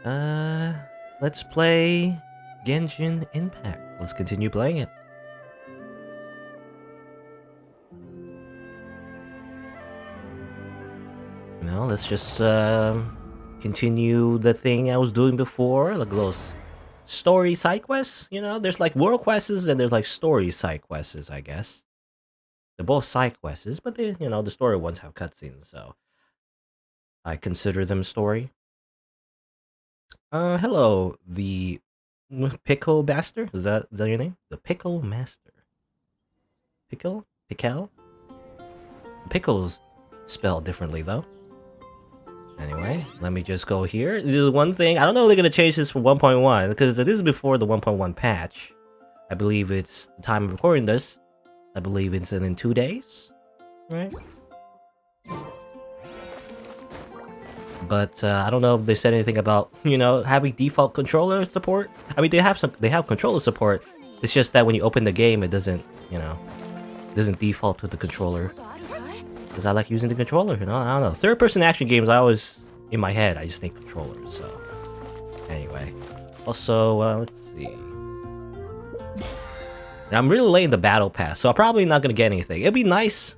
Let's play Genshin Impact. Let's continue playing it. Let's just continue the thing I was doing before, like those story side quests. There's like world quests and there's like story side quests, I guess. They're both side quests, but the story ones have cutscenes, so I consider them story. Hello, the Pickle Master? Is that your name? The Pickle Master. Pickle? Pickle's spelled differently though. Anyway, let me just go here. The one thing, I don't know if they're gonna change this for 1.1, because this is before the 1.1 patch. I believe it's the time of recording this. I believe it's in 2 days, right? But I don't know if they said anything about, having default controller support. I mean, they have controller support. It's just that when you open the game, it doesn't, doesn't default to the controller. Because I like using the controller, I don't know. Third-person action games, I always, in my head, I just think controllers, so... Anyway. Also, let's see... Now, I'm really late in the battle pass, so I'm probably not gonna get anything. It'd be nice...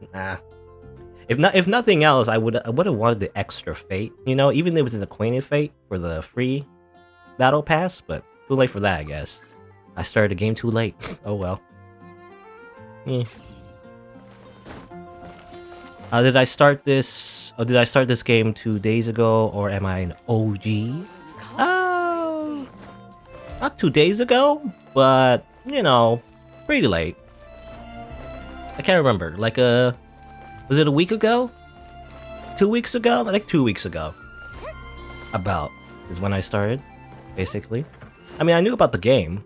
If nothing else, I would have wanted the extra fate, even if it's an acquainted fate for the free battle pass, but too late for that, I guess. I started the game too late. Oh well. Did I start this game 2 days ago, or am I an OG? Not 2 days ago, but pretty late. I can't remember. Like was it a week ago? 2 weeks ago? I think 2 weeks ago. About is when I started, basically. I mean, I knew about the game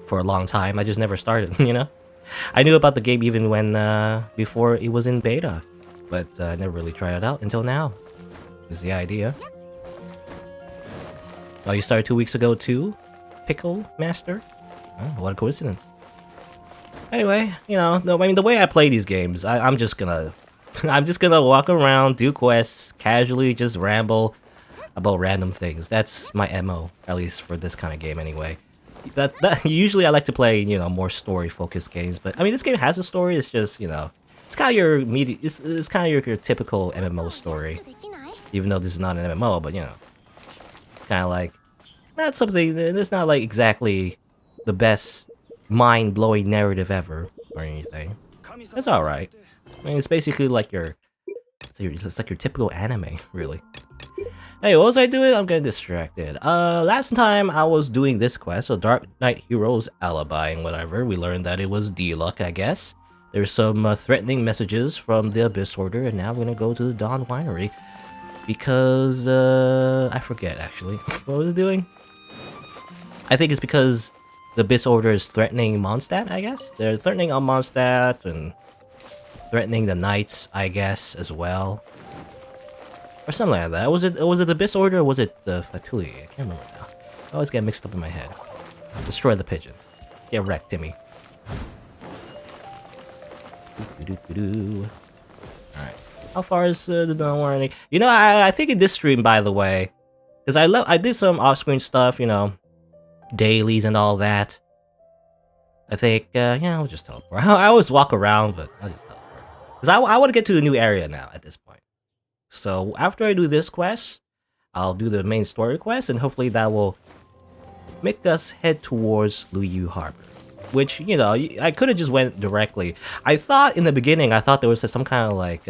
for a long time. I just never started. I knew about the game even when before it was in beta. But I never really tried it out until now. Is the idea. Oh, you started 2 weeks ago too? Pickle Master? Oh, what a coincidence. Anyway, I mean, the way I play these games, I'm just gonna... I'm just gonna walk around, do quests, casually just ramble about random things. That's my MO, at least for this kind of game anyway. Usually I like to play, more story-focused games, but I mean, this game has a story, it's just, it's kind of your it's kind of your typical MMO story, even though this is not an MMO. But kind of like not something. It's not like exactly the best mind-blowing narrative ever or anything. It's all right. I mean, it's basically like it's like your typical anime, really. Hey, what was I doing? I'm getting distracted. Last time I was doing this quest, so Dark Knight Hero's alibi and whatever. We learned that it was D-Luck, I guess. There's some threatening messages from the Abyss Order, and now we're gonna go to the Dawn Winery. Because, I forget, actually. What was it doing? I think it's because the Abyss Order is threatening Mondstadt, I guess? They're threatening on Mondstadt, and threatening the Knights, I guess, as well. Or something like that. Was it the Abyss Order, or was it the Fatui? I can't remember now. I always get mixed up in my head. Destroy the pigeon. Get wrecked, Timmy. Alright. How far is the Dawn Warning? I think in this stream, by the way, because I did some off-screen stuff, dailies and all that. I think, I'll just teleport. I always walk around, but I'll just teleport. Because I want to get to a new area now at this point. So after I do this quest, I'll do the main story quest, and hopefully that will make us head towards Luyu Harbor. Which, I could have just went directly. I thought in the beginning, there was some kind of like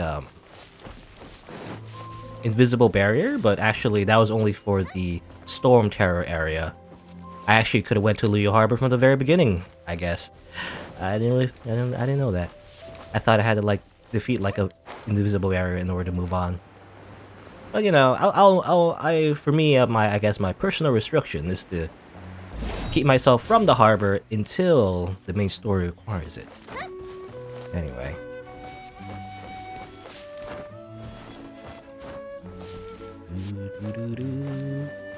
invisible barrier, but actually that was only for the Storm Terror area. I actually could have went to Luyu Harbor from the very beginning, I guess. I didn't know that. I thought I had to like defeat like a invisible barrier in order to move on. But for me, I guess my personal restriction is to keep myself from the harbor until the main story requires it. Anyway.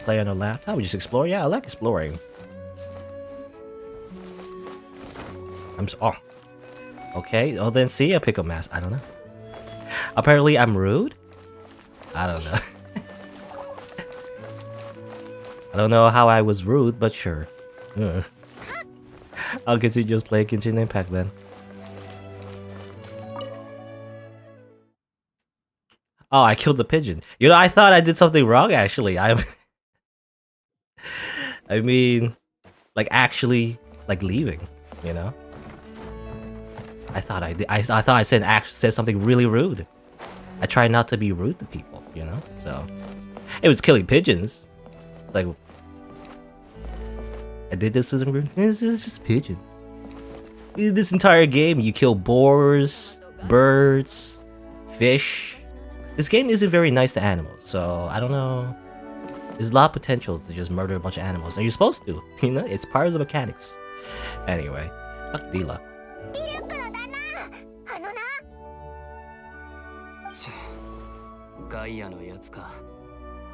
Play on a laptop? We just explore? Yeah, I like exploring. Okay, then see a Pickle Mask. I don't know. Apparently I'm rude? I don't know. I don't know how I was rude, but sure. I'll continue just playing Genshin Impact then. Oh, I killed the pigeon. You know, I thought I did something wrong actually. I mean, like actually like leaving, you know? I thought I did. I thought I said something really rude. I try not to be rude to people, you know? So it was killing pigeons. It's like I did this as rude. This is just pigeons. This entire game, you kill boars, birds, fish. This game isn't very nice to animals, so I don't know. There's a lot of potential to just murder a bunch of animals, and you're supposed to, you know? It's part of the mechanics. Anyway, fuck Dila.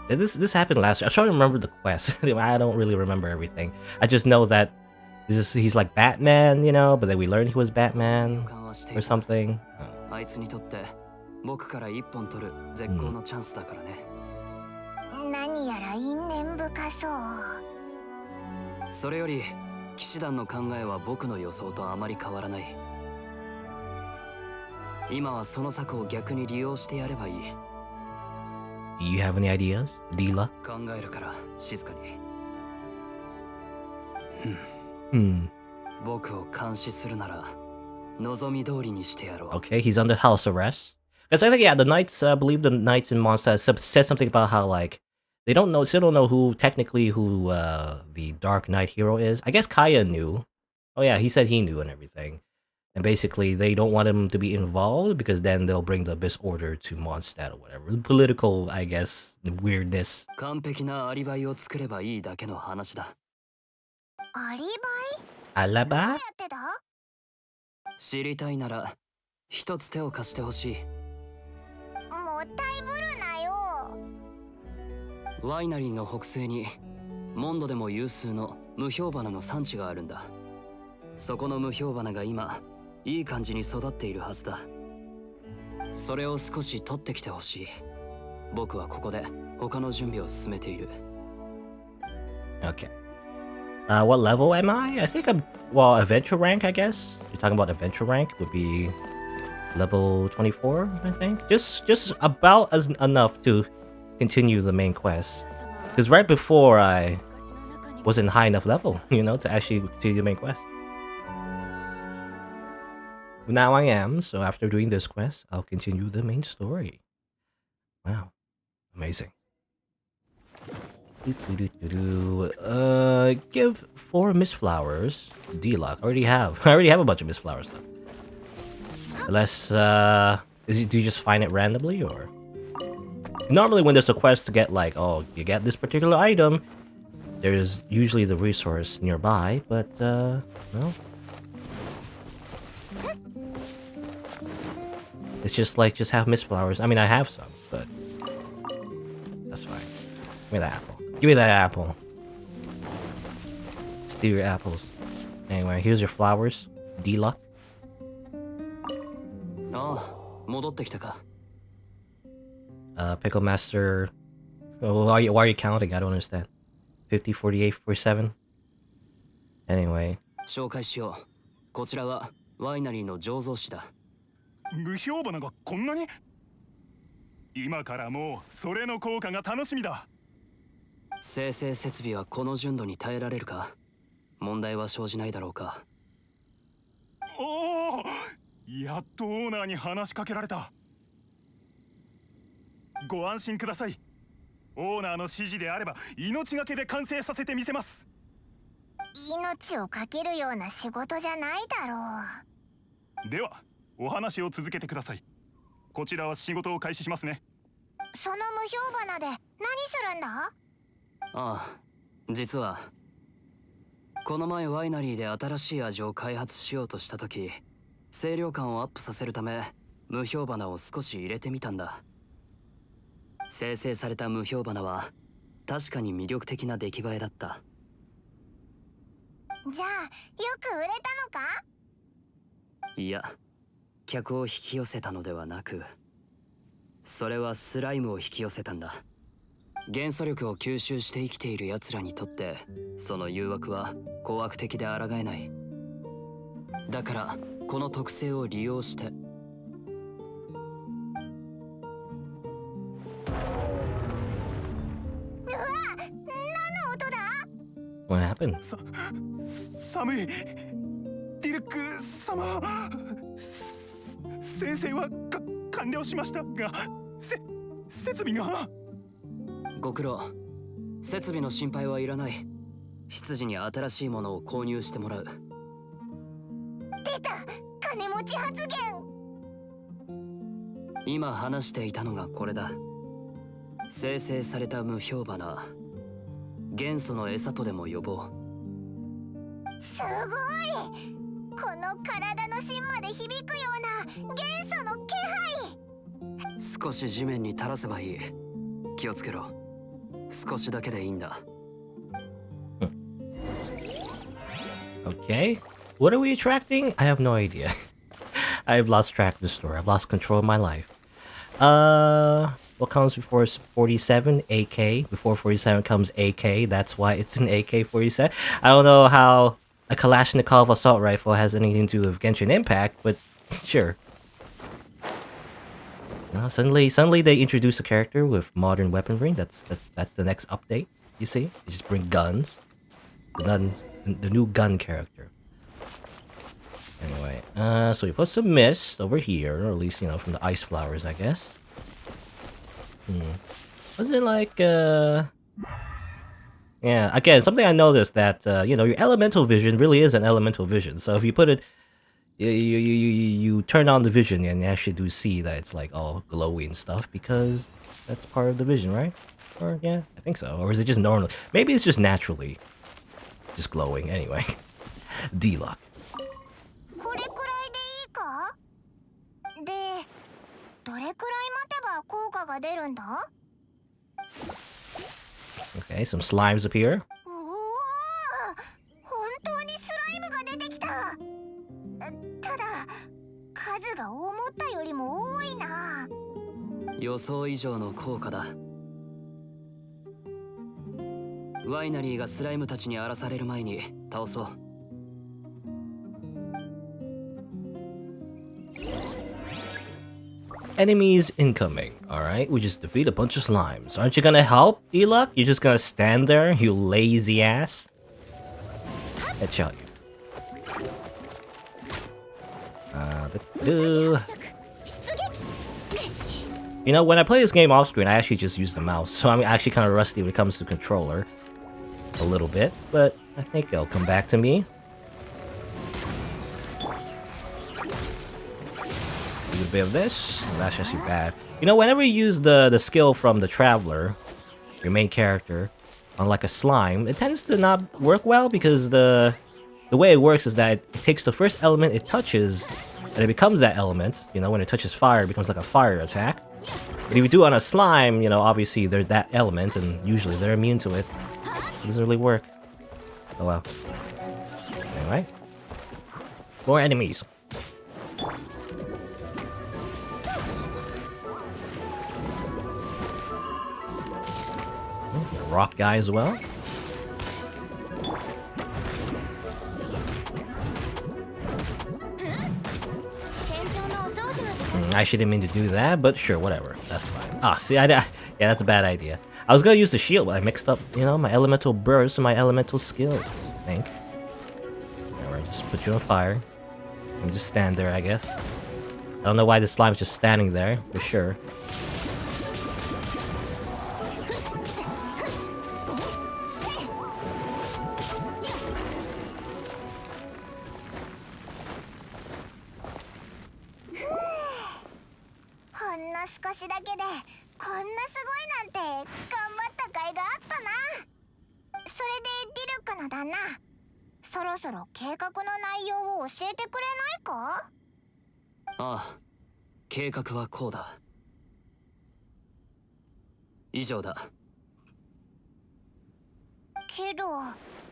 This happened last year. I'm trying to remember the quest. I don't really remember everything. I just know that he's like Batman, you know, but then we learned he was Batman or something. Do you have any ideas, Dila? Okay, he's under house arrest. Because I think, yeah, the knights, I believe the knights in Mondstadt said something about how, like, they still don't know who the Dark Knight hero is. I guess Kaya knew. Oh yeah, he said he knew and everything. And basically, they don't want him to be involved because then they'll bring the Abyss Order to Mondstadt or whatever. Political, I guess, weirdness. Alibi? 知りたいなら一つ手を貸してほしい。もったいぶるなよ。ワイナリーの北西にモンドでも有数の無氷花の産地があるんだ。そこの無氷花が今いい感じに育っているはずだ。それを少し取ってきてほしい。僕はここで他の準備を進めている。Okay. What level am I? I think I'm, well, adventure rank, I guess. You're talking about adventure rank would be level 24, I think. Just about enough to continue the main quest. Because right before I wasn't high enough level, you know, to actually continue the main quest. Now I am, so after doing this quest, I'll continue the main story. Wow. Amazing. Give 4 mist flowers. D-Lock. I already have a bunch of mist flowers though. Unless, do you just find it randomly, or? Normally when there's a quest to get like, oh, you get this particular item, there's usually the resource nearby, but, no. It's just like, just have mist flowers. I mean, I have some, but that's fine. Give me that apple. Give me that apple. Steal your apples. Anyway, here's your flowers. D-Luck. Pickle Master. Oh, why are you counting? I don't understand. 50, 48, 47. Anyway. 紹介しよう。こちらはワイナリーの醸造士だ。無氷花がこんなに？今からもうそれの効果が楽しみだ。生成設備はこの純度に耐えられるか？問題は生じないだろうか？おお、やっとオーナーに話しかけられた。ご安心ください。オーナーの指示であれば命がけで完成させてみせます。命をかけるような仕事じゃないだろう。ではお話を続けてください。こちらは仕事を開始しますね。その無氷花で何するんだ？ああ、実はこの前ワイナリーで新しい味を開発しようとした時、清涼感をアップさせるため無氷花を少し入れてみたんだ。生成された無氷花は確かに魅力的な出来栄えだった。じゃあよく売れたのか？いや、客を引き寄せたのではなく、それはスライムを引き寄せたんだ。元素力を吸収して生きている奴らにとってその誘惑は高悪的で抗えない。だからこの特性を利用して。 What happened? 寒い。ディルク様。生成は完了しましたが、設備が。ご苦労。設備の心配はいらない。執事に新しいものを購入してもらう。出た、金持ち発言。今話していたのがこれだ。生成された無表花、元素の餌とでも呼ぼう。すごい。この体の芯まで響くような元素の気配。少し地面に垂らせばいい。気をつけろ。少しだけでいいんだ。Okay. What are we attracting? I have no idea. I've lost track of the story. I've lost control of my life. What comes before 47? AK. Before 47 comes AK. That's why it's an AK-47. I don't know how a Kalashnikov assault rifle has anything to do with Genshin Impact, but sure. Suddenly they introduce a character with modern weaponry. That's the next update. You see, they just bring guns. The new gun character. Anyway, so we put some mist over here, or at least, you know, from the ice flowers, I guess. Was it like, yeah, again, something I noticed that, you know, your elemental vision really is an elemental vision. So if you put it, you turn on the vision and you actually do see that it's like all glowy and stuff, because that's part of the vision, right? Or, yeah, I think so. Or is it just normally? Maybe it's just naturally just glowing. Anyway. D-Lock. Okay, some slimes appear. Enemies incoming. Alright, we just defeat a bunch of slimes. Aren't you gonna help, D-Luck? You're just gonna stand there, you lazy ass? Headshot you. You know, when I play this game off screen, I actually just use the mouse, so I'm actually kind of rusty when it comes to controller. A little bit, but I think it'll come back to me. A bit of this. Oh, that's actually bad. You know, whenever you use the skill from the Traveler, your main character, on like a slime, it tends to not work well because the way it works is that it takes the first element it touches and it becomes that element. You know, when it touches fire, it becomes like a fire attack. But if you do it on a slime, you know, obviously they're that element and usually they're immune to it. It doesn't really work. Oh well. Anyway. More enemies. Rock guy as well. I didn't mean to do that, but sure, whatever. That's fine. Ah, see, yeah, that's a bad idea. I was gonna use the shield, but I mixed up, you know, my elemental burst and my elemental skill, I think. Alright, just put you on fire. And just stand there, I guess. I don't know why the slime's just standing there, for sure.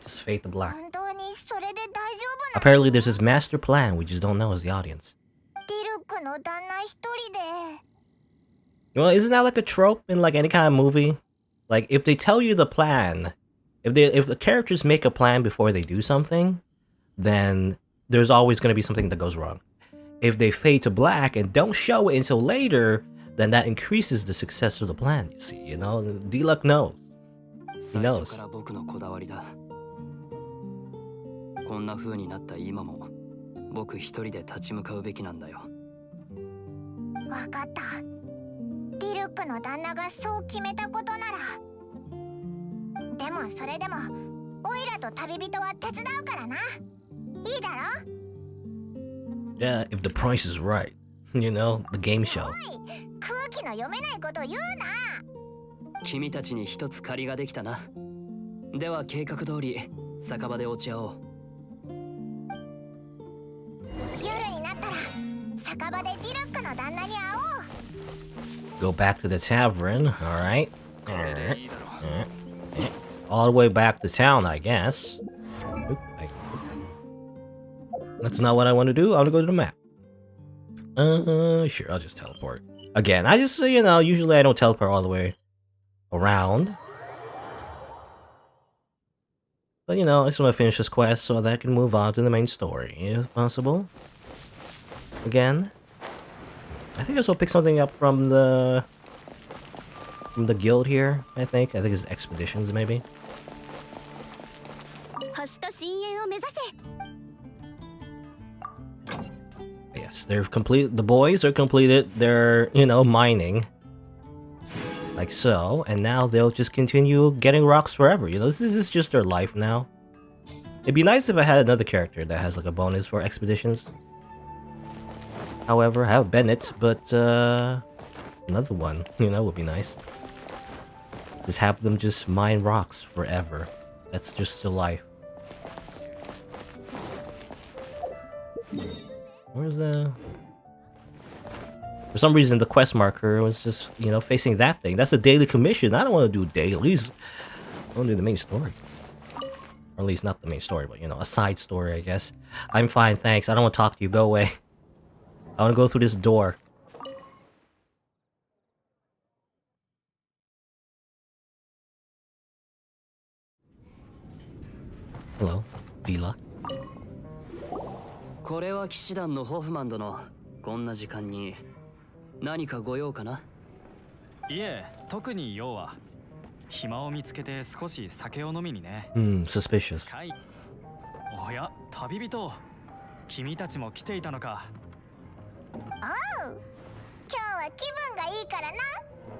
Just fade to black. Apparently there's this master plan we just don't know as the audience. Well, isn't that like a trope in like any kind of movie? Like, if they tell you the plan, if the characters make a plan before they do something, then there's always going to be something that goes wrong. If they fade to black and don't show it until later, then that increases the success of the plan, you see, you know? D-Luck knows. He knows. 最初から僕のこだわりだ。こんな風になった今も僕一人で立ち向かうべきなんだよ。わかった。ディルックの旦那がそう決めたことなら。でもそれでもオイラと旅人は手伝うからな。いいだろ？ Yeah, if the price is right. You know, the game show. おい、空気の読めないこと言うな。君たちに一つ借りができたな。では計画通り酒場で落ち合おう。夜になったら酒場でディルックの旦那に会おう。 Go back to the tavern, alright? All the way back to town, I guess. Oop, That's not what I want to do. I want to go to the map. Sure, I'll just teleport. Again, I just, you know, usually I don't teleport all the way around. But, you know, I just want to finish this quest so that I can move on to the main story, if possible. Again. I think I also picked something up from the guild here, I think. I think it's expeditions, maybe. 星と深淵を目指せ。 Yes, they're complete. The boys are completed their, you know, mining. Like so. And now they'll just continue getting rocks forever. You know, this is just their life now. It'd be nice if I had another character that has like a bonus for expeditions. However, I have Bennett, but another one, you know, would be nice. Just have them just mine rocks forever. That's just their life. Where's the... For some reason, the quest marker was just, you know, facing that thing. That's a daily commission. I don't want to do dailies. I want to do the main story. Or at least not the main story, but, you know, a side story, I guess. I'm fine, thanks. I don't want to talk to you. Go away. I want to go through this door. Hello, D-Luck. これは騎士団のホフマン殿。こんな時間に何かご用かな？いえ、特に用は。暇を見つけて少し酒を飲みにね。Suspicious. おや、旅人。君たちも来ていたのか。おう、今日は気分がいいからな。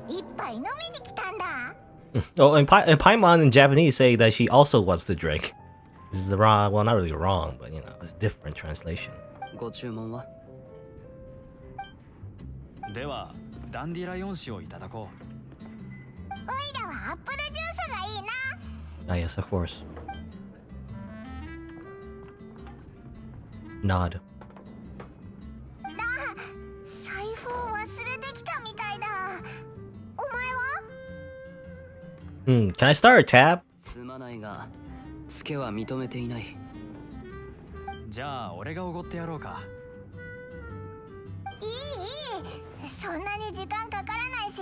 一杯飲みに来たんだ。Oh, and Paimon in Japanese say that she also wants to drink. This is the wrong, well, not really wrong, but you know, it's a different translation. ご注文は？では、ダンディライオン酒をいただこう。おいらはアップルジュースがいいな。Ah, yes, of course. Nod. 財布を忘れてきたみたいだ。お前は？ Can I start a tab? すまないが、ツケは認めていない。じゃあ、俺がおごってやろうか。いい。そんなに時間かからないし、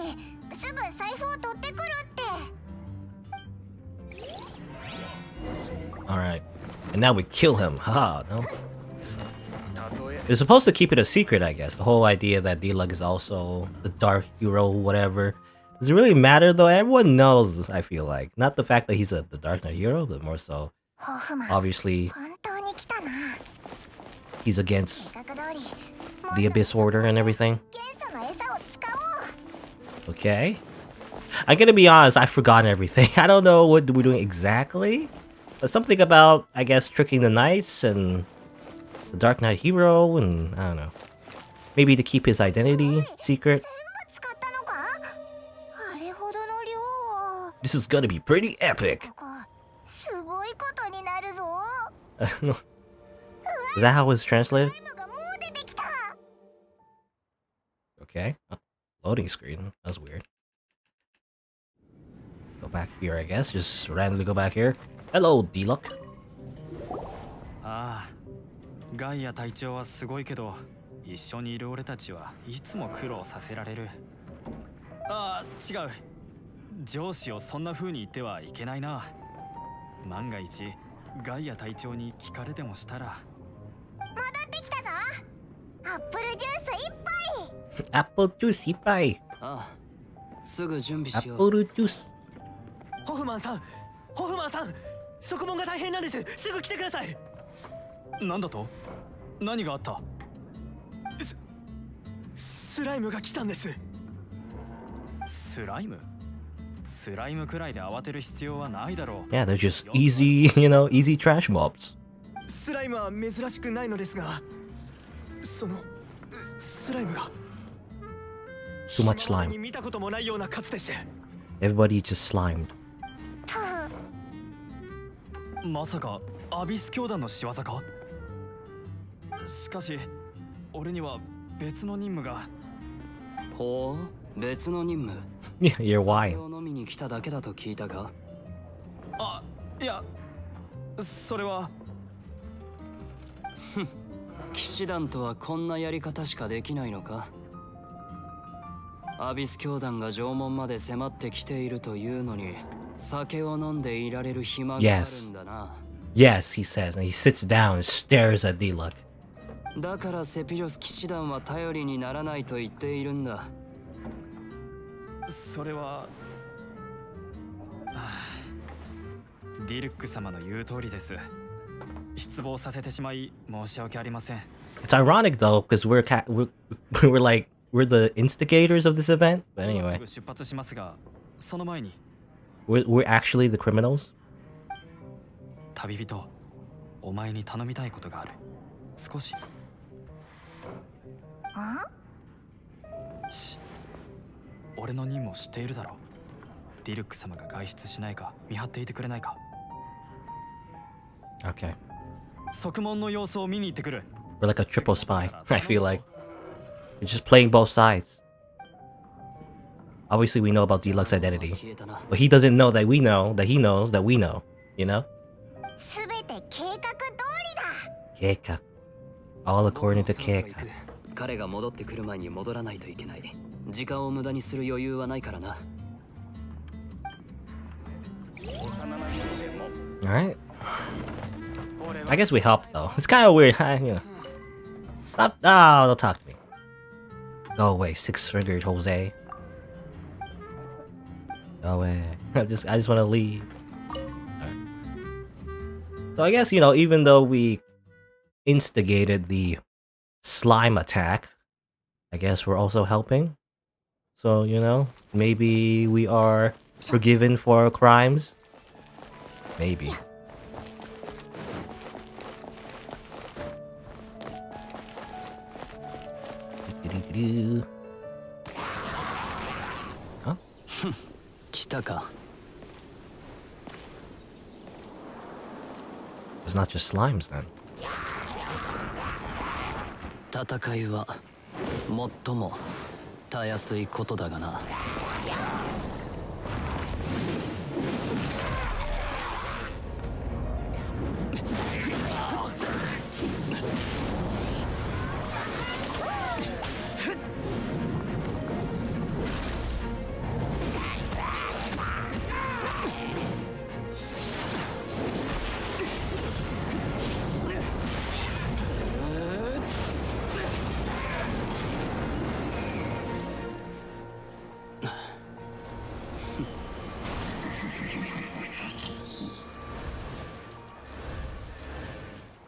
すぐ財布を取ってくるって。 Alright. And now we kill him. Haha, no? They're supposed to keep it a secret, I guess. The whole idea that D-Luck is also the dark hero, whatever. Does it really matter, though? Everyone knows, I feel like. Not the fact that he's the Dark Knight hero, but more so. Obviously, 本当に来たな。 he's against 計画通り、 the Abyss Order and everything. 元素の餌を使おう。 Okay. I'm gonna be honest, I've forgotten everything. I don't know what we're doing exactly. But something about, I guess, tricking the knights and the Dark Knight hero, and I don't know. Maybe to keep his identity secret. 全部使ったのか？あれほどの量を。 This is gonna be pretty epic. ここすごいことになるぞ。 Is that how it's translated? タイムがもう出てきた。 Okay. Loading screen. That's weird. Go back here, I guess. Just randomly go back here. Hello, D-Luck. ああ、ガイア隊長はすごいけど、一緒にいる俺たちはいつも苦労させられる。ああ、違う。上司をそんな風に言ってはいけないな。万が一ガイア隊長に聞かれでもしたら。戻ってきたぞ。アップルジュース一杯。アップルジュース一杯。ああ、すぐ準備アしよう。ップルジュース。ホフマンさん、ホフマンさん、側門が大変なんです。すぐ来てください。なんだと？何があった？スライムが来たんです。スライム？スライムくらいで慌てる必要はないだろう。Yeah, they're just easy, you know, easy trash mobs. スライムは珍しくないのですが、そのスライムが Too much 今までに slime. 見たこともないような数でして。 Everybody just slimed. まさかアビス教団の仕業か？しかし俺には別の任務が。ほう、別の任務。Yeah, you're 酒 why. を飲みに来ただけだと聞いたが。あ、いや、それは。騎士団とはこんなやり方しかできないのか？アビス教団が城門まで迫ってきているというのに、酒を飲んでいられる暇があるんだな。Yes, he says, and he sits down and stares at D-Luck. だからセピロス騎士団は頼りにならないと言っているんだ。それは。ディルック様の言う通りです。失望させてしまい申し訳ありません。 It's ironic though, because we're like we're the instigators of this event. But す anyway, ぐ出発しますが、その前に we're actually the criminals. 旅人、お前に頼みたいことがある。少し。し、俺の任務を知っているだろう。ディルック様が外出しないか見張っていてくれないか。 Okay, 側門の様子を見に行ってくる。 we're like a triple spy. I feel like we're just playing both sides. Obviously, we know about D-Luck's identity, 消えたな。 but he doesn't know that we know that he knows that we know. You know? すべて計画通りだ。計画. All according to 僕もそろそろ計画. 行く。彼が戻ってくる前に戻らないといけない。時間を無駄にする余裕はないからな。All right. I guess we helped though. It's kind of weird, you know. Stop! Oh, don't talk to me. Go away, six-fingered Jose. Go away. I just want to leave. Alright. So I guess, you know, even though we instigated the slime attack, I guess we're also helping. So, you know, maybe we are forgiven for our crimes. Maybe. Huh? 来たか。 It's not just slimes then. 戦いは最もたやすいことだがな。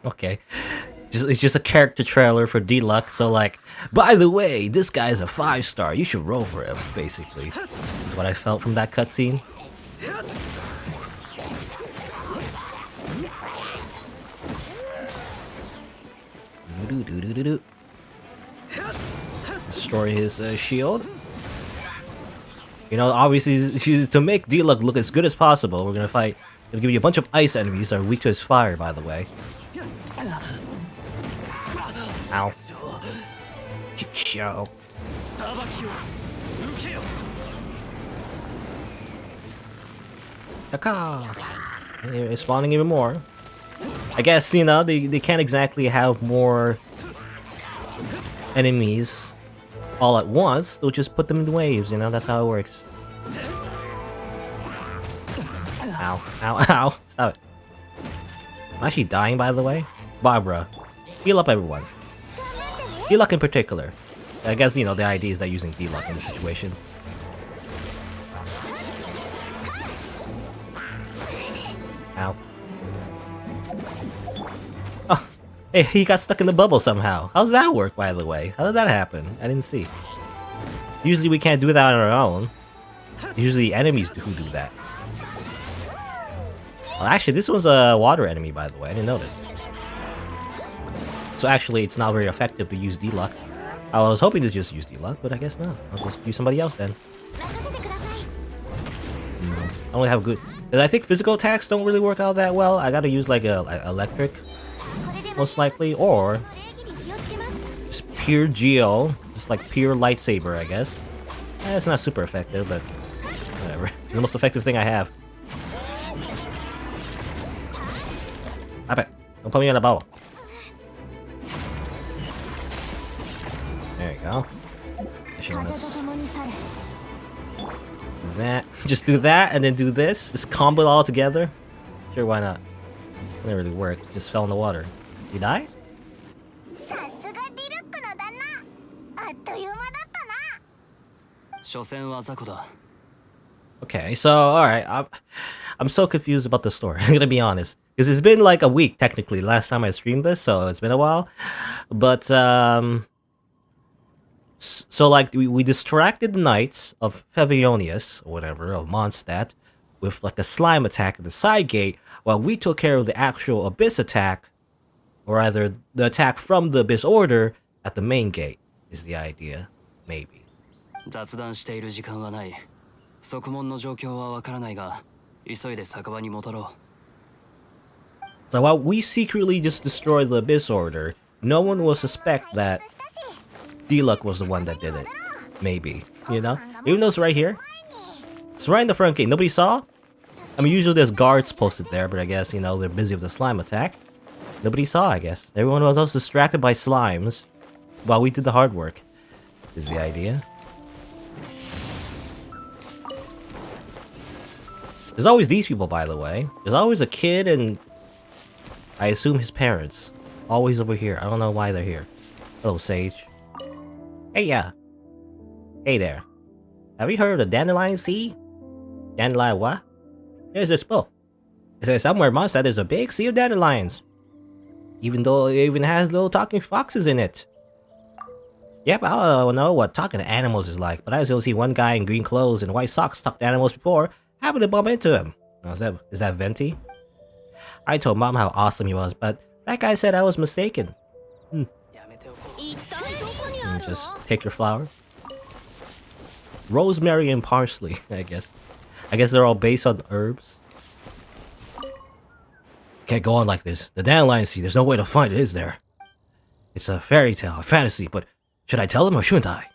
Okay. It's just a character trailer for Deluxe, so like, by the way, this guy's a 5-star, you should roll for him, basically. That's what I felt from that cutscene. Destroy his shield. You know, obviously, to make Deluxe look as good as possible, we're gonna fight. Gonna give you a bunch of ice enemies that are weak to his fire, by the way. Ow. Show. It's spawning even more. I guess, you know, they can't exactly have more enemies all at once. They'll just put them in waves, you know, that's how it works. Ow. Ow. Ow. Stop it. I'm actually dying, by the way. Barbara, heal up everyone. D-Luck in particular. I guess, you know, the idea is that using D-Luck in this situation. Ow. Oh, hey, he got stuck in the bubble somehow. How's that work, by the way? How did that happen? I didn't see. Usually we can't do that on our own. Usually the enemies who do that. Well, actually, this was a water enemy, by the way. I didn't notice. So actually, it's not very effective to use D-Luck. I was hoping to just use D-Luck, but I guess not. I'll just use somebody else then. I only have good... Because I think physical attacks don't really work out that well. I gotta use like a electric, most likely, or just pure Geo, just like pure lightsaber, I guess. It's not super effective, but whatever. It's the most effective thing I have. I bet. Don't put me in a bubble. There you go. Do that. Just do that and then do this. Just combo it all together. Sure, why not? It didn't really work. It just fell in the water. You die? Okay, so alright. I'm so confused about the story. I'm gonna be honest. Because it's been like a week, technically, last time I streamed this, so it's been a while. But, so, like, we distracted the knights of Fevionius, or whatever, of Mondstadt, with, like, a slime attack at the side gate, while we took care of the actual Abyss attack, or rather, the attack from the Abyss Order at the main gate, is the idea. Maybe. 雑談している時間はない。側門の状況はわからないが、急いで酒場に戻ろう。 So while we secretly just destroyed the Abyss Order, no one will suspect that D-Luck was the one that did it. Maybe, you know? Even though it's right here. It's right in the front gate. Nobody saw? I mean, usually there's guards posted there, but I guess, you know, they're busy with the slime attack. Nobody saw, I guess. Everyone was also distracted by slimes while we did the hard work, is the idea. There's always these people, by the way. There's always a kid and... I assume his parents. Always over here. I don't know why they're here. Hello, Sage. Hey, yeah. Hey there. Have you heard of the Dandelion Sea? Dandelion what? There's this book. It says somewhere in Mondstadt there's a big sea of dandelions. Even though it even has little talking foxes in it. Yep, I don't know what talking to animals is like, but I've still seen one guy in green clothes and white socks talk to animals before. Happened to bump into him. Oh, is that Venti? I told Mom how awesome he was, but that guy said I was mistaken. Just take your flower. Rosemary and parsley, I guess. I guess they're all based on herbs. Can't go on like this. The Dandelion Sea, there's no way to find it, is there? It's a fairy tale, a fantasy, but should I tell him or shouldn't I?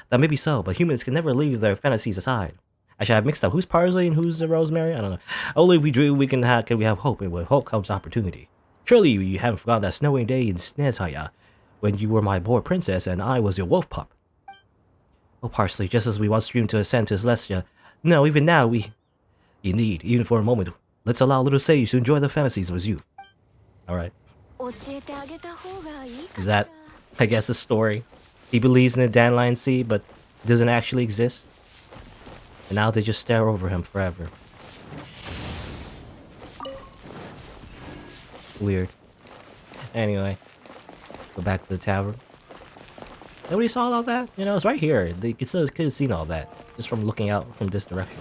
That may be so, but humans can never leave their fantasies aside. Actually, I've mixed up who's parsley and who's the rosemary. I don't know. Only if we dream we can have hope, and with hope comes opportunity. Surely you haven't forgotten that snowy day in Snezhaya, when you were my boar princess and I was your wolf pup. Oh, parsley, just as we once dreamed to ascend to Celestia, no, even now Indeed, even for a moment, let's allow little Sage to enjoy the fantasies of his youth. Alright. Is that, I guess, the story? He believes in the Dandelion Sea, but it doesn't actually exist? And now they just stare over him forever. Weird. Anyway, go back to the tavern. Nobody saw all that? You know, it's right here. They could have seen all that just from looking out from this direction.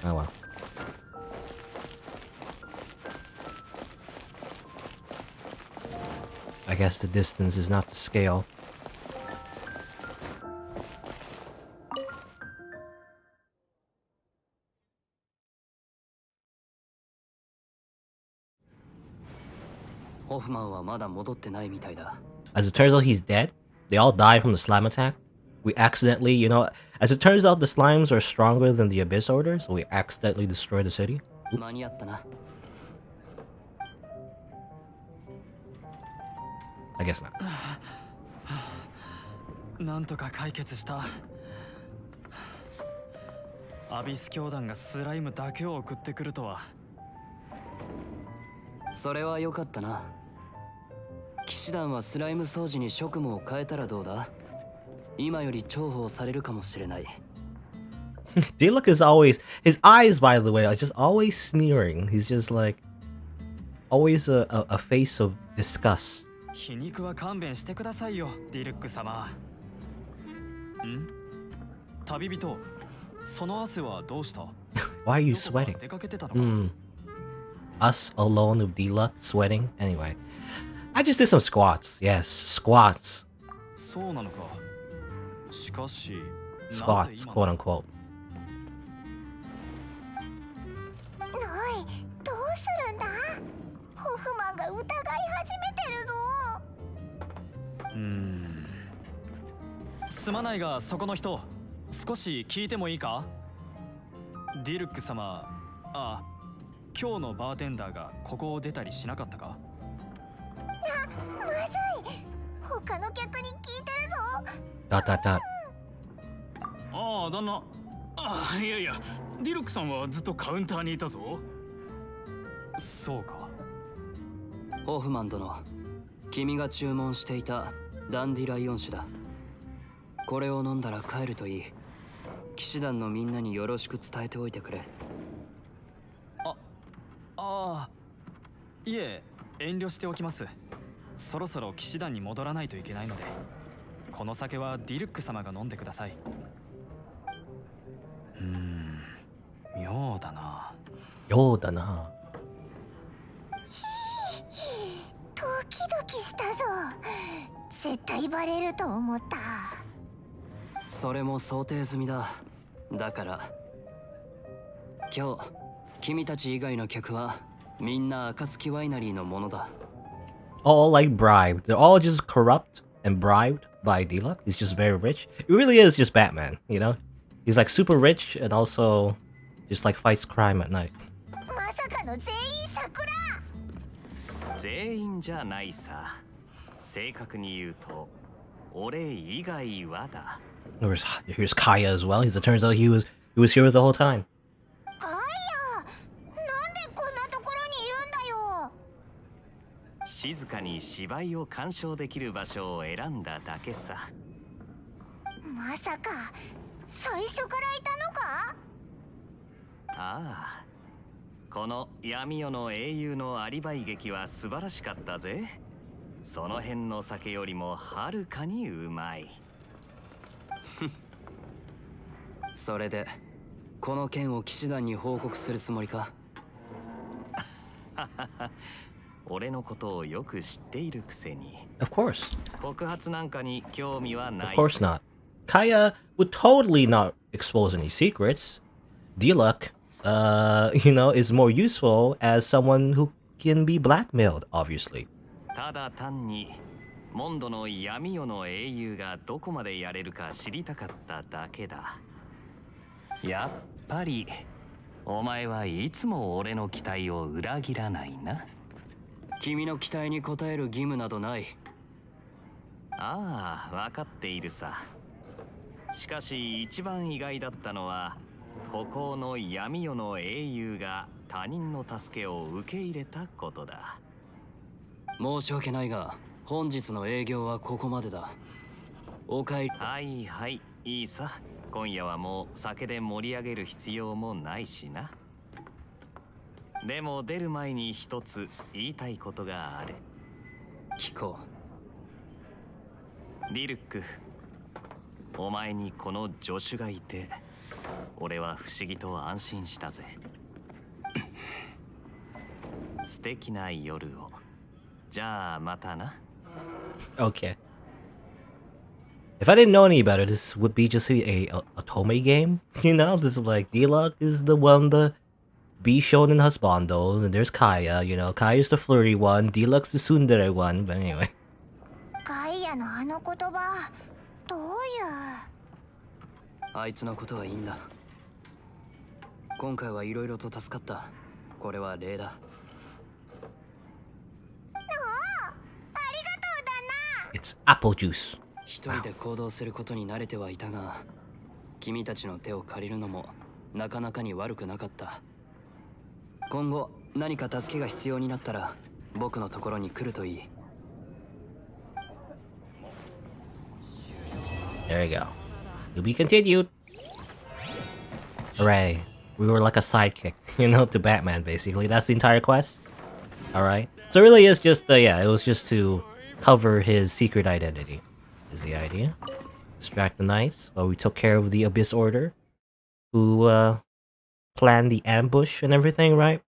Oh well. I guess the distance is not to scale. As it turns out, he's dead. They all died from the slime attack. We accidentally, you know, as it turns out, the slimes are stronger than the Abyss Order, so we accidentally destroyed the city. Oop. I guess not. なんとか解決した。アビス教団がスライムだけを送ってくるとは。それは良かったな。騎士団はスライム掃除に職務を変えたらどうだ？今より重宝されるかもしれない。Diluc is always his eyes, by the way, are just always sneering. He's just like always a face of disgust. 皮肉は勘弁してくださいよ、ディルック様。旅人、その汗はどうした？ Why are you どこか sweating? 出かけてたのか？ Us alone with Diluc sweating? Anyway. I just did some squats. Yes, squats. そうなのか。しかし、 Squats, quote unquote. おい、どうするんだ？ホフマンが疑い始めてるぞ。すまないが、そこの人、少し聞いてもいいか？ディルック様、今日のバーテンダーがここを出たりしなかったか？まずい。他の客に聞いてるぞ。 Dot dot dot. ああ、旦那。いやいや、ディルクさんはずっとカウンターにいたぞ。そうか。ホフマン殿、君が注文していたダンディライオン酒だ。これを飲んだら帰るといい。騎士団のみんなによろしく伝えておいてくれ。いえ、遠慮しておきます。そろそろ騎士団に戻らないといけないので、この酒はディルック様が飲んでください。妙だな。ようだな。ドキドキしたぞ。絶対バレると思った。それも想定済みだ。だから今日君たち以外の客はみんな暁ワイナリーのものだ。 All like bribed. They're all just corrupt and bribed by Diluc. He's just very rich. It really is just Batman, you know? He's like super rich and also just like fights crime at night. まさかの全員桜。全員じゃないさ。正確に言うと、俺以外はだ。Here's Kaya as well. It turns out he was here the whole time. ガイア、なんでこんなところにいるんだよ。静かに芝居を鑑賞できる場所を選んだだけさ。まさか最初からいたのか？ああ、この闇夜の英雄のアリバイ劇は素晴らしかったぜ。その辺の酒よりもはるかにうまい。それでこの件を騎士団に報告するつもりか？俺のことをよく知っているくせに。 Of course. 告発なんかに興味はない。 Of course not. Kaya would totally not expose any secrets. Diluc, is more useful as someone who can be blackmailed, obviously. ただ単にモンドの闇夜の英雄がどこまでやれるか知りたかっただけだ。やっぱりお前はいつも俺の期待を裏切らないな。君の期待に応える義務などない。ああ、分かっているさ。しかし一番意外だったのは、孤高の闇夜の英雄が他人の助けを受け入れたことだ。申し訳ないが本日の営業はここまでだ。お帰り。はいはい、いいさ。今夜はもう酒で盛り上げる必要もないしな。でも出る前に一つ言いたいことがある。聞こディルック、お前にこの助手がいて俺は不思議と安心したぜ。素敵な夜を。じゃあまたな。 Okay. If I didn't know any better, this would be just a Otome game. You know, this is like Diluc is the one, the B shonen husbandos, and there's Kaya. You know, Kaya's the flirty one, Diluc's the tsundere one. But anyway. ガイアのあの言葉、どういう？あいつのことはいいんだ。今回はいろいろと助かった。これは礼だ。It's apple juice. 一人で行動することに慣れてはいたが、君たちの手を借りるのもなかなかに悪くなかった。今後何か助けが必要になったら僕のところに来るといい。 There you go. To be continued. Hooray. We were like a sidekick, you know, to Batman, basically. That's the entire quest. Alright. So it really is just, yeah, it was just to cover his secret identity, is the idea. Distract the Knights. Well, we took care of the Abyss Order, who, planned the ambush and everything, right?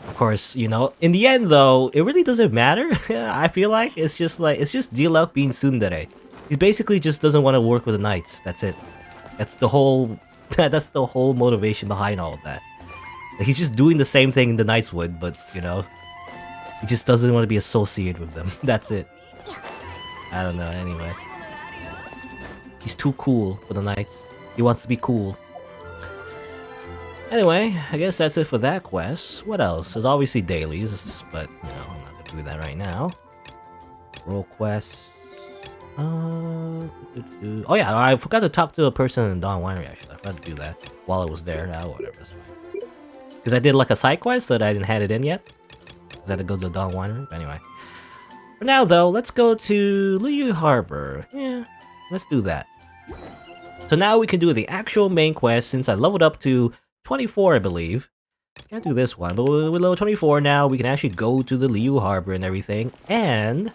Of course, you know, in the end though, it really doesn't matter. I feel like it's just Diluc being tsundere. He basically just doesn't want to work with the Knights. That's it. That's the whole that's the whole motivation behind all of that. Like, he's just doing the same thing the Knights would, but you know, he just doesn't want to be associated with them. That's it. I don't know, anyway. He's too cool for the Knights. He wants to be cool. Anyway, I guess that's it for that quest. What else? There's obviously dailies, but you know, I'm not gonna do that right now. Role quests. Oh yeah, I forgot to talk to a person in Dawn Winery actually. I forgot to do that while I was there. Oh, whatever, it's fine. Because I did like a side quest that I didn't hand it in yet. I had to go to the Dawn Winery. Anyway. For now though, let's go to Liu Harbor. Yeah, let's do that. So now we can do the actual main quest since I leveled up to 24, I believe. Can't do this one, but with level 24 now, we can actually go to the Liu Harbor and everything, and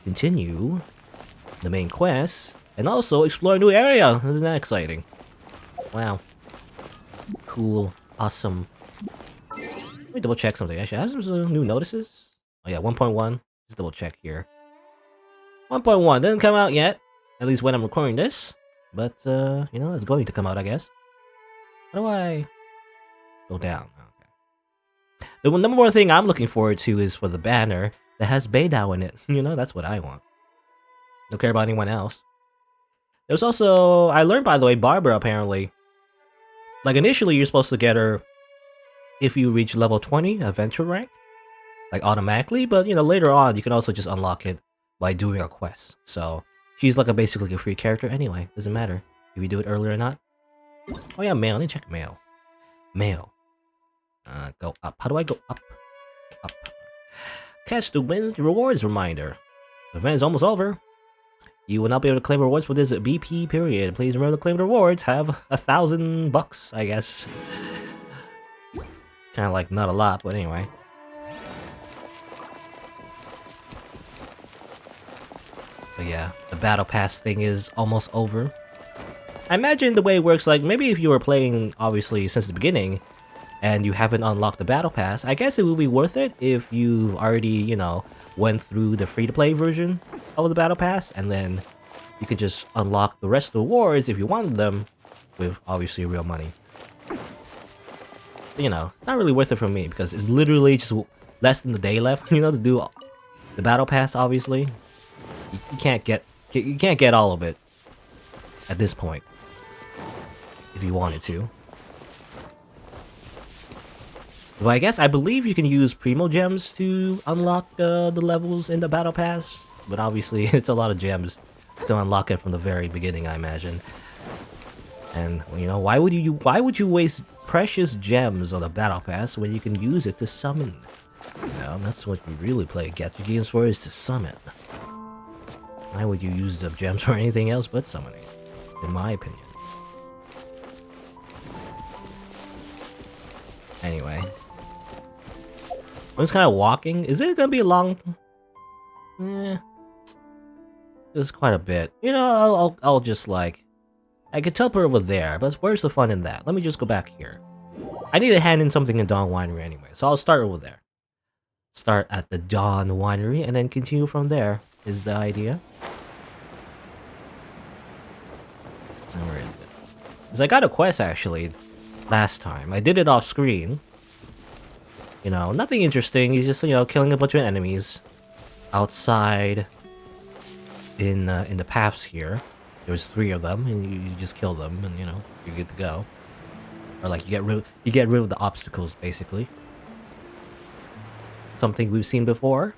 continue the main quest, and also explore a new area. Isn't that exciting? Wow. Cool. Awesome. Let me double check something. Actually, I have some new notices. Oh yeah, 1.1. Just double check here. 1.1 didn't come out yet, at least when I'm recording this, but you know, it's going to come out, I guess. How do I go down? Okay. The number one thing I'm looking forward to is for the banner that has Beidou in it. You know, that's what I want. Don't care about anyone else. There's also, I learned by the way, Barbara apparently. Like initially you're supposed to get her if you reach level 20 adventure rank, like automatically, but you know, later on you can also just unlock it by doing a quest. So she's like basically a free character anyway. Doesn't matter if you do it earlier or not. Oh yeah, mail. Let me check mail. Mail. Go up. How do I go up? Up. Catch the win rewards reminder. The event is almost over. You will not be able to claim rewards for this BP period. Please remember to claim the rewards. Have $1,000, I guess. Kind of like not a lot, but anyway. But yeah, the battle pass thing is almost over. I imagine the way it works, like maybe if you were playing obviously since the beginning and you haven't unlocked the battle pass, I guess it would be worth it if you already, you know, went through the free-to-play version of the battle pass, and then you could just unlock the rest of the rewards if you wanted them with obviously real money. But, you know, not really worth it for me because it's literally just less than a day left, you know, to do the battle pass. Obviously, you can't get all of it at this point if you wanted to. But I believe you can use Primo Gems to unlock the levels in the Battle Pass. But obviously, it's a lot of gems to unlock it from the very beginning, I imagine. And, you know, why would you waste precious gems on the Battle Pass when you can use it to summon? You know, that's what you really play gacha games for, is to summon. Why would you use the gems for anything else but summoning? In my opinion. Anyway. I'm just kind of walking. Is it gonna be long? It's quite a bit. You know, I'll just like... I could teleport over there, but where's the fun in that? Let me just go back here. I need to hand in something in Dawn Winery anyway, so I'll start over there. Start at the Dawn Winery, and then continue from there, is the idea. Where is it? Because I got a quest, actually, last time. I did it off screen. You know, nothing interesting. You're just, you know, killing a bunch of enemies outside in the paths here. There's 3 of them, and you just kill them, and you know, you're good to go. Or like you get rid of the obstacles, basically. Something we've seen before.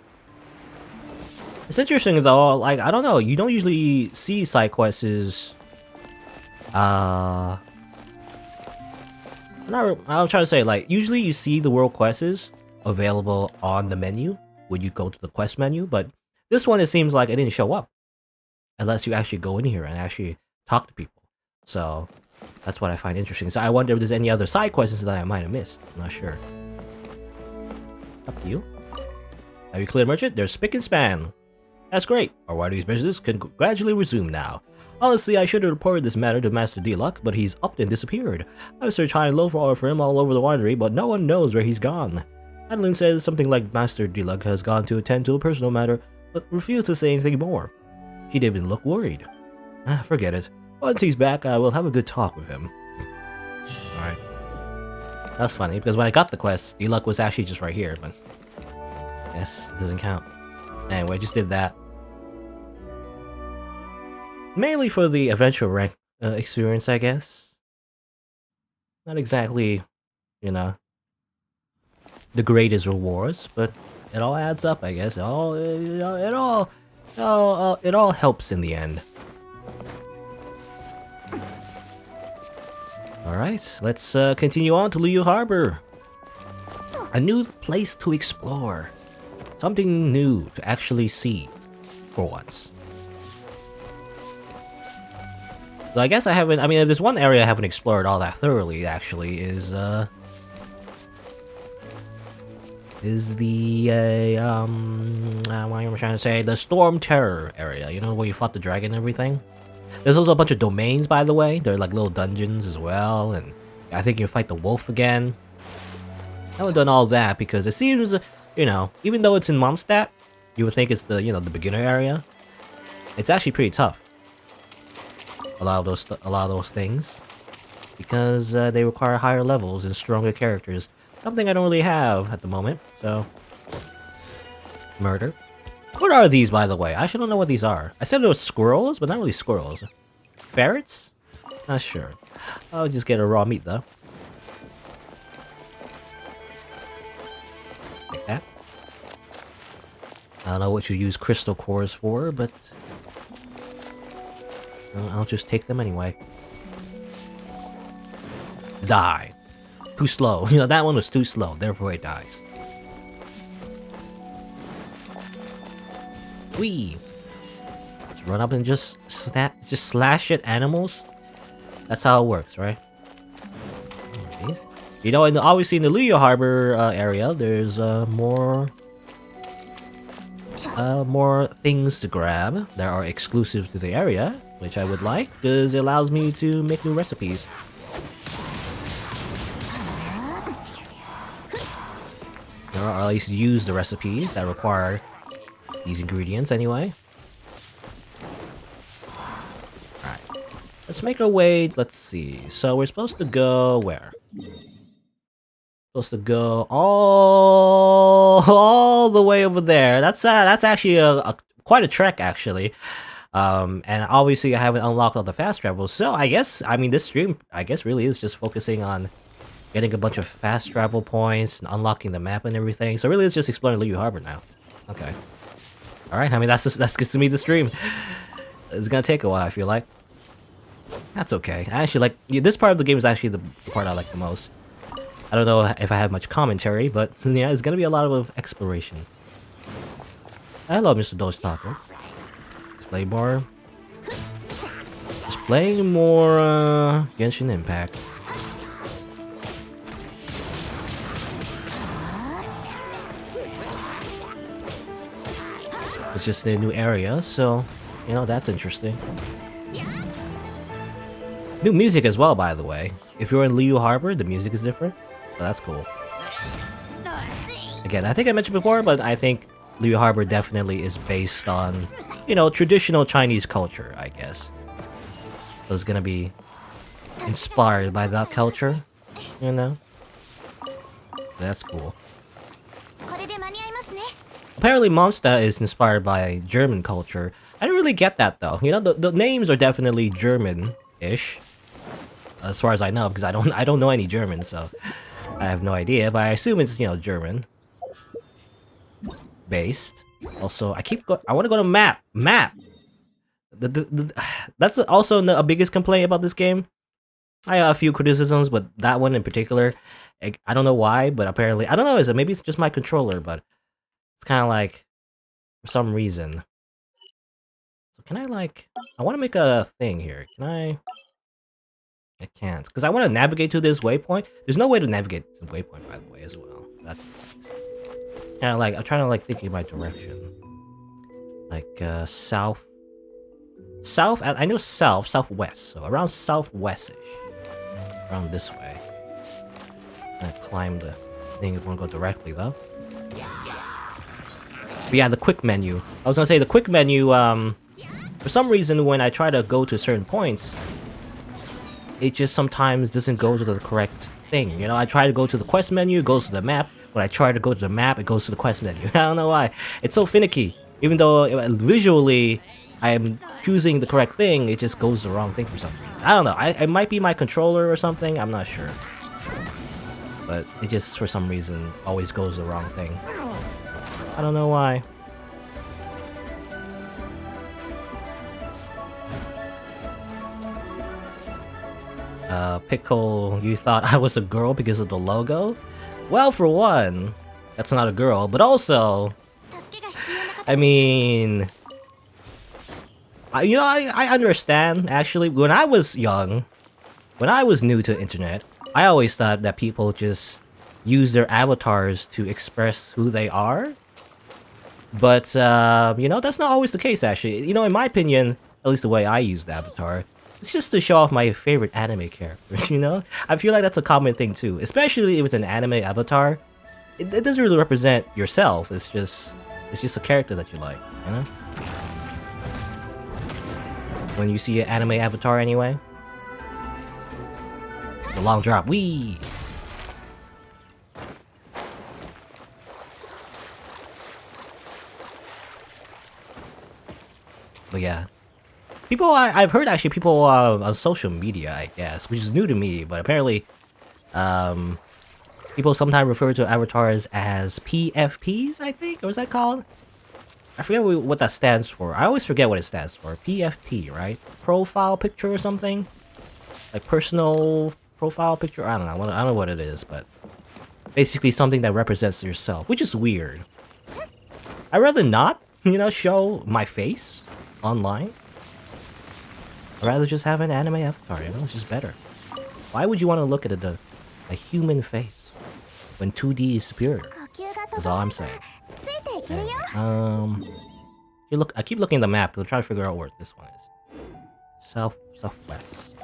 It's interesting though. Like, I don't know. You don't usually see side quests I'm trying to say, like, usually you see the world quests available on the menu when you go to the quest menu, but this one, it seems like it didn't show up unless you actually go in here and actually talk to people. So that's what I find interesting. So I wonder if there's any other side quests that I might have missed. I'm not sure. Up to you. Have you cleared merchant? There's spick and span. That's great. Our Widery's business can gradually resume now. Honestly, I should have reported this matter to Master Deluck, but he's up and disappeared. I've searched high and low for him all over the winery, but no one knows where he's gone. Adeline says something like Master Deluck has gone to attend to a personal matter, but refused to say anything more. He didn't even look worried. Forget it. Once he's back, I will have a good talk with him. Alright. That's funny, because when I got the quest, Deluck was actually just right here, but... Yes, it doesn't count. Anyway, I just did that. Mainly for the adventure rank experience, I guess. Not exactly, you know, the greatest rewards, but it all adds up, I guess. It all helps in the end. Alright, let's continue on to Liu Harbor. A new place to explore. Something new to actually see, for once. So I guess I haven't, I mean, if there's one area I haven't explored all that thoroughly, actually, is the, what am I trying to say? The Storm Terror area, you know, where you fought the dragon and everything? There's also a bunch of domains, by the way. They're like little dungeons as well, and I think you fight the wolf again. I haven't done all that because it seems, you know, even though it's in Mondstadt, you would think it's the, you know, the beginner area. It's actually pretty tough. A lot of those things, because they require higher levels and stronger characters. Something I don't really have at the moment. So, murder. What are these, by the way? I actually don't know what these are. I said they were squirrels, but not really squirrels. Ferrets? Not sure. I'll just get a raw meat though. Like that. I don't know what you use crystal cores for, but I'll just take them anyway. Die. Too slow. You know, that one was too slow, therefore it dies. Whee! Just run up and just slash at animals. That's how it works, right? Anyways. You know, obviously in the Liu Harbor area, there's more things to grab that are exclusive to the area, which I would like, because it allows me to make new recipes. Or at least use the recipes that require these ingredients anyway. Alright. Let's make our way, let's see. So we're supposed to go where? Supposed to go all the way over there. That's actually quite a trek, actually. And obviously I haven't unlocked all the fast travels, so I guess, I mean, this stream, I guess, really is just focusing on getting a bunch of fast travel points and unlocking the map and everything. So really it's just exploring Liu Harbor now. Okay. Alright, I mean, that's good to me, the stream. It's gonna take a while, I feel like. That's okay. I actually like, this part of the game is actually the part I like the most. I don't know if I have much commentary, but yeah, it's gonna be a lot of exploration. Hello, Mr. Doge Taco. Display bar. Just playing more Genshin Impact. It's just in a new area, so you know, that's interesting. New music as well, by the way. If you're in Liu Harbor, the music is different. So that's cool. Again, I think I mentioned before, but I think Liu Harbor definitely is based on, you know, traditional Chinese culture, I guess. So it's gonna be inspired by that culture, you know? That's cool. Apparently Mondstadt is inspired by German culture. I don't really get that though. You know, the names are definitely German-ish. As far as I know, because I don't know any German, so I have no idea, but I assume it's, you know, German based. Also, I want to go to map. that's also a biggest complaint about this game. I have a few criticisms, but that one in particular, I don't know why, but apparently I don't know. Maybe it's just my controller, but it's kind of like for some reason. So can I like? I want to make a thing here. Can I? I can't because I want to navigate to this waypoint. There's no way to navigate to the waypoint, by the way, as well. That sucks. Kind of like I'm trying to like think in my direction, like south. I know southwest, so around southwestish, around this way. I'm gonna climb the thing. It won't go directly though. But yeah, the quick menu. I was gonna say the quick menu. For some reason, when I try to go to certain points, it just sometimes doesn't go to the correct thing. You know, I try to go to the quest menu, it goes to the map. When I try to go to the map, it goes to the quest menu. I don't know why. It's so finicky. Even though visually I am choosing the correct thing, it just goes the wrong thing for some reason. I don't know. It might be my controller or something. I'm not sure. But it just, for some reason, always goes the wrong thing. I don't know why. Pickle, you thought I was a girl because of the logo? Well, for one, that's not a girl, but also, I mean, I understand, actually. When I was young, when I was new to the internet, I always thought that people just use their avatars to express who they are. But, you know, that's not always the case, actually. You know, in my opinion, at least the way I use the avatar, it's just to show off my favorite anime characters, you know? I feel like that's a common thing too, especially if it's an anime avatar. It doesn't really represent yourself, it's just a character that you like, you know? When you see an anime avatar anyway. The long drop, wee! But yeah. People, I've heard actually people on social media, I guess, which is new to me, but apparently, people sometimes refer to avatars as PFPs, I think, or is that called? I forget what that stands for. I always forget what it stands for. PFP, right? Profile picture or something? Like personal profile picture? I don't know. I don't know what it is, but basically something that represents yourself, which is weird. I'd rather not, you know, show my face online. I'd rather just have an anime avatar, you know, it's just better. Why would you want to look at a human face when 2D is superior? That's all I'm saying. Anyway, I keep looking at the map because I'm trying to figure out where this one is. Southwest.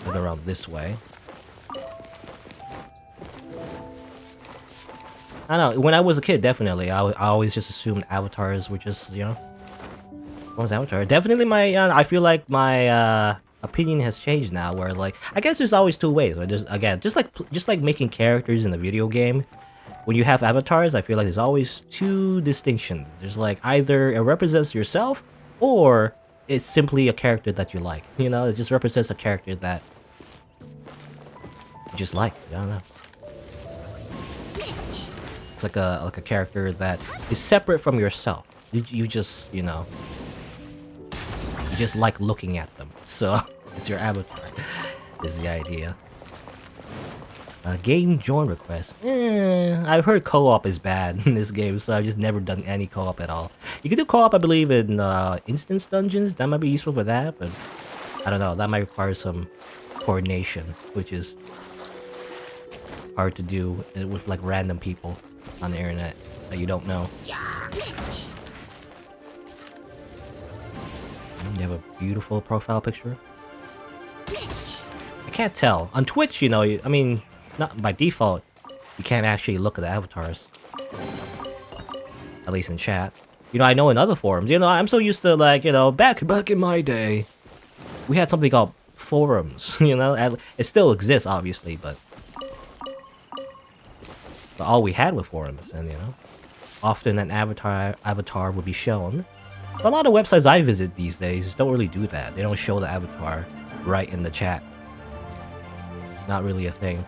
Go around this way. I don't know, when I was a kid, definitely, I always just assumed avatars were just, you know, one's avatar. Definitely I feel like my opinion has changed now, where like, I guess there's always two ways. Right? Again, just like making characters in a video game, when you have avatars, I feel like there's always two distinctions. There's like, either it represents yourself, or it's simply a character that you like. You know, it just represents a character that you just like. I don't know. It's like a character that is separate from yourself. You just, you know, you just like looking at them. So it's your avatar. Is the idea. Game join request. I've heard co-op is bad in this game, so I've just never done any co-op at all. You can do co-op, I believe, in instance dungeons. That might be useful for that, but I don't know. That might require some coordination, which is hard to do with like random people on the internet that you don't know. You have a beautiful profile picture. I can't tell. On Twitch, you know, I mean, not by default, you can't actually look at the avatars. At least in chat. You know, I know in other forums, you know, I'm so used to like, you know, back in my day, we had something called forums, you know? It still exists, obviously, but all we had with forums, and you know, often an avatar would be shown. But a lot of websites I visit these days don't really do that. They don't show the avatar right in the chat. Not really a thing.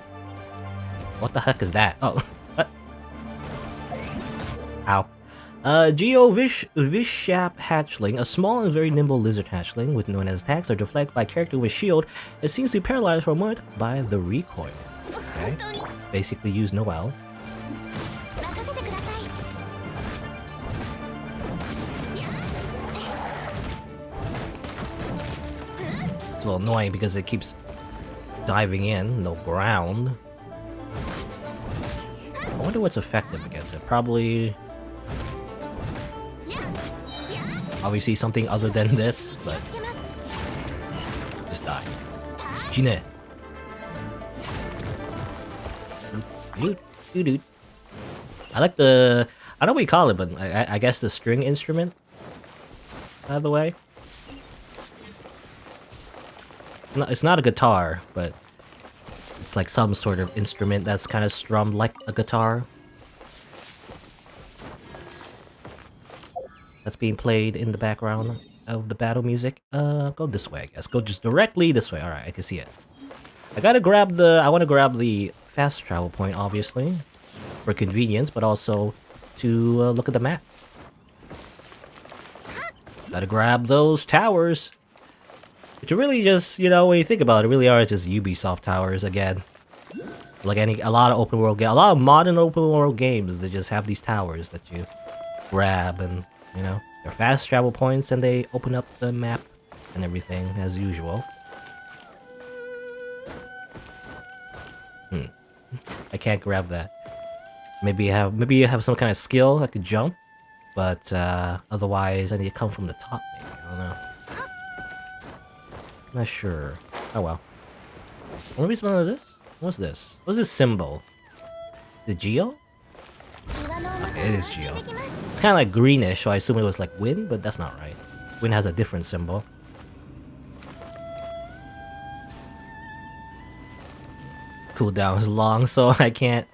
What the heck is that? Oh, what? Ow. Vishap hatchling, a small and very nimble lizard hatchling, with known as attacks are deflected by a character with shield. It seems to be paralyzed for a moment by the recoil. Okay, basically use Noelle. It's a little annoying because it keeps diving in, no ground. I wonder what's effective against it. Probably... obviously something other than this, but... just die. Shine! I like the... I don't know what you call it, but I guess the string instrument? By the way. It's not a guitar, but... it's like some sort of instrument that's kind of strummed like a guitar. That's being played in the background of the battle music. Go this way, I guess. Go just directly this way. Alright, I can see it. I gotta grab the... I want to grab the fast travel point, obviously. For convenience, but also to look at the map. Gotta grab those towers. Which are really just, you know, when you think about it, really are just Ubisoft towers again. Like a lot of open world games, a lot of modern open world games, they just have these towers that you grab and, you know, they're fast travel points and they open up the map and everything as usual. I can't grab that. Maybe you have some kind of skill that could jump, but otherwise I need to come from the top. Maybe I don't know. Not sure. Oh well. What is one of this? What's this? What's this symbol? The Geo? Okay, it is Geo. It's kind of like greenish, so I assume it was like wind, but that's not right. Wind has a different symbol. Cooldown is long, so I can't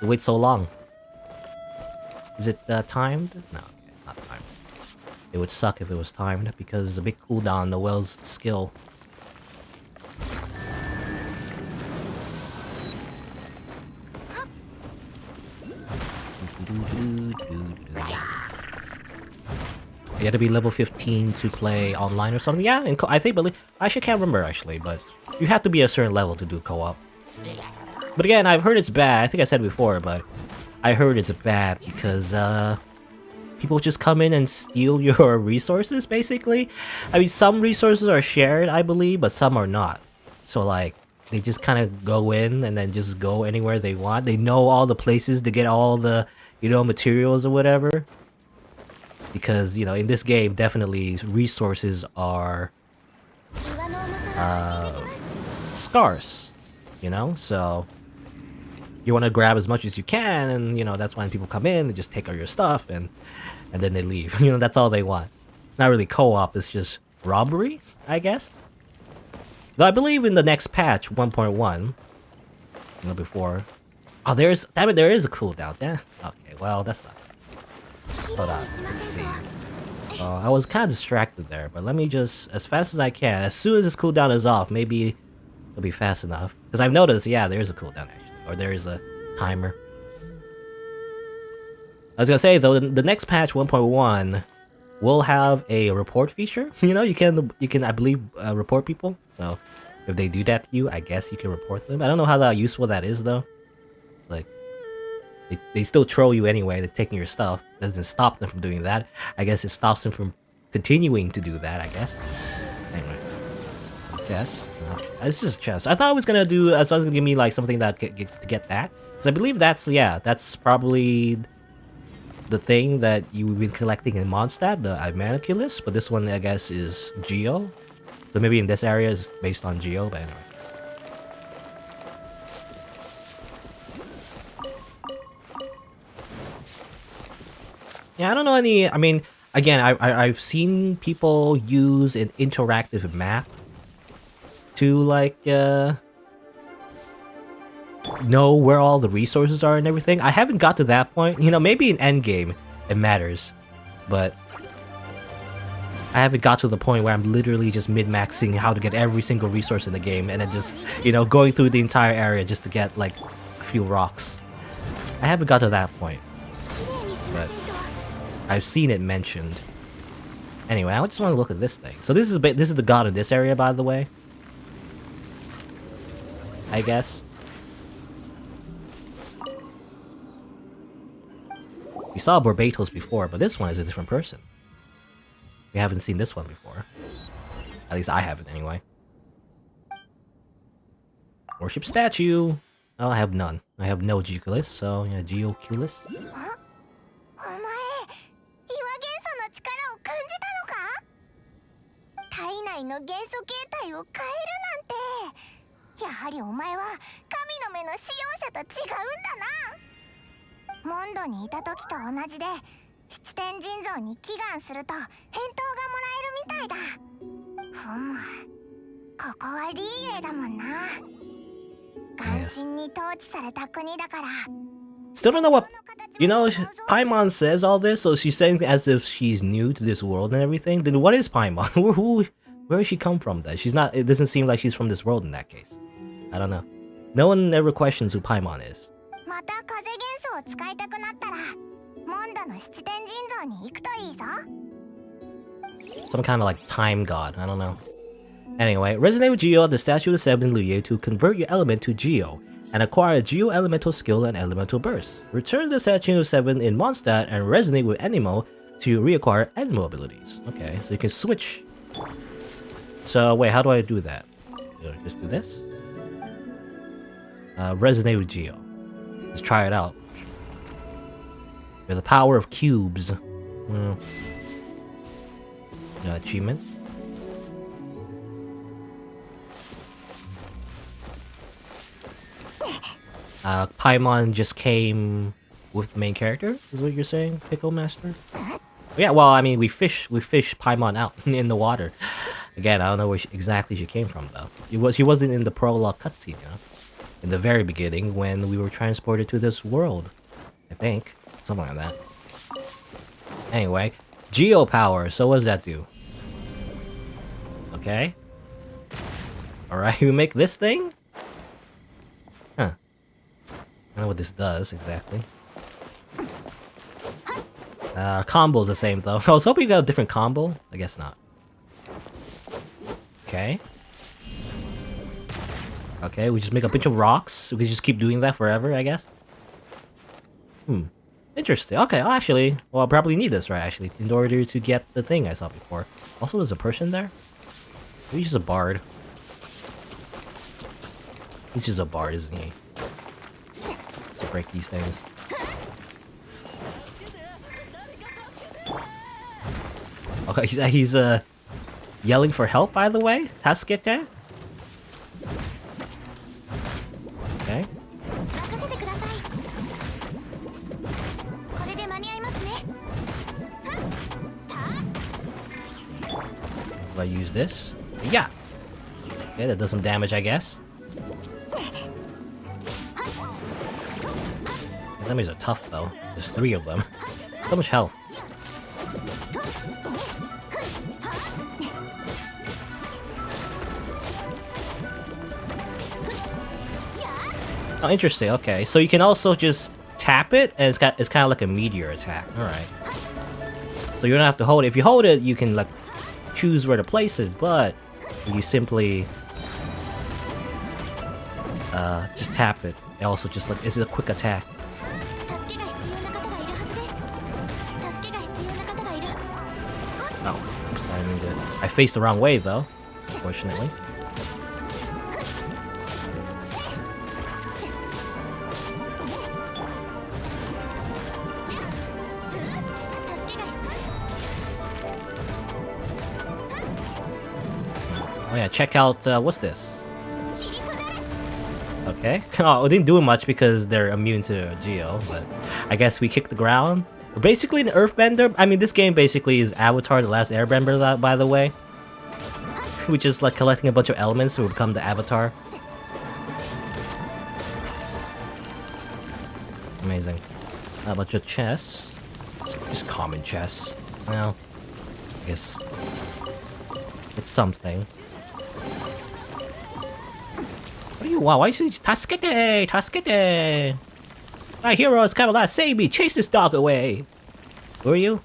wait so long. Is it timed? No, okay, it's not timed. It would suck if it was timed because it's a big cooldown on Noelle's skill. You had to be level 15 to play online or something. Yeah, and I actually can't remember actually, but you have to be a certain level to do co-op. But again, I've heard it's bad. I think I said before, but I heard it's bad because people just come in and steal your resources, basically. I mean, some resources are shared, I believe, but some are not. So, like, they just kind of go in and then just go anywhere they want. They know all the places to get all the, you know, materials or whatever. Because, you know, in this game, definitely resources are scarce, you know? So, you want to grab as much as you can, and, you know, that's when people come in and just take all your stuff, and then they leave. You know, that's all they want. It's not really co-op, it's just robbery, I guess? Though I believe in the next patch, 1.1, you know, before... oh, there is a cooldown, yeah? Okay, well, that's not... hold on, let's see. I was kind of distracted there, but let me just, as fast as I can, as soon as this cooldown is off, maybe it'll be fast enough. Because I've noticed, yeah, there is a cooldown actually, or there is a timer. I was gonna say though, the next patch 1.1 will have a report feature. You know, you can I believe report people. So if they do that to you, I guess you can report them. I don't know how useful that is though. Like, they still troll you anyway. They're taking your stuff. That doesn't stop them from doing that. I guess it stops them from continuing to do that, I guess. Anyway. Chess. It's just chess. I thought it was gonna do... I thought it was gonna give me like something that to get that. Because I believe that's... yeah, that's probably the thing that you've been collecting in Mondstadt, the Immaculus. But this one, I guess, is Geo. So maybe in this area is based on Geo, but anyway. Yeah, I don't know any... I mean, again, I've seen people use an interactive map to, like, know where all the resources are and everything. I haven't got to that point. You know, maybe in endgame it matters, but I haven't got to the point where I'm literally just min-maxing how to get every single resource in the game and then just, you know, going through the entire area just to get, like, a few rocks. I haven't got to that point, but... I've seen it mentioned. Anyway, I just want to look at this thing. So this is the god of this area, by the way. I guess. We saw Barbatos before, but this one is a different person. We haven't seen this one before. At least I haven't, anyway. Worship statue! Oh, I have none. I have no Geoculus, so yeah, Geoculus. お前、岩元素の力を感じたのか？体内の元素形態を変えるなんて、やはりお前は神の目の使用者と違うんだな。モンドにいた時と同じで、七天神像に祈願すると返答がもらえるみたいだ。ふむ、ここはリーエだもんな。関心に統治された国だから。 Still don't know what, you know, Paimon says all this, so she's saying as if she's new to this world and everything. Then what is Paimon? Where does she come from then? She's not, it doesn't seem like she's from this world in that case. I don't know. No one ever questions who Paimon is. また風元素を使いたくなったら、モンドの七天神像に行くといいぞ。 Some kind of like time god, I don't know. Anyway, resonate with Geo at the Statue of 7 Luye to convert your element to Geo, and acquire a Geo Elemental skill and Elemental Burst. Return the Statue of 7 in Mondstadt and resonate with Anemo to reacquire Anemo abilities. Okay, so you can switch. So wait, how do I do that? Just do this? Resonate with Geo. Let's try it out. The power of cubes. Achievement. Paimon just came with the main character, is what you're saying, Pickle Master? Yeah, well, I mean, we fish Paimon out in the water. Again, I don't know where exactly she came from, though. She wasn't in the prologue cutscene, you know? In the very beginning, when we were transported to this world. I think. Something like that. Anyway, Geo Power, so what does that do? Okay. Alright, we make this thing? Huh. I don't know what this does, exactly. Combo's the same, though. I was hoping you got a different combo. I guess not. Okay. Okay, we just make a bunch of rocks. We can just keep doing that forever, I guess. Interesting. Okay, well, actually, well, I'll probably need this, right, actually, in order to get the thing I saw before. Also, there's a person there? Maybe he's just a bard. He's just a bard, isn't he? To break these things. Okay, he's yelling for help, by the way? Tasukete? Okay. Do I use this? Yeah! Okay, that does some damage, I guess. The enemies are tough, though. There's 3 of them. So much health. Oh, interesting. Okay, so you can also just tap it, and it's kind of like a meteor attack. All right. So you don't have to hold it. If you hold it, you can like choose where to place it, but you simply just tap it. It also just like it's a quick attack. Oh, oops, I faced the wrong way though, unfortunately. Oh yeah, check out, what's this? Okay. Oh, it didn't do much because they're immune to Geo, but I guess we kicked the ground. We're basically an Earthbender. I mean, this game basically is Avatar: The Last Airbender, by the way. Which is like collecting a bunch of elements to become the Avatar. Amazing. A bunch of chests. Just common chests. Well, I guess it's something. What do you want? Why you say Tasukete? Tasukete! My hero is Kavala, save me! Chase this dog away! Who are you?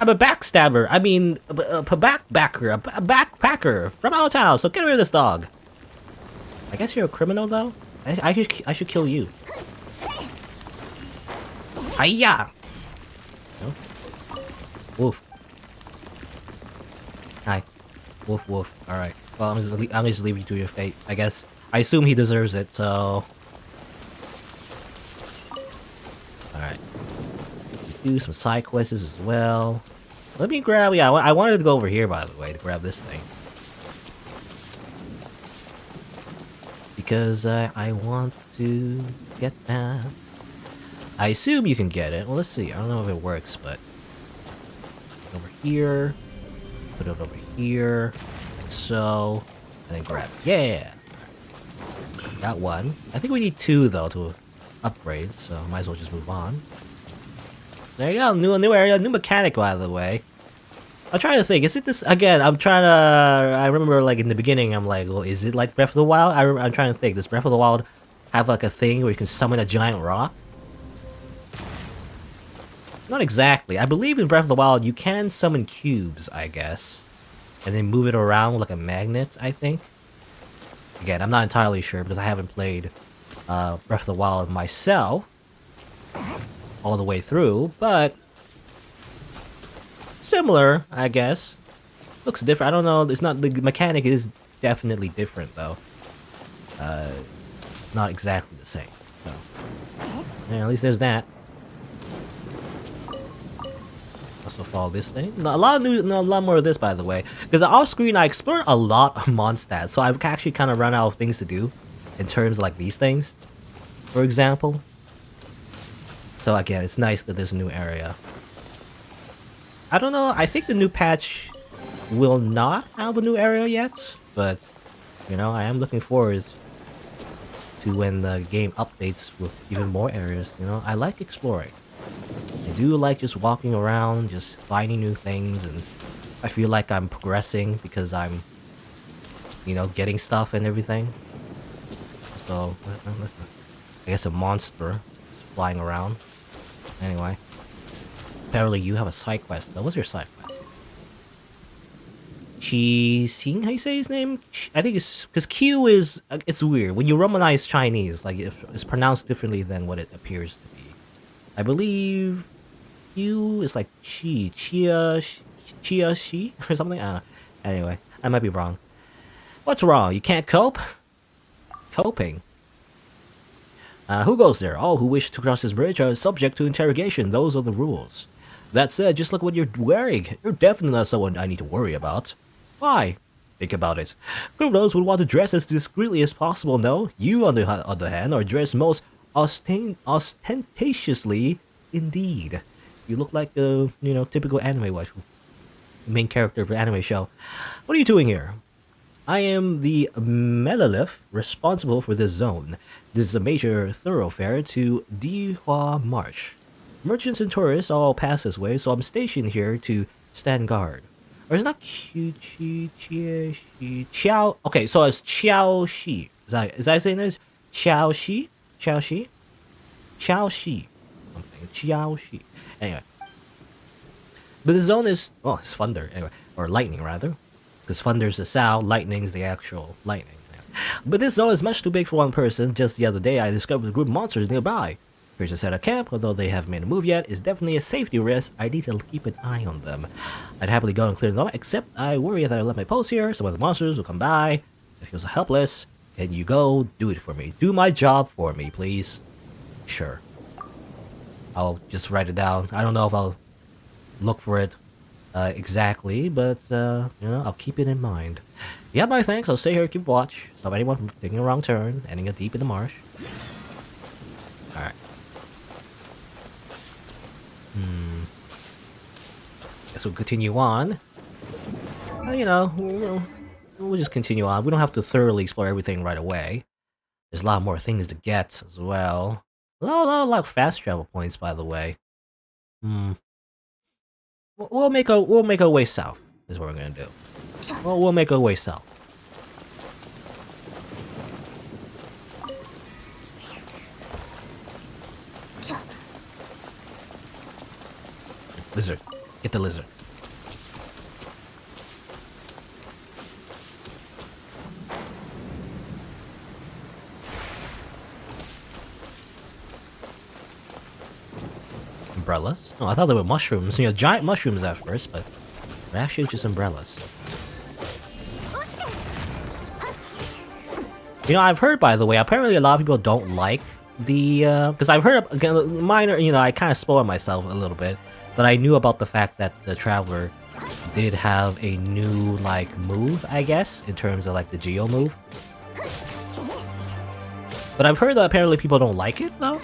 I'm a backstabber. I mean, a backpacker from out of town. So get rid of this dog. I guess you're a criminal though. I should kill you. Hiya! No? Woof. Hi. Woof woof. Alright. Well, I'm just leave you to your fate, I guess. I assume he deserves it, so... Alright. Do some side quests as well. Let me grab... Yeah, I wanted to go over here, by the way, to grab this thing. Because I want to get that. I assume you can get it. Well, let's see. I don't know if it works, but... Over here. Put it over here. Like so. And then grab it. Yeah! Got one. I think we need two, though, to upgrade, so might as well just move on. There you go. New area. New mechanic, by the way. I'm trying to think. Is it this... Again, I'm trying to... I remember, like, in the beginning, I'm like, well, is it like Breath of the Wild? I'm trying to think. Does Breath of the Wild have, like, a thing where you can summon a giant rock? Not exactly. I believe in Breath of the Wild, you can summon cubes, I guess. And then move it around like a magnet, I think. Again, I'm not entirely sure because I haven't played Breath of the Wild myself all the way through, but similar, I guess. Looks different. I don't know. It's not, the mechanic is definitely different though. It's not exactly the same. So, yeah, at least there's that. Also follow this thing. A lot more of this, by the way. Because off screen, I explored a lot of Mondstadt, so I've actually kind of run out of things to do in terms of, like, these things, for example. So again, it's nice that there's a new area. I don't know. I think the new patch will not have a new area yet, but you know, I am looking forward to when the game updates with even more areas. You know, I like exploring. I do like just walking around, just finding new things, and I feel like I'm progressing because I'm, you know, getting stuff and everything. So, listen, I guess a monster is flying around. Anyway, apparently you have a side quest. What's your side quest? Qixing, how you say his name? I think it's because Q is it's weird when you Romanize Chinese, like it's pronounced differently than what it appears to be. I believe Q is like Chia, Shi, or something. I don't know. Anyway, I might be wrong. What's wrong? You can't cope? Coping. Who goes there? All who wish to cross this bridge are subject to interrogation. Those are the rules. That said, just look what you're wearing. You're definitely not someone I need to worry about. Why? Think about it. Criminals would want to dress as discreetly as possible, no? You, on the other hand, are dressed most ostentatiously indeed. You look like the, you know, typical anime wife, main character of an anime show. What are you doing here? I am the Melolith responsible for this zone. This is a major thoroughfare to Dihua Marsh. Merchants and tourists all pass this way, so I'm stationed here to stand guard. Or is it not Qiao? Okay, so it's Qiao Shi. Is that saying this? Qiao Shi? Qiao Shi? Qiao Shi. Something. Qiao Shi. Anyway. But the zone is... Oh, it's thunder. Anyway. Or lightning, rather. Because thunder's the sound, lightning's the actual lightning. But this zone is much too big for one person. Just the other day, I discovered a group of monsters nearby. Here's to set a camp, although they haven't made a move yet, is definitely a safety risk. I need to keep an eye on them. I'd happily go and clear them out, except I worry that I left my post here, some of the monsters will come by. It feels helpless. Can you go do it for me? Do my job for me, please. Sure. I'll just write it down. I don't know if I'll look for it exactly, but you know, I'll keep it in mind. Yeah, my thanks. I'll stay here, keep watch. Stop anyone from taking a wrong turn, ending up deep in the marsh. Alright. Guess we'll continue on. You know, we'll just continue on. We don't have to thoroughly explore everything right away. There's a lot more things to get as well. A lot of fast travel points, by the way. We'll make our way south. Is what we're gonna do. Well, we'll make our way south. Lizard. Get the lizard. Umbrellas? Oh, I thought they were mushrooms. You know, giant mushrooms at first, but they're actually just umbrellas. You know, I've heard, by the way, apparently a lot of people don't like the, because I've heard, again, minor, you know, I kind of spoiled myself a little bit, but I knew about the fact that the Traveler did have a new, like, move, I guess, in terms of, like, the Geo move. But I've heard that apparently people don't like it, though.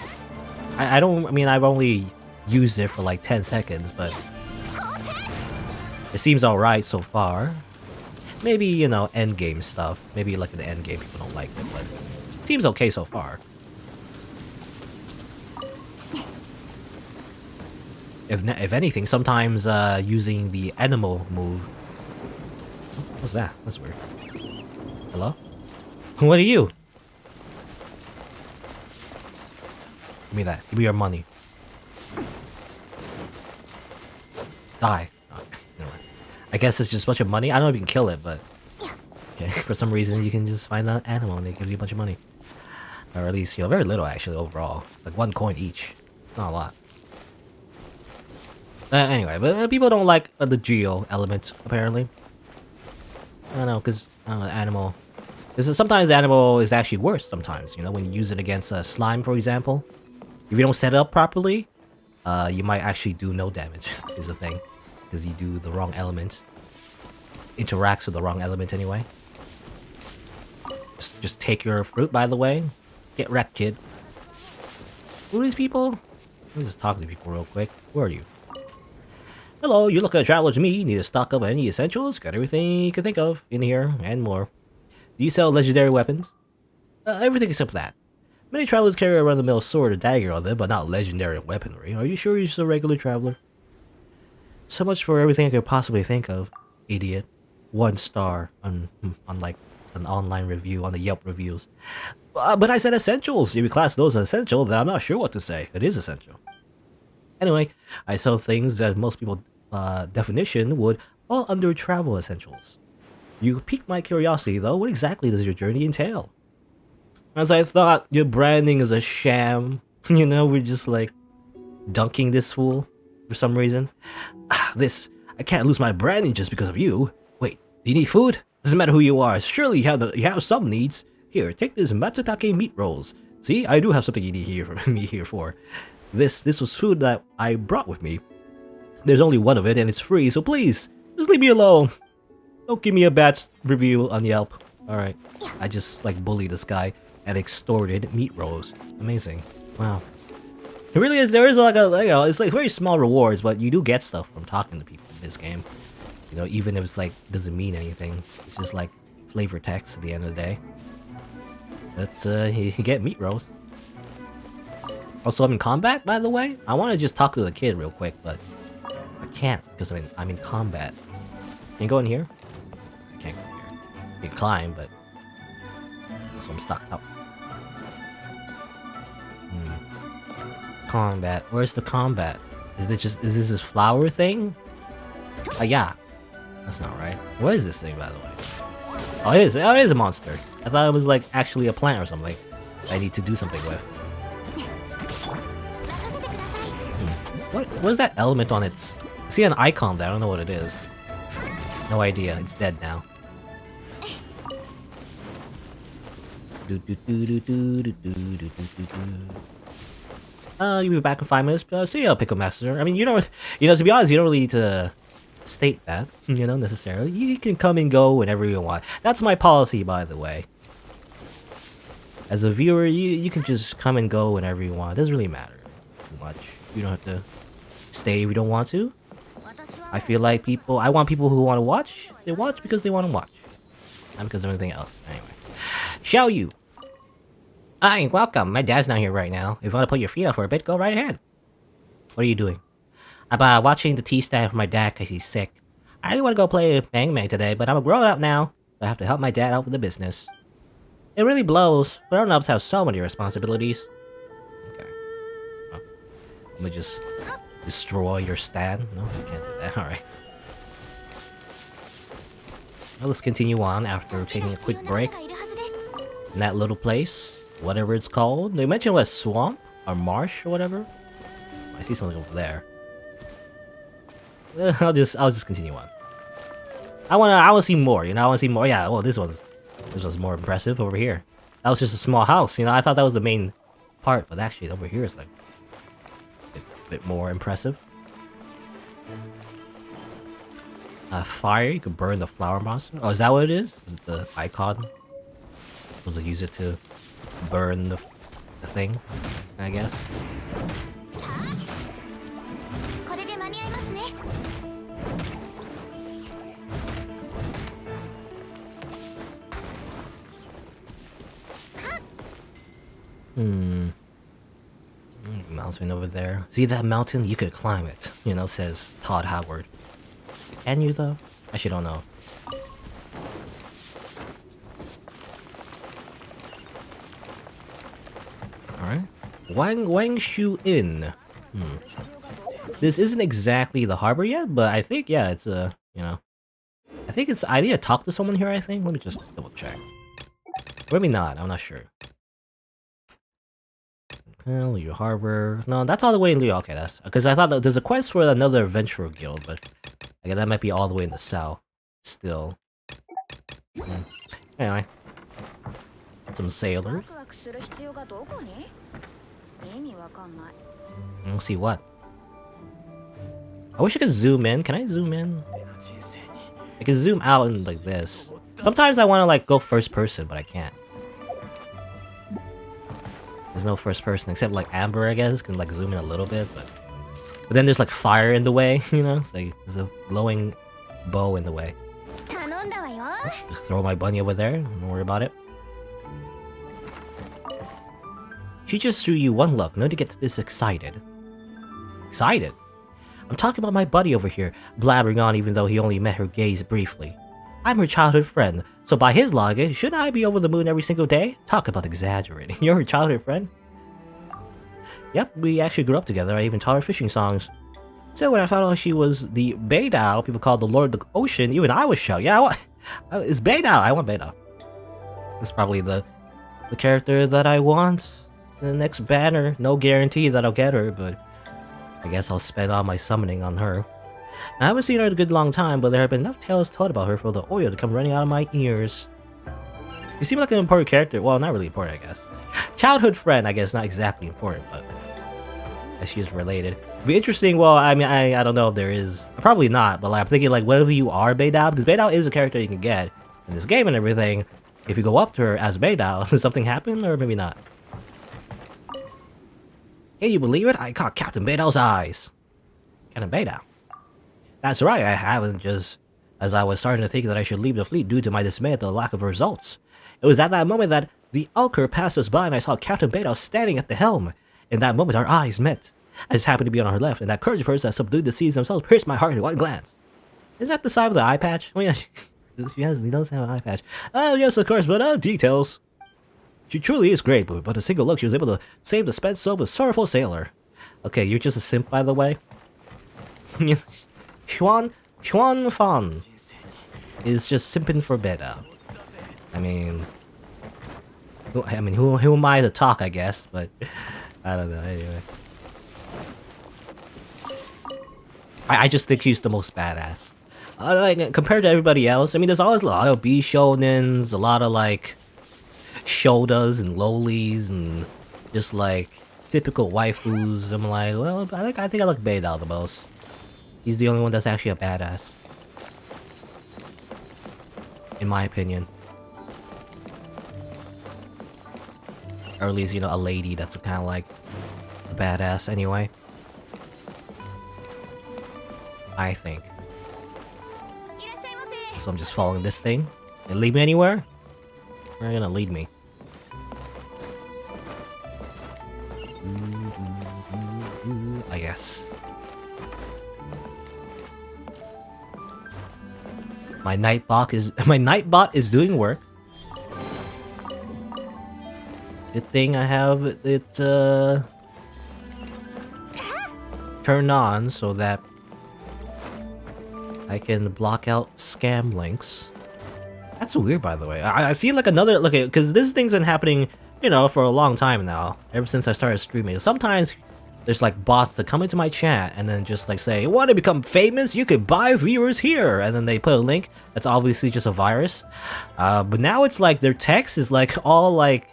I mean, I've only used it for, like, 10 seconds, but it seems alright so far. Maybe, you know, endgame stuff. Maybe, like, in the endgame people don't like it, but it seems okay so far. If anything, sometimes using the animal move. What's that? That's weird. Hello? What are you? Give me that. Give me your money. Die. Oh, never mind. I guess it's just a bunch of money. I don't know if you can kill it, but okay. For some reason, you can just find an animal and they give you a bunch of money, or at least, you know, very little actually overall. It's like 1 coin each. Not a lot. Anyway, but people don't like the Geo element, apparently. I don't know, because, I don't know, animal... Because sometimes the animal is actually worse sometimes, you know, when you use it against a slime, for example. If you don't set it up properly, you might actually do no damage, is the thing. Because you do the wrong element. Interacts with the wrong element anyway. Just take your fruit, by the way. Get wrecked, kid. Who are these people? Let me just talk to people real quick. Who are you? Hello, you look like a traveler to me. Need to stock up on any essentials? Got everything you can think of in here, and more. Do you sell legendary weapons? Everything except that. Many travelers carry a run-of-the-mill sword or dagger on them, but not legendary weaponry. Are you sure you're just a regular traveler? So much for everything I could possibly think of. Idiot. 1 star on like an online review on the Yelp reviews. But I said essentials. If you class those as essential, then I'm not sure what to say. It is essential. Anyway, I sell things that most people definition would fall under travel essentials. You piqued my curiosity though. What exactly does your journey entail? As I thought, your branding is a sham. You know, we're just like dunking this fool for some reason. I can't lose my branding just because of you. Wait, do you need food? Doesn't matter who you are. Surely you have some needs. Here, take this Matsutake meat rolls. See, I do have something you need here for me here for. This was food that I brought with me. There's only 1 of it and it's free, so please, just leave me alone. Don't give me a bad review on Yelp. Alright. I just like bullied this guy and extorted meat rolls. Amazing. Wow. It really is, there is like a, you know, it's like very small rewards, but you do get stuff from talking to people in this game. You know, even if it's like, doesn't mean anything. It's just like flavor text at the end of the day. But you get meat rolls. Also, I'm in combat, by the way. I want to just talk to the kid real quick, but I can't because I'm in combat. Can you go in here? I can't go in here. You can climb, but so I'm stuck. Oh. Combat. Where's the combat? Is this flower thing? Yeah. That's not right. What is this thing, by the way? Oh, it is. Oh, it is a monster. I thought it was like actually a plant or something I need to do something with. What is that element on its... I see an icon there, I don't know what it is. No idea, it's dead now. You'll be back in 5 minutes. See ya, Pickle Master. I mean, you know, to be honest, you don't really need to state that, you know, necessarily. You can come and go whenever you want. That's my policy, by the way. As a viewer, you can just come and go whenever you want. It doesn't really matter too much. You don't have to stay if you don't want to. I feel like I want people who want to watch, they watch because they want to watch. Not because of anything else. Anyway. Xiao Yu. Hi, welcome. My dad's not here right now. If you want to put your feet up for a bit, go right ahead. What are you doing? I'm watching the tea stand for my dad because he's sick. I really want to go play Bang Bang today, but I'm a grown-up now. So I have to help my dad out with the business. It really blows. Grown-ups have so many responsibilities. Okay. Well, let me just destroy your stand? No, you can't do that. Alright. Well, let's continue on after taking a quick break. In that little place, whatever it's called. They mentioned what, swamp? Or marsh or whatever? I see something over there. I'll just continue on. I wanna see more, you know, I wanna see more. Yeah, well, this was more impressive over here. That was just a small house, you know, I thought that was the main part, but actually over here is like a bit more impressive. Fire, you can burn the flower monster. Oh, is that what it is? Is it the icon? Supposed to use it to burn the thing, I guess. Mountain over there. See that mountain? You could climb it. You know, says Todd Howard. Can you though? Actually don't know. Alright. Wang Shu Inn. This isn't exactly the harbor yet, but I think, yeah, it's you know. I think it's, I need to talk to someone here, I think. Let me just double check. Maybe not, I'm not sure. Liu Harbor. No, that's all the way in Liu. Okay, that's because I thought that there's a quest for another adventurer guild, but okay, that might be all the way in the south. Still. Anyway, some sailors. We'll see what. I wish I could zoom in. Can I zoom in? I can zoom out and like this. Sometimes I want to like go first person, but I can't. There's no first person except like Amber, I guess, can like zoom in a little bit, but then there's like fire in the way, you know? It's like there's a glowing bow in the way. Just throw my bunny over there, don't worry about it. She just threw you one look, no to get this excited. Excited? I'm talking about my buddy over here, blabbering on even though he only met her gaze briefly. I'm her childhood friend, so by his logic, should I be over the moon every single day? Talk about exaggerating. You're her childhood friend? Yep, we actually grew up together. I even taught her fishing songs. So when I found out she was the Beidao, people called the Lord of the Ocean, even I was shocked. Yeah, it's Beidao. I want Beidao. It's probably the character that I want. It's the next banner. No guarantee that I'll get her, but I guess I'll spend all my summoning on her. I haven't seen her in a good long time, but there have been enough tales told about her for the oil to come running out of my ears. You seem like an important character. Well, not really important, I guess. Childhood friend, I guess, not exactly important, but I guess she is related. It'd be interesting, well, I mean, I don't know if there is. Probably not, but like, I'm thinking, like, whatever you are, Beidao, because Beidao is a character you can get in this game and everything. If you go up to her as Beidao, does something happen, or maybe not? Can you believe it? I caught Captain Beidao's eyes. Captain Beidao. That's right, I haven't, just as I was starting to think that I should leave the fleet due to my dismay at the lack of results. It was at that moment that the Ulker passed us by and I saw Captain Beidao standing at the helm. In that moment, our eyes met. I just happened to be on her left, and that courage of hers that subdued the seas themselves pierced my heart in one glance. Is that the side with the eye patch? Oh yeah, he does have an eye patch. Oh yes, of course, but details. She truly is great, but a single look, she was able to save the spent soul of a sorrowful sailor. Okay, you're just a simp, by the way. Xuan Fan is just simping for Beidao. I mean, who am I to talk? I guess, but I don't know. Anyway, I just think she's the most badass. Like compared to everybody else, I mean, there's always a lot of B shonens, a lot of like shodas and lolis, and just like typical waifus. I'm like, well, I think I like Beidao the most. He's the only one that's actually a badass, in my opinion. Or at least, you know, a lady that's kind of like a badass anyway. I think. So I'm just following this thing. It lead me anywhere? Where are you gonna lead me? I guess. My Nightbot is doing work. Good thing I have it turned on so that I can block out scam links. That's weird, by the way. I see like another look at because this thing's been happening, you know, for a long time now. Ever since I started streaming. Sometimes there's like bots that come into my chat and then just like say, "Want to become famous? You could buy viewers here," and then they put a link that's obviously just a virus. But now it's like their text is like all like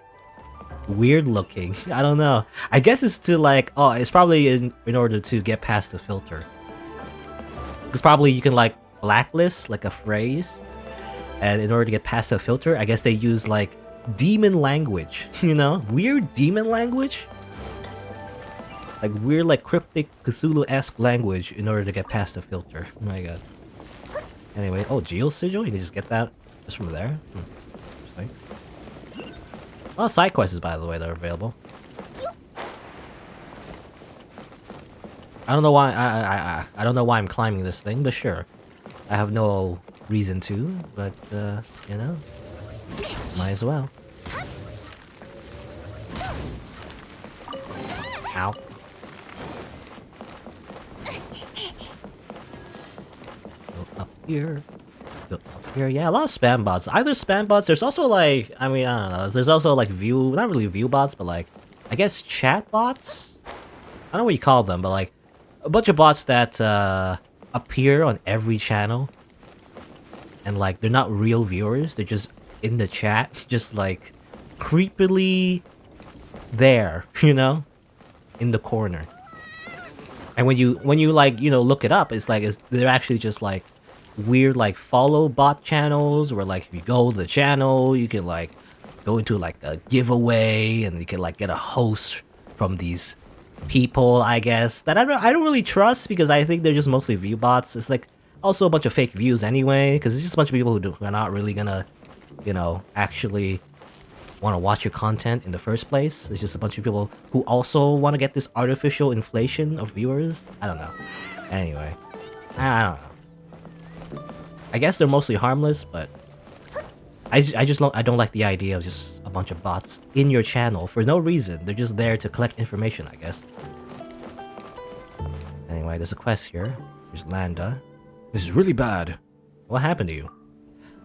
weird looking. I don't know. I guess it's to like it's probably in order to get past the filter. Because probably you can like blacklist like a phrase, and in order to get past the filter, I guess they use like demon language. You know, weird demon language. Like weird, like cryptic Cthulhu-esque language in order to get past the filter. Oh my god. Anyway, Geo Sigil? You can just get that just from there? Interesting. A lot of side quests, by the way, that are available. I don't know why I don't know why I'm climbing this thing, but sure. I have no reason to, but you know, might as well. Ow. Go up here. Go up here. Yeah, a lot of spam bots. Either spam bots, there's also like, I mean, I don't know, there's also like not really view bots, but like, I guess chat bots? I don't know what you call them, but like, a bunch of bots that appear on every channel. And like, they're not real viewers, they're just in the chat, just like, creepily there, you know? In the corner. And when you like, you know, look it up, it's like they're actually just like weird like follow bot channels where like if you go to the channel you can like go into like a giveaway and you can like get a host from these people, I guess, that I don't really trust because I think they're just mostly view bots. It's like also a bunch of fake views anyway, because it's just a bunch of people who are not really gonna, you know, actually want to watch your content in the first place. It's just a bunch of people who also want to get this artificial inflation of viewers. I don't know. Anyway, I don't know. I guess they're mostly harmless, but I don't like the idea of just a bunch of bots in your channel for no reason. They're just there to collect information, I guess. Anyway, there's a quest here. There's Landa. This is really bad. What happened to you?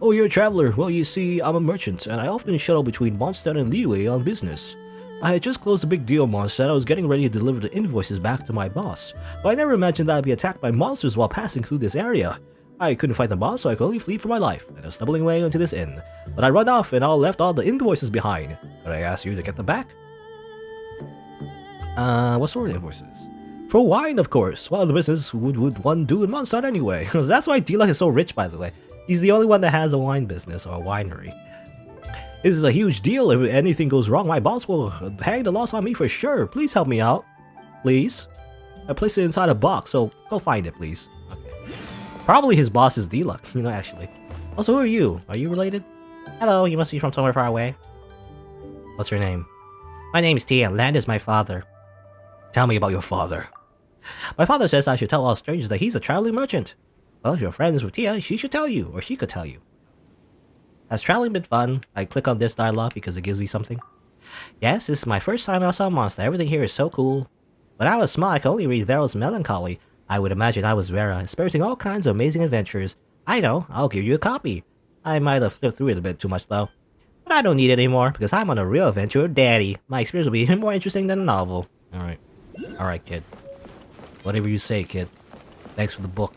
Oh, you're a traveler. Well, you see, I'm a merchant, and I often shuttle between Mondstadt and Liyue on business. I had just closed a big deal in Mondstadt. I was getting ready to deliver the invoices back to my boss, but I never imagined that I'd be attacked by monsters while passing through this area. I couldn't fight the boss, so I could only flee for my life, and I was stumbling away into this inn. But I run off, and I left all the invoices behind. Could I ask you to get them back? What sort of invoices? For wine, of course. What other business would one do in Mondstadt anyway? That's why Deluxe is so rich, by the way. He's the only one that has a wine business or a winery. This is a huge deal. If anything goes wrong, my boss will hang the loss on me for sure. Please help me out. Please. I placed it inside a box, so go find it, please. Okay. Probably his boss is Deluxe, you know, actually. Also, who are you? Are you related? Hello, you must be from somewhere far away. What's your name? My name's Tia. Land is my father. Tell me about your father. My father says I should tell all strangers that he's a traveling merchant. Well, if you're friends with Tia, she should tell you, or she could tell you. Has traveling been fun? I click on this dialogue because it gives me something. Yes, this is my first time outside Monster. Everything here is so cool. When I was small, I could only read Vera's Melancholy. I would imagine I was Vera, experiencing all kinds of amazing adventures. I know, I'll give you a copy. I might have flipped through it a bit too much though. But I don't need it anymore, because I'm on a real adventure with Daddy. My experience will be even more interesting than a novel. Alright. Alright, kid. Whatever you say, kid. Thanks for the book.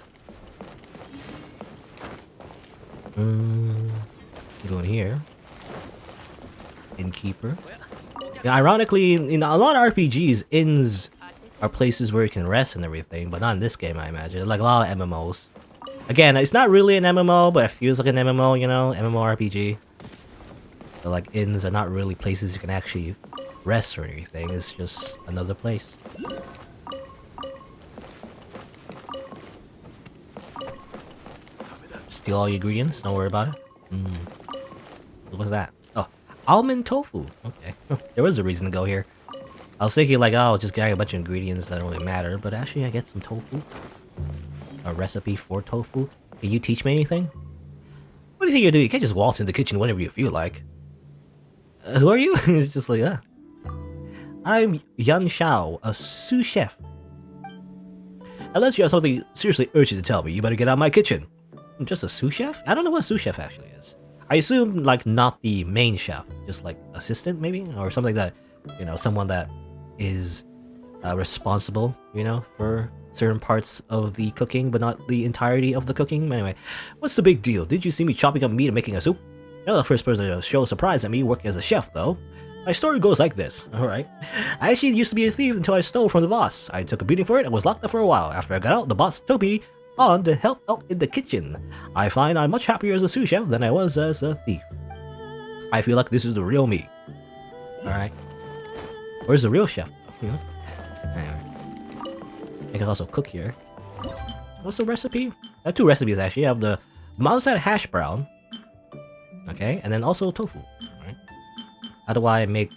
Go in here. Innkeeper. Yeah, ironically, in a lot of RPGs, inns are places where you can rest and everything, but not in this game, I imagine. Like a lot of MMOs. Again, it's not really an MMO, but it feels like an MMO, you know? MMORPG. So like, inns are not really places you can actually rest or anything. It's just another place. Steal all your ingredients, don't worry about it. What was that? Oh, almond tofu. Okay. There was a reason to go here. I was thinking like, oh, just getting a bunch of ingredients that don't really matter, but actually I get some tofu. A recipe for tofu. Can you teach me anything? What do you think you're doing? You can't just waltz in the kitchen whenever you feel like. Who are you? It's just like, I'm Yan Shao, a sous chef. Unless you have something seriously urgent to tell me, you better get out of my kitchen. Just a sous chef? I don't know what sous chef actually is. I assume like not the main chef, just like assistant maybe, or something that, you know, someone that is responsible, you know, for certain parts of the cooking, but not the entirety of the cooking. Anyway, what's the big deal? Did you see me chopping up meat and making a soup? You're the first person to show surprise at me working as a chef, though. My story goes like this, alright. I actually used to be a thief until I stole from the boss. I took a beating for it and was locked up for a while. After I got out, the boss took me on to help out in the kitchen. I find I'm much happier as a sous chef than I was as a thief. I feel like this is the real me. Alright. Where's the real chef? You know? Anyway. I can also cook here. What's the recipe? I have two recipes actually. I have the mouse-side hash brown. Okay, and then also tofu. Alright. How do I make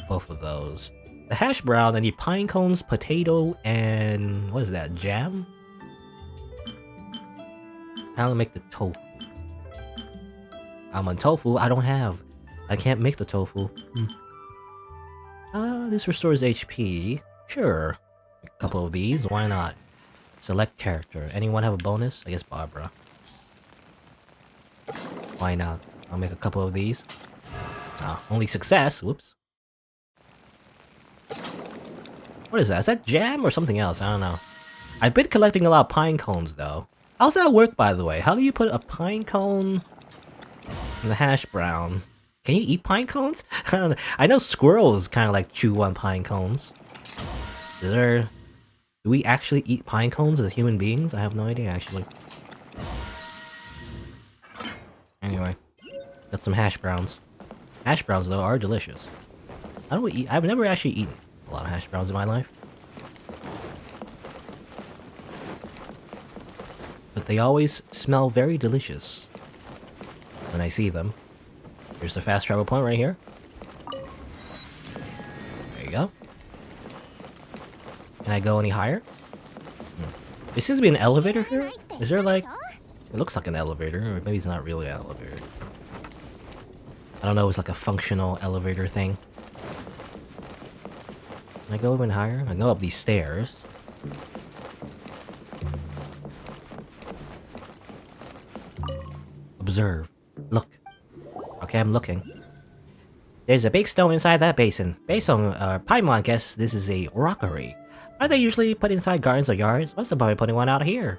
both of those? The hash brown, I need pine cones, potato, and what is that, jam? How do I make the tofu? I'm on tofu, I don't have. I can't make the tofu. This restores HP. Sure. A couple of these, why not? Select character. Anyone have a bonus? I guess Barbara. Why not? I'll make a couple of these. Only success. Whoops. What is that? Is that jam or something else? I don't know. I've been collecting a lot of pine cones though. How's that work, by the way? How do you put a pine cone in the hash brown? Can you eat pine cones? I don't know. I know squirrels kind of like chew on pine cones. Do we actually eat pine cones as human beings? I have no idea actually. Anyway, got some hash browns. Hash browns though are delicious. I don't eat. I've never actually eaten a lot of hash browns in my life, but they always smell very delicious when I see them. Here's the fast travel point right here. There you go. Can I go any higher? There seems to be an elevator here. Is there like... It looks like an elevator, or maybe it's not really an elevator. I don't know, it's like a functional elevator thing. Can I go even higher? I can go up these stairs. Observe. Look. Okay, I'm looking. There's a big stone inside that basin. Based on Paimon guess this is a rockery. Are they usually put inside gardens or yards? What's the point of putting one out here?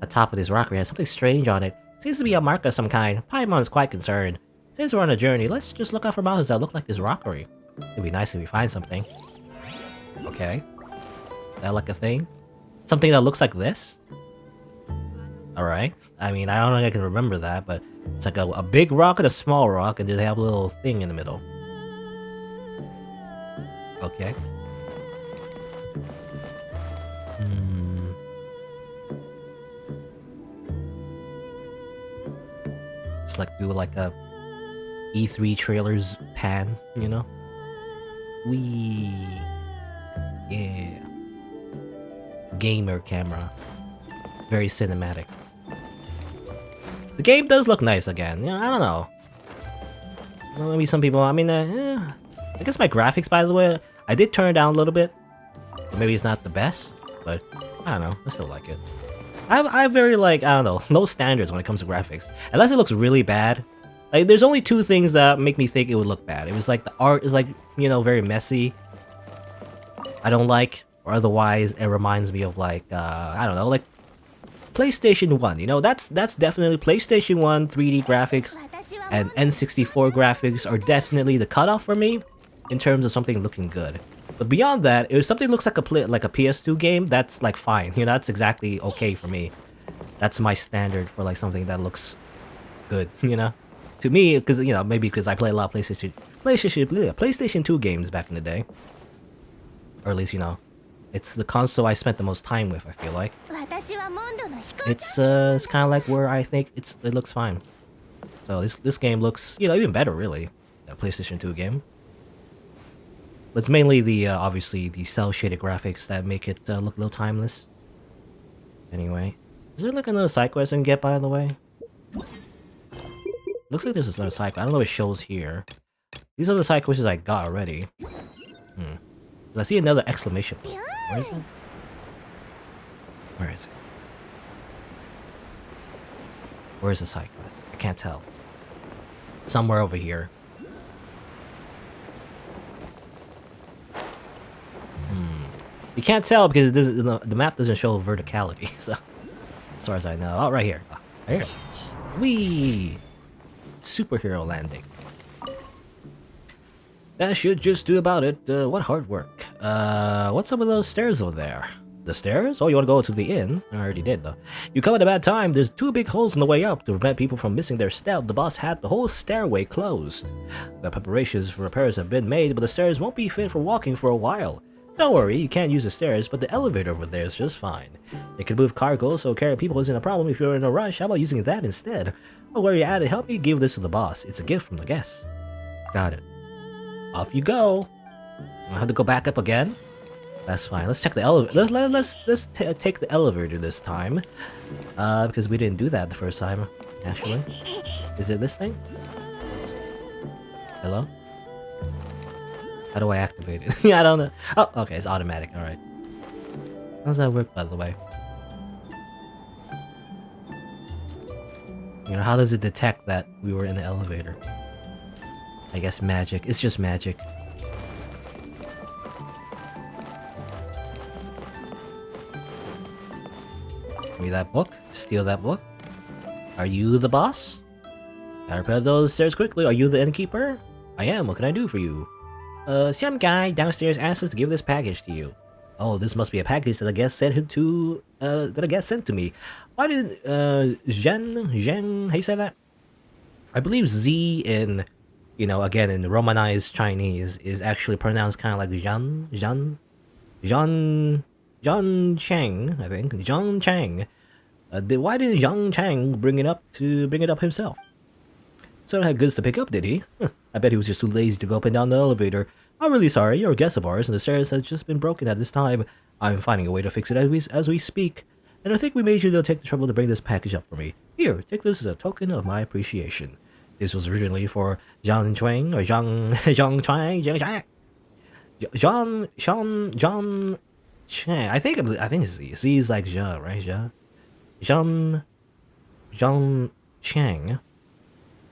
The top of this rockery has something strange on it. Seems to be a mark of some kind. Paimon is quite concerned. Since we're on a journey, let's just look out for mountains that look like this rockery. It'd be nice if we find something. Okay. Is that like a thing? Something that looks like this? Alright. I mean, I don't know if I can remember that, but it's like a big rock and a small rock, and they have a little thing in the middle. Okay. Just like do like a E3 trailers pan, you know? Wee. Yeah. Gamer camera. Very cinematic. The game does look nice again. You know, I don't know. Well, maybe some people, I mean, I guess my graphics, by the way, I did turn it down a little bit. So maybe it's not the best, but I don't know. I still like it. I have very, like, I don't know, no standards when it comes to graphics. Unless it looks really bad. Like, there's only two things that make me think it would look bad. It was like the art is like, you know, very messy. I don't like, or otherwise it reminds me of like, I don't know, like PlayStation 1, you know, that's definitely PlayStation 1 3D graphics and N64 graphics are definitely the cutoff for me in terms of something looking good. But beyond that, if something looks like a PS2 game, that's like fine, you know, that's exactly okay for me. That's my standard for like something that looks good, you know? To me, because, you know, maybe because I play a lot of PlayStation 2 games back in the day. Or at least, you know, it's the console I spent the most time with, I feel like. It's kind of like where I think it looks fine. So this game looks, you know, even better, really, than a PlayStation 2 game. But it's mainly the, obviously, the cel-shaded graphics that make it look a little timeless. Anyway. Is there like another side quest I can get, by the way? Looks like there's another side quest. I don't know if it shows here. These are the side quests I got already. I see another exclamation point. Where is it? Where is it? Where's the side quest? I can't tell. Somewhere over here. You can't tell because the map doesn't show verticality, so as far as I know. Oh, right here. Oh, right here. Whee! Superhero landing. That should just do about it. What hard work. What's up with those stairs over there? The stairs? Oh, you want to go to the inn? I already did, though. You come at a bad time. There's 2 big holes in the way up to prevent people from missing their step. The boss had the whole stairway closed. The preparations for repairs have been made, but the stairs won't be fit for walking for a while. Don't worry, you can't use the stairs, but the elevator over there is just fine. It can move cargo, so carrying people isn't a problem if you're in a rush. How about using that instead? Oh, where you at it? Help me give this to the boss. It's a gift from the guest. Got it. Off you go. I have to go back up again. That's fine. Let's check the elevator. Let's take the elevator this time, because we didn't do that the first time. Actually, is it this thing? Hello? How do I activate it? Yeah, I don't know. Oh, okay, it's automatic. All right. How does that work, by the way? You know, how does it detect that we were in the elevator? I guess magic. It's just magic. Read that book. Steal that book. Are you the boss? Gotta repair those stairs quickly. Are you the innkeeper? I am. What can I do for you? Some guy downstairs asked us to give this package to you. Oh, this must be a package that a guest sent him to, that a guest sent to me. Why did, Zhen, how you say that? I believe Z in, you know, again, in Romanized Chinese is actually pronounced kind of like Zhan Chang, I think. Zhang Chang. Why did Zhang Chang bring it up himself? So had goods to pick up, did he? I bet he was just too lazy to go up and down the elevator. I'm really sorry, you're a guest of ours, and the stairs has just been broken at this time. I'm finding a way to fix it as we speak. And I think we made you to take the trouble to bring this package up for me. Here, take this as a token of my appreciation. This was originally for Zhang Chuang, or Zhang Chang. I think it's Z. Z is like Zha, right? Zhang Chang.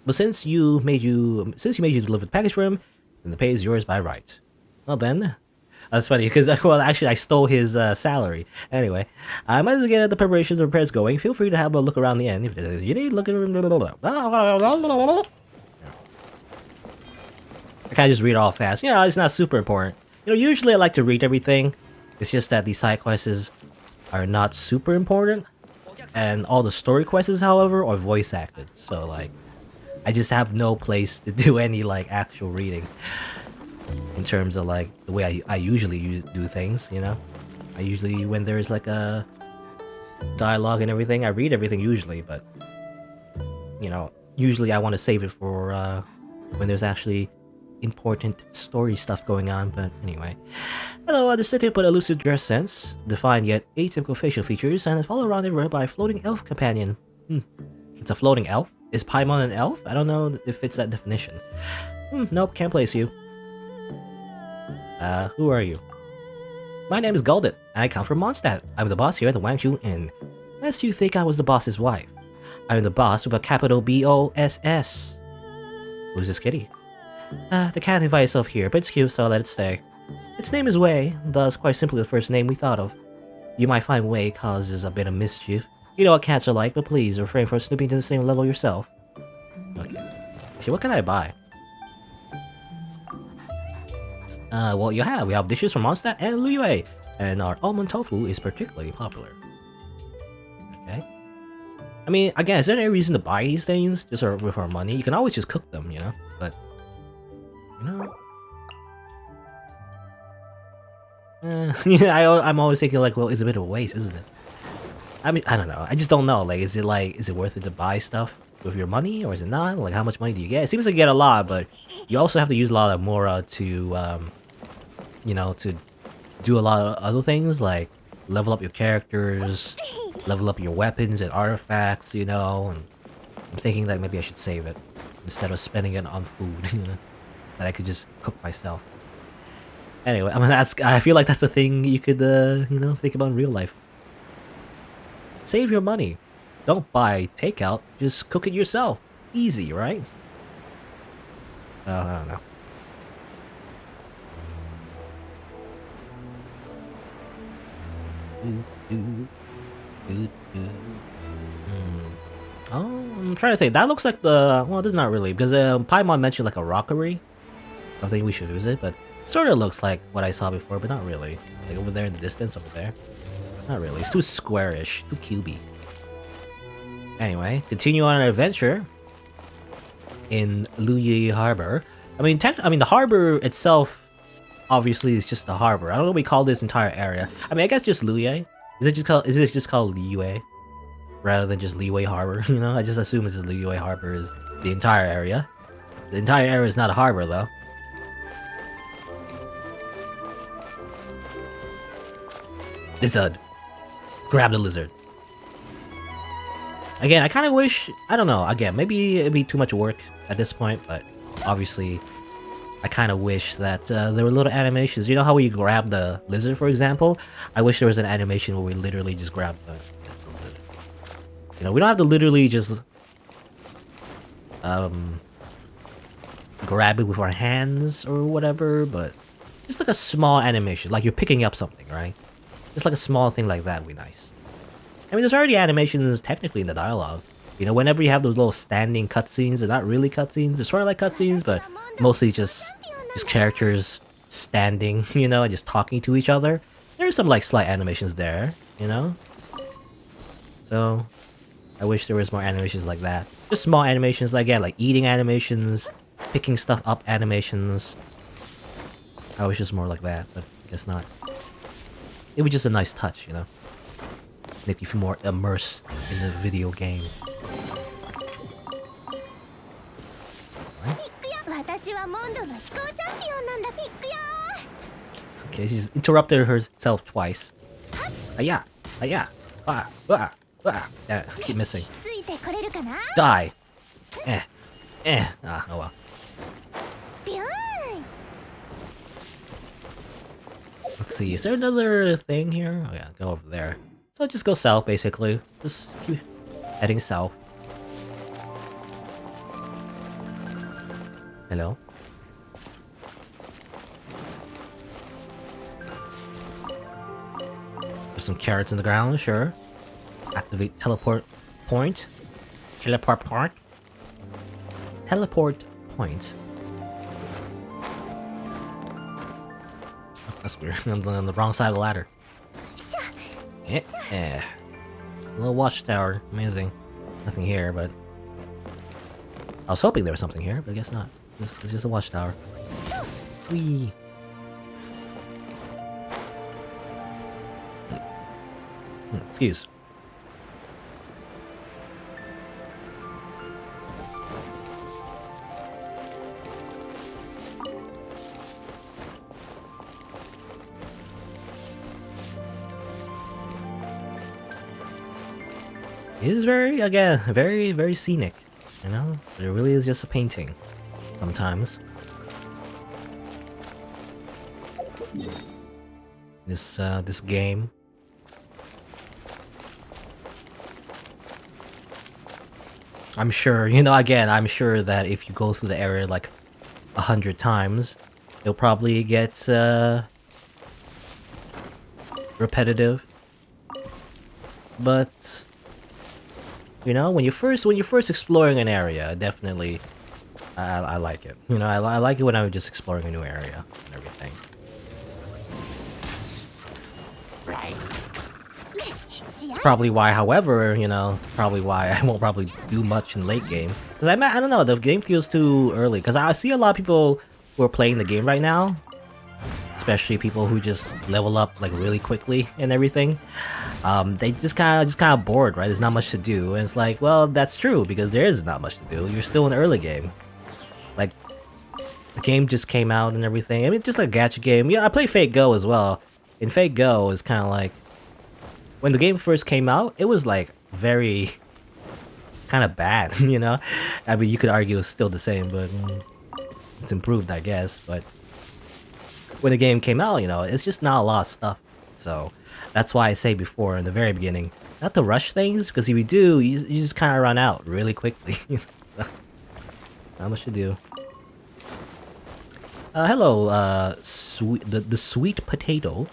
But since you made you deliver the package for him, then the pay is yours by right. Well then, that's funny because well, actually I stole his salary. Anyway, I might as well get the preparations and repairs going. Feel free to have a look around the end if you need. Look at. I can't just read it all fast. You know, it's not super important. You know, usually I like to read everything. It's just that these side quests are not super important, and all the story quests, however, are voice acted. So like, I just have no place to do any like actual reading in terms of like the way I usually do things. You know, I usually, when there's like a dialogue and everything, I read everything usually, but you know, usually I want to save it for when there's actually important story stuff going on. But anyway, hello, understood but elusive dress sense, defined yet atypical facial features, and follow around everywhere by a floating elf companion. It's a floating elf? Is Paimon an elf? I don't know if it fits that definition. Nope, can't place you. Who are you? My name is Guldit, and I come from Mondstadt. I'm the boss here at the Wangshu Inn. Lest you think I was the boss's wife. I'm the boss with a capital B-O-S-S. Who's this kitty? The cat invited itself here, but it's cute, so I'll let it stay. Its name is Wei, thus quite simply the first name we thought of. You might find Wei causes a bit of mischief. You know what cats are like, but please refrain from snooping to the same level yourself. Okay. Actually, what can I buy? Well, we have dishes from Mondstadt and Liyue, and our almond tofu is particularly popular. Okay. I mean, again, is there any reason to buy these things just with our money? You can always just cook them, you know, but you know. Yeah, I'm always thinking like, well, it's a bit of a waste, isn't it? I mean, I don't know. I just don't know. Like, is it worth it to buy stuff with your money, or is it not? Like, how much money do you get? It seems like you get a lot, but you also have to use a lot of Mora to, you know, to do a lot of other things, like level up your characters, level up your weapons and artifacts, you know. And I'm thinking that maybe I should save it instead of spending it on food, you know, that I could just cook myself. Anyway, I mean, I feel like that's the thing you could, you know, think about in real life. Save your money. Don't buy takeout, just cook it yourself. Easy, right? I don't know. Oh, I'm trying to think. That looks like the... Well, this is not really, because Paimon mentioned like a rockery. I think we should use it, but sort of looks like what I saw before, but not really. Like over there in the distance, over there. Not really. It's too squarish, too cubey. Anyway, continue on our adventure in Luyi Harbor. I mean, the harbor itself, obviously, is just the harbor. I don't know what we call this entire area. I mean, I guess just Luyi. Is it just called Liyue rather than just Liyue Harbor? You know, I just assume it's just Liyue Harbor is the entire area. The entire area is not a harbor, though. Lizard. Grab the lizard. Again, I kind of wish... I don't know. Again, maybe it'd be too much work at this point, but obviously, I kind of wish that there were little animations. You know how we grab the lizard, for example? I wish there was an animation where we literally just grab the lizard. You know, we don't have to literally just... grab it with our hands or whatever, but just like a small animation, like you're picking up something, right? Just like a small thing like that would be nice. I mean, there's already animations technically in the dialogue. You know, whenever you have those little standing cutscenes, they're not really cutscenes. They're sort of like cutscenes, but mostly just characters standing, you know, and just talking to each other. There's some like slight animations there, you know? So, I wish there was more animations like that. Just small animations, again, like eating animations, picking stuff up animations. I wish it was more like that, but I guess not. It was just a nice touch, you know? Make you feel more immersed in the video game. What? Okay, she's interrupted herself twice. Aya! Aya! Ah! Ah! Ah! Yeah, keep missing. Die! Ah, oh well. Let's see, is there another thing here? Oh yeah, go over there. So just go south, basically. Just keep heading south. Hello? There's some carrots in the ground, sure. Activate teleport point. Teleport point. Teleport point. Oh, that's weird. I'm on the wrong side of the ladder. Yeah. A little watchtower. Amazing. Nothing here, but... I was hoping there was something here, but I guess not. It's just a watchtower. Whee! Excuse. It is very, again, very scenic, you know? It really is just a painting, sometimes. This game. I'm sure, you know, again, I'm sure that if you go through the area like 100 times, you'll probably get, repetitive. But... you know, when you're first exploring an area, definitely, I like it. You know, I like it when I'm just exploring a new area and everything. Right. Probably why, however, you know, probably why I won't probably do much in late game. Because I don't know, the game feels too early. Because I see a lot of people who are playing the game right now, especially people who just level up like really quickly and everything. They just kind of bored, right? There's not much to do, and it's like, well, that's true because there is not much to do. You're still in the early game. Like, the game just came out and everything. I mean, just like a gacha game. Yeah, I play Fate Go as well. And Fate Go is kind of like, when the game first came out, it was like very kind of bad, you know? I mean, you could argue it's still the same, but it's improved, I guess. But when the game came out, you know, it's just not a lot of stuff. So that's why I say before in the very beginning, not to rush things, because if you do, you just kind of run out really quickly. So, not much to do. Hello, the sweet potato.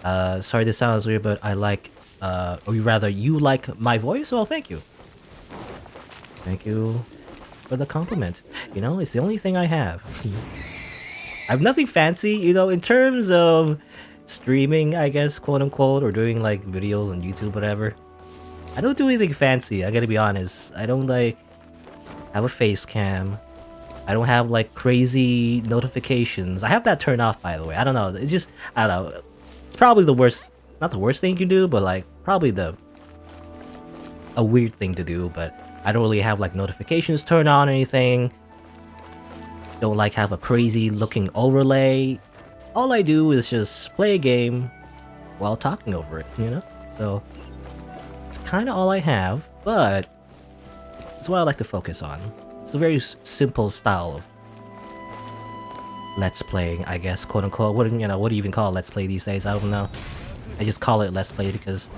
Sorry this sounds weird, but I like, or rather, you like my voice? Well, thank you. Thank you for the compliment. You know, it's the only thing I have. I have nothing fancy, you know, in terms of streaming, I guess, quote unquote, or doing like videos on YouTube, whatever. I don't do anything fancy, I gotta be honest. I don't like have a face cam. I don't have like crazy notifications. I have that turned off, by the way. I don't know. It's just, I don't know. It's probably the worst, not the worst thing you can do, but like probably a weird thing to do. But I don't really have like notifications turned on or anything. Don't like have a crazy looking overlay. All I do is just play a game while talking over it, you know? So it's kind of all I have, but it's what I like to focus on. It's a very simple style of let's playing, I guess, quote unquote. What do you even call let's play these days? I don't know. I just call it let's play because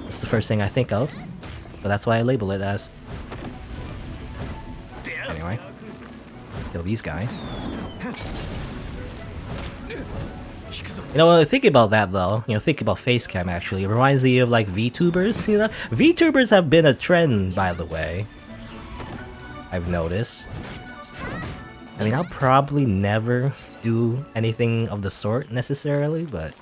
it's the first thing I think of. So that's why I label it as. Anyway, kill these guys. You know, thinking about that though, you know, thinking about facecam actually, it reminds me of like VTubers, you know? VTubers have been a trend, by the way. I've noticed. I mean, I'll probably never do anything of the sort necessarily, but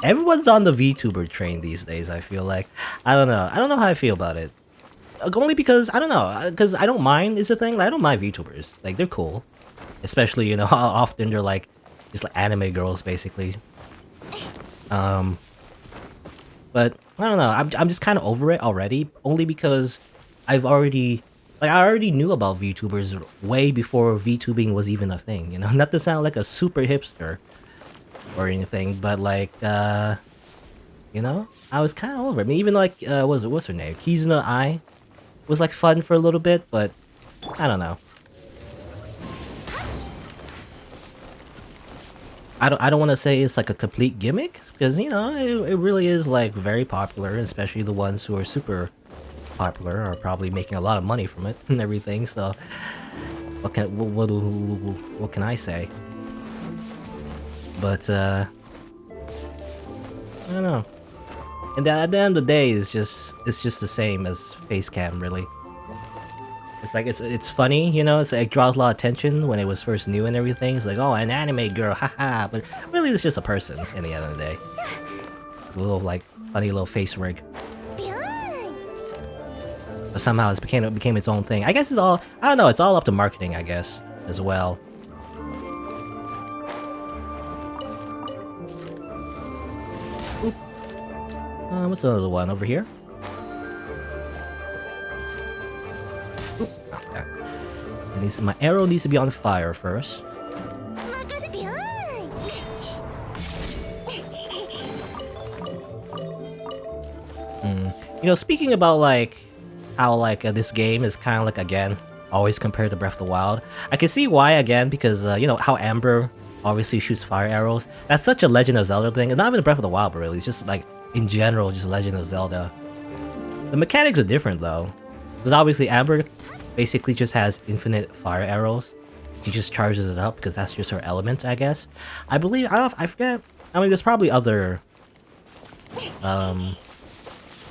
everyone's on the VTuber train these days, I feel like. I don't know how I feel about it. Only because, I don't know, because I don't mind is the thing. Like, I don't mind VTubers. Like, they're cool. Especially, you know, how often they're like, just like anime girls, basically. But, I don't know, I'm just kind of over it already, only because I already knew about VTubers way before VTubing was even a thing, you know? Not to sound like a super hipster or anything, but like, you know? I was kind of over it. I mean, even like, what's her name? Kizuna Ai was like fun for a little bit, but I don't know. I don't want to say it's like a complete gimmick, because, you know, it really is like very popular, especially the ones who are super popular are probably making a lot of money from it and everything, so what can I say? But I don't know. And at the end of the day, it's just the same as Facecam, really. It's like it's funny, you know. It's like, it draws a lot of attention when it was first new and everything. It's like, oh, an anime girl, haha. But really, it's just a person in the end of the day. A little like funny little face rig. But somehow it became its own thing. I guess it's all, I don't know, it's all up to marketing, I guess, as well. Oop. What's another one over here? Oop. Okay. My arrow needs to be on fire first. You know, speaking about like how like this game is kind of like, again, always compared to Breath of the Wild. I can see why, again, because you know how Amber obviously shoots fire arrows. That's such a Legend of Zelda thing, and not even Breath of the Wild, but really, it's just like in general, just Legend of Zelda. The mechanics are different though, because obviously Amber basically just has infinite fire arrows. She just charges it up because that's just her element, I guess. I believe, I forget. I mean, there's probably other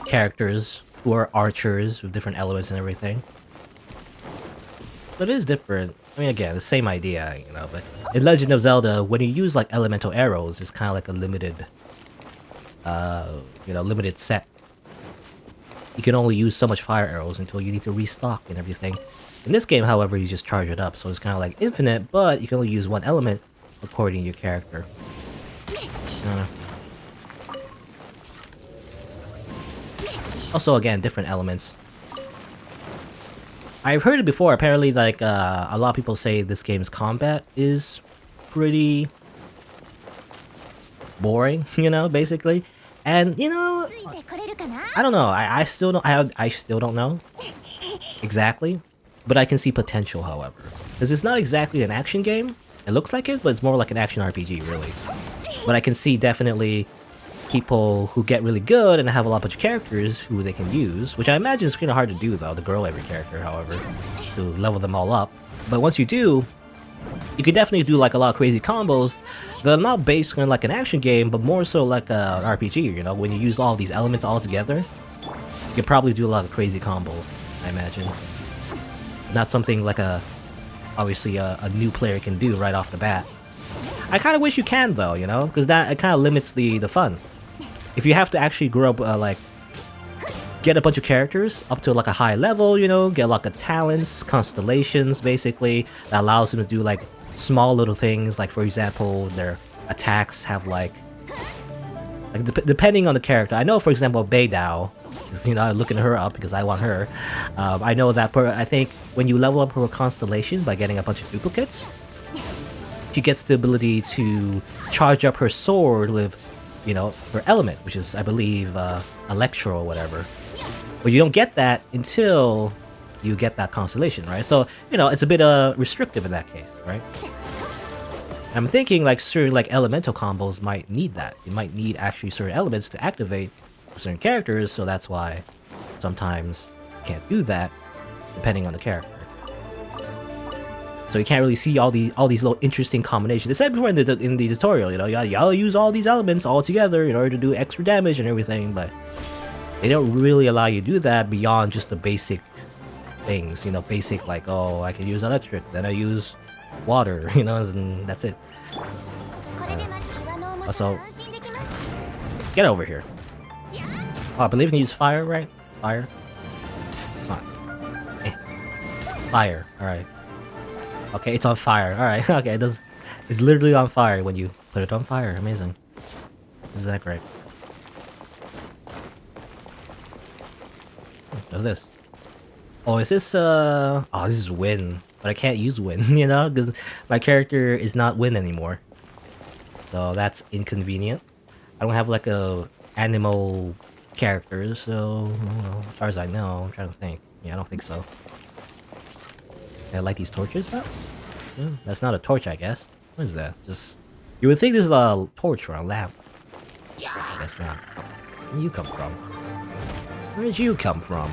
characters who are archers with different elements and everything. But it is different. I mean, again, the same idea, you know, but in Legend of Zelda, when you use like elemental arrows, it's kind of like a limited, you know, limited set. You can only use so much fire arrows until you need to restock and everything. In this game, however, you just charge it up, so it's kind of like infinite, but you can only use one element according to your character. I don't know. Also, again, different elements. I've heard it before, apparently, like, a lot of people say this game's combat is pretty boring, you know, basically. And, you know, I don't know, I still don't know exactly, but I can see potential, however. Because it's not exactly an action game, it looks like it, but it's more like an action RPG, really. But I can see definitely people who get really good and have a lot of characters who they can use, which I imagine is kind of hard to do though, to grow every character, however, to level them all up. But once you do, you can definitely do like a lot of crazy combos that are not based on like an action game, but more so like an RPG, you know, when you use all these elements all together, you can probably do a lot of crazy combos, I imagine. Not something like obviously a new player can do right off the bat. I kind of wish you can though, you know, because that it kind of limits the fun. If you have to actually grow up, like, get a bunch of characters up to like a high level, you know, get like a talents, constellations, basically, that allows them to do like small little things, like for example, their attacks have like depending on the character. I know, for example, Beidou, you know, I'm looking her up because I want her. I know that I think when you level up her constellation by getting a bunch of duplicates, she gets the ability to charge up her sword with, you know, her element, which is, I believe, Electro or whatever. But you don't get that until you get that constellation, right? So, you know, it's a bit restrictive in that case, right? I'm thinking like certain like elemental combos might need that. You might need actually certain elements to activate certain characters, so that's why sometimes you can't do that depending on the character. So you can't really see all these little interesting combinations. They said before in the tutorial, you know, y'all use all these elements all together in order to do extra damage and everything, but they don't really allow you to do that beyond just the basic things, you know, basic like, oh, I can use electric, then I use water, you know, and that's it. Also, get over here. Oh, I believe you can use fire, right? Fire? Come on. Fire, alright. Okay, it's on fire. Alright, okay, it's literally on fire when you put it on fire. Amazing. Is that great? What's this? Oh, is this, oh, this is Win. But I can't use Win, you know? Because my character is not Win anymore. So that's inconvenient. I don't have like a animal character, so, well, as far as I know, I'm trying to think. Yeah, I don't think so. I like these torches though? That's not a torch, I guess. What is that? Just... You would think this is a torch or a lamp. I guess not. Where did you come from? Where did you come from?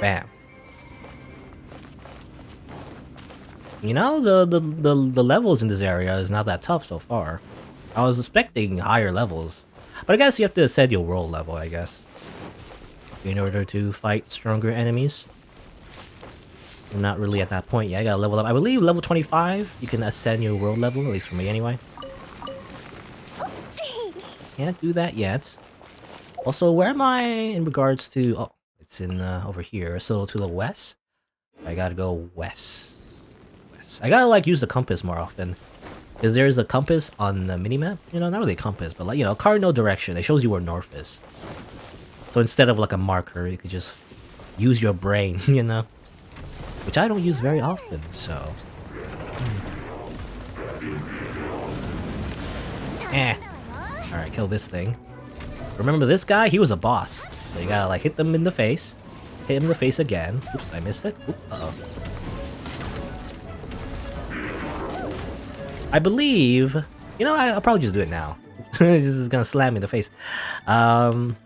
Bam. You know, the levels in this area is not that tough so far. I was expecting higher levels. But I guess you have to ascend your world level, I guess, in order to fight stronger enemies. I'm not really at that point yet. I gotta level up. I believe level 25, you can ascend your world level, at least for me anyway. Can't do that yet. Also, where am I in regards to... Oh, it's in over here. So to the west? I gotta go west. I gotta like use the compass more often. Because there's a compass on the minimap. You know, not really a compass, but like, you know, cardinal direction. It shows you where north is. So instead of like a marker, you could just use your brain, you know? Which I don't use very often, so... Alright, kill this thing. Remember this guy? He was a boss. So you gotta like hit them in the face. Hit him in the face again. Oops, I missed it. Oop, uh-oh. I believe... You know, I'll probably just do it now. This is gonna slam me in the face. I'm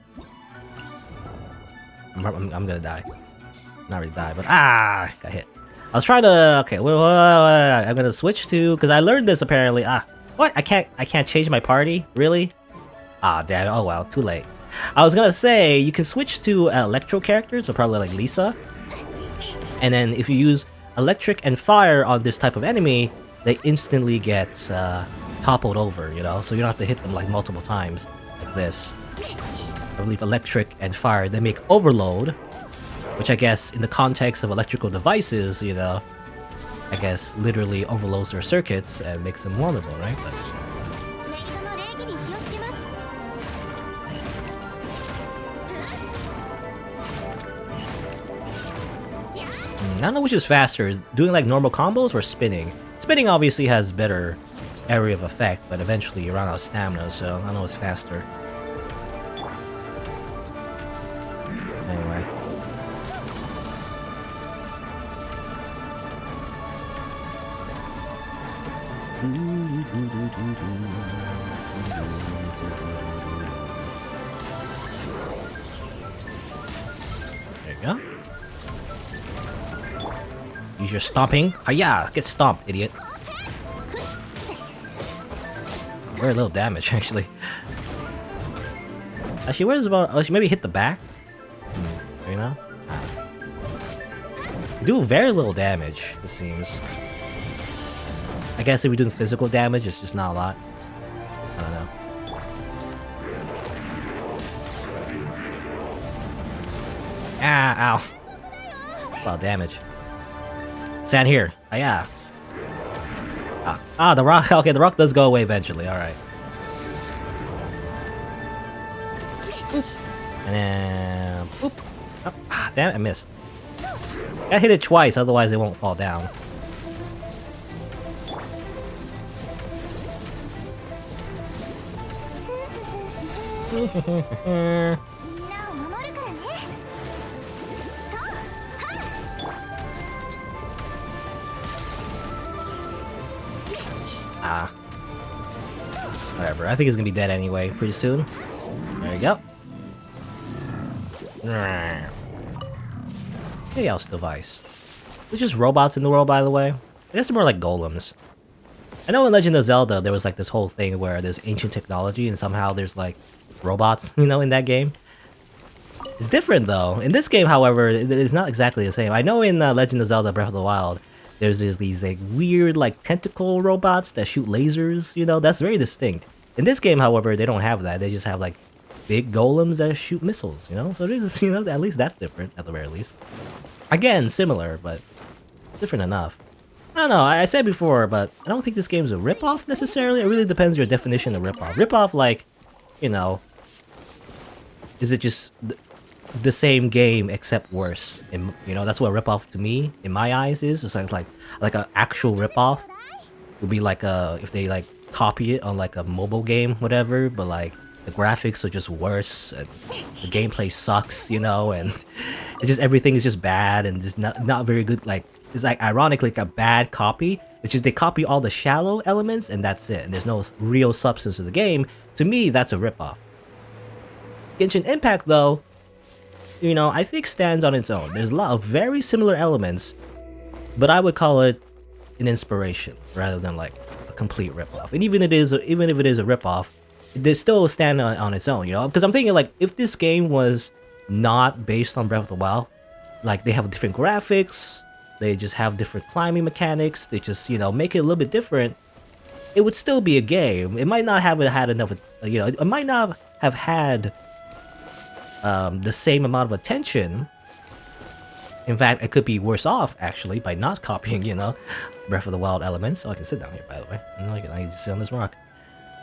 gonna die. Not really die, but got hit. I was trying to... Okay, I'm gonna switch to... Because I learned this apparently. What? I can't change my party? Really? Damn. Oh well, too late. I was gonna say, you can switch to electro characters, so probably like Lisa. And then if you use electric and fire on this type of enemy, they instantly get toppled over, you know? So you don't have to hit them like multiple times, like this. I believe electric and fire, they make overload. Which I guess, in the context of electrical devices, you know, I guess literally overloads their circuits and makes them vulnerable, right? But... I don't know which is faster, is doing like normal combos or spinning? Spinning obviously has better area of effect, but eventually you run out of stamina, so I don't know what's faster. Anyway. There you go. Use your stomping. Hiya! Get stomped, idiot. Very little damage, actually. Actually, what is about? Oh, she maybe hit the back. You know, do very little damage. It seems. I guess if we're doing physical damage, it's just not a lot. I don't know. Ah! Ow! A lot of damage. Stand here. Ah, yeah. The rock. Okay, the rock does go away eventually. All right. And then, boop. Oh, damn it, I missed. I hit it twice, otherwise it won't fall down. Whatever, I think it's gonna be dead anyway, pretty soon. There you go. Chaos device. There's just robots in the world, by the way. I guess they're more like golems. I know in Legend of Zelda there was like this whole thing where there's ancient technology and somehow there's like robots, you know, in that game. It's different though. In this game, however, it's not exactly the same. I know in Legend of Zelda Breath of the Wild, there's these like weird like tentacle robots that shoot lasers, you know, that's very distinct. In this game, however, they don't have that. They just have like big golems that shoot missiles, you know? So it is, you know, at least that's different, at the very least. Again, similar, but different enough. I don't know, I said before, but I don't think this game's a ripoff necessarily. It really depends on your definition of ripoff. Ripoff, like, you know, is it just the same game except worse? You know, that's what ripoff to me, in my eyes, is. It's like an actual ripoff. It would be like if they like copy it on like a mobile game, whatever, but like the graphics are just worse, and the gameplay sucks, you know, and it's just everything is just bad and just not very good. Like it's like ironically like a bad copy. It's just they copy all the shallow elements and that's it. And there's no real substance to the game. To me, that's a ripoff. Genshin Impact, though, you know, I think stands on its own. There's a lot of very similar elements, but I would call it an inspiration rather than like a complete ripoff. And even if it is a ripoff, they still stand on its own, you know? Because I'm thinking, like, if this game was not based on Breath of the Wild, like, they have different graphics, they just have different climbing mechanics, they just, you know, make it a little bit different, it would still be a game. It might not have had enough, you know, it might not have had the same amount of attention. In fact, it could be worse off, actually, by not copying, you know, Breath of the Wild elements. So I can sit down here, by the way. I can just sit on this rock.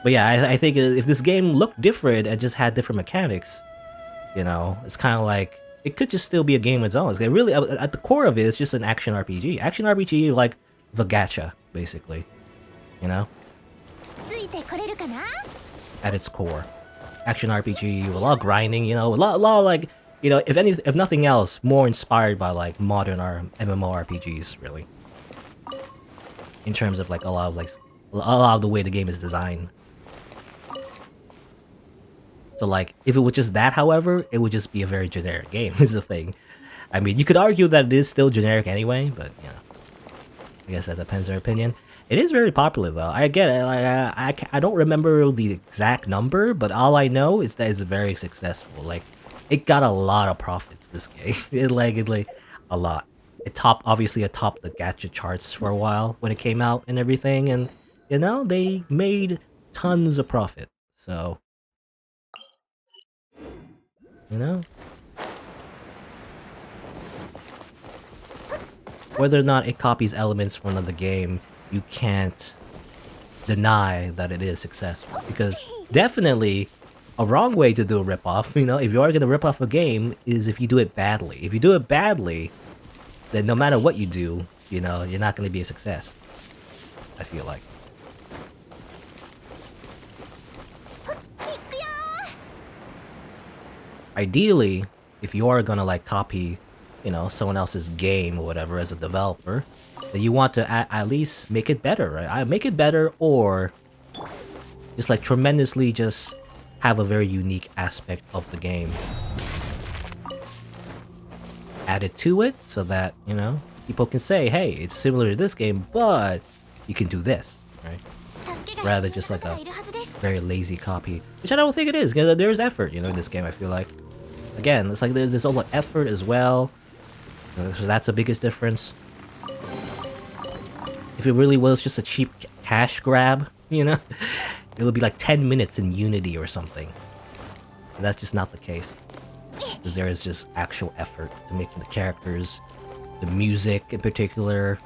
But yeah, I think if this game looked different and just had different mechanics, you know, it's kind of like, it could just still be a game of its own. It's really, at the core of it, it's just an action RPG. Action RPG like the gacha, basically, you know? At its core. Action RPG with a lot of grinding, you know, a lot of like, you know, if nothing else, more inspired by like modern MMORPGs, really. In terms of like a lot of the way the game is designed. So like, if it was just that, however, it would just be a very generic game, is the thing. I mean, you could argue that it is still generic anyway, but, you know, I guess that depends on your opinion. It is very popular, though. I get it. Like, I don't remember the exact number, but all I know is that it's very successful. Like, it got a lot of profits, this game. it a lot. Obviously, it topped the gacha charts for a while when it came out and everything, and, you know, they made tons of profit, so... You know? Whether or not it copies elements from another game, you can't deny that it is successful. Because definitely, a wrong way to do a ripoff, you know, if you are going to rip off a game, is if you do it badly. If you do it badly, then no matter what you do, you know, you're not going to be a success. I feel like. Ideally, if you are gonna like copy you know, someone else's game or whatever as a developer, then you want to at least make it better, right? I make it better, or just like tremendously just have a very unique aspect of the game added to it, so that, you know, people can say, hey, it's similar to this game, but you can do this, right? Rather than just like a very lazy copy, which I don't think it is, because there's effort, you know, in this game. I feel like, again, it's like there's all the effort as well. So that's the biggest difference. If it really was just a cheap cash grab, you know, it would be like 10 minutes in Unity or something. But that's just not the case. Because there is just actual effort to making the characters, the music in particular,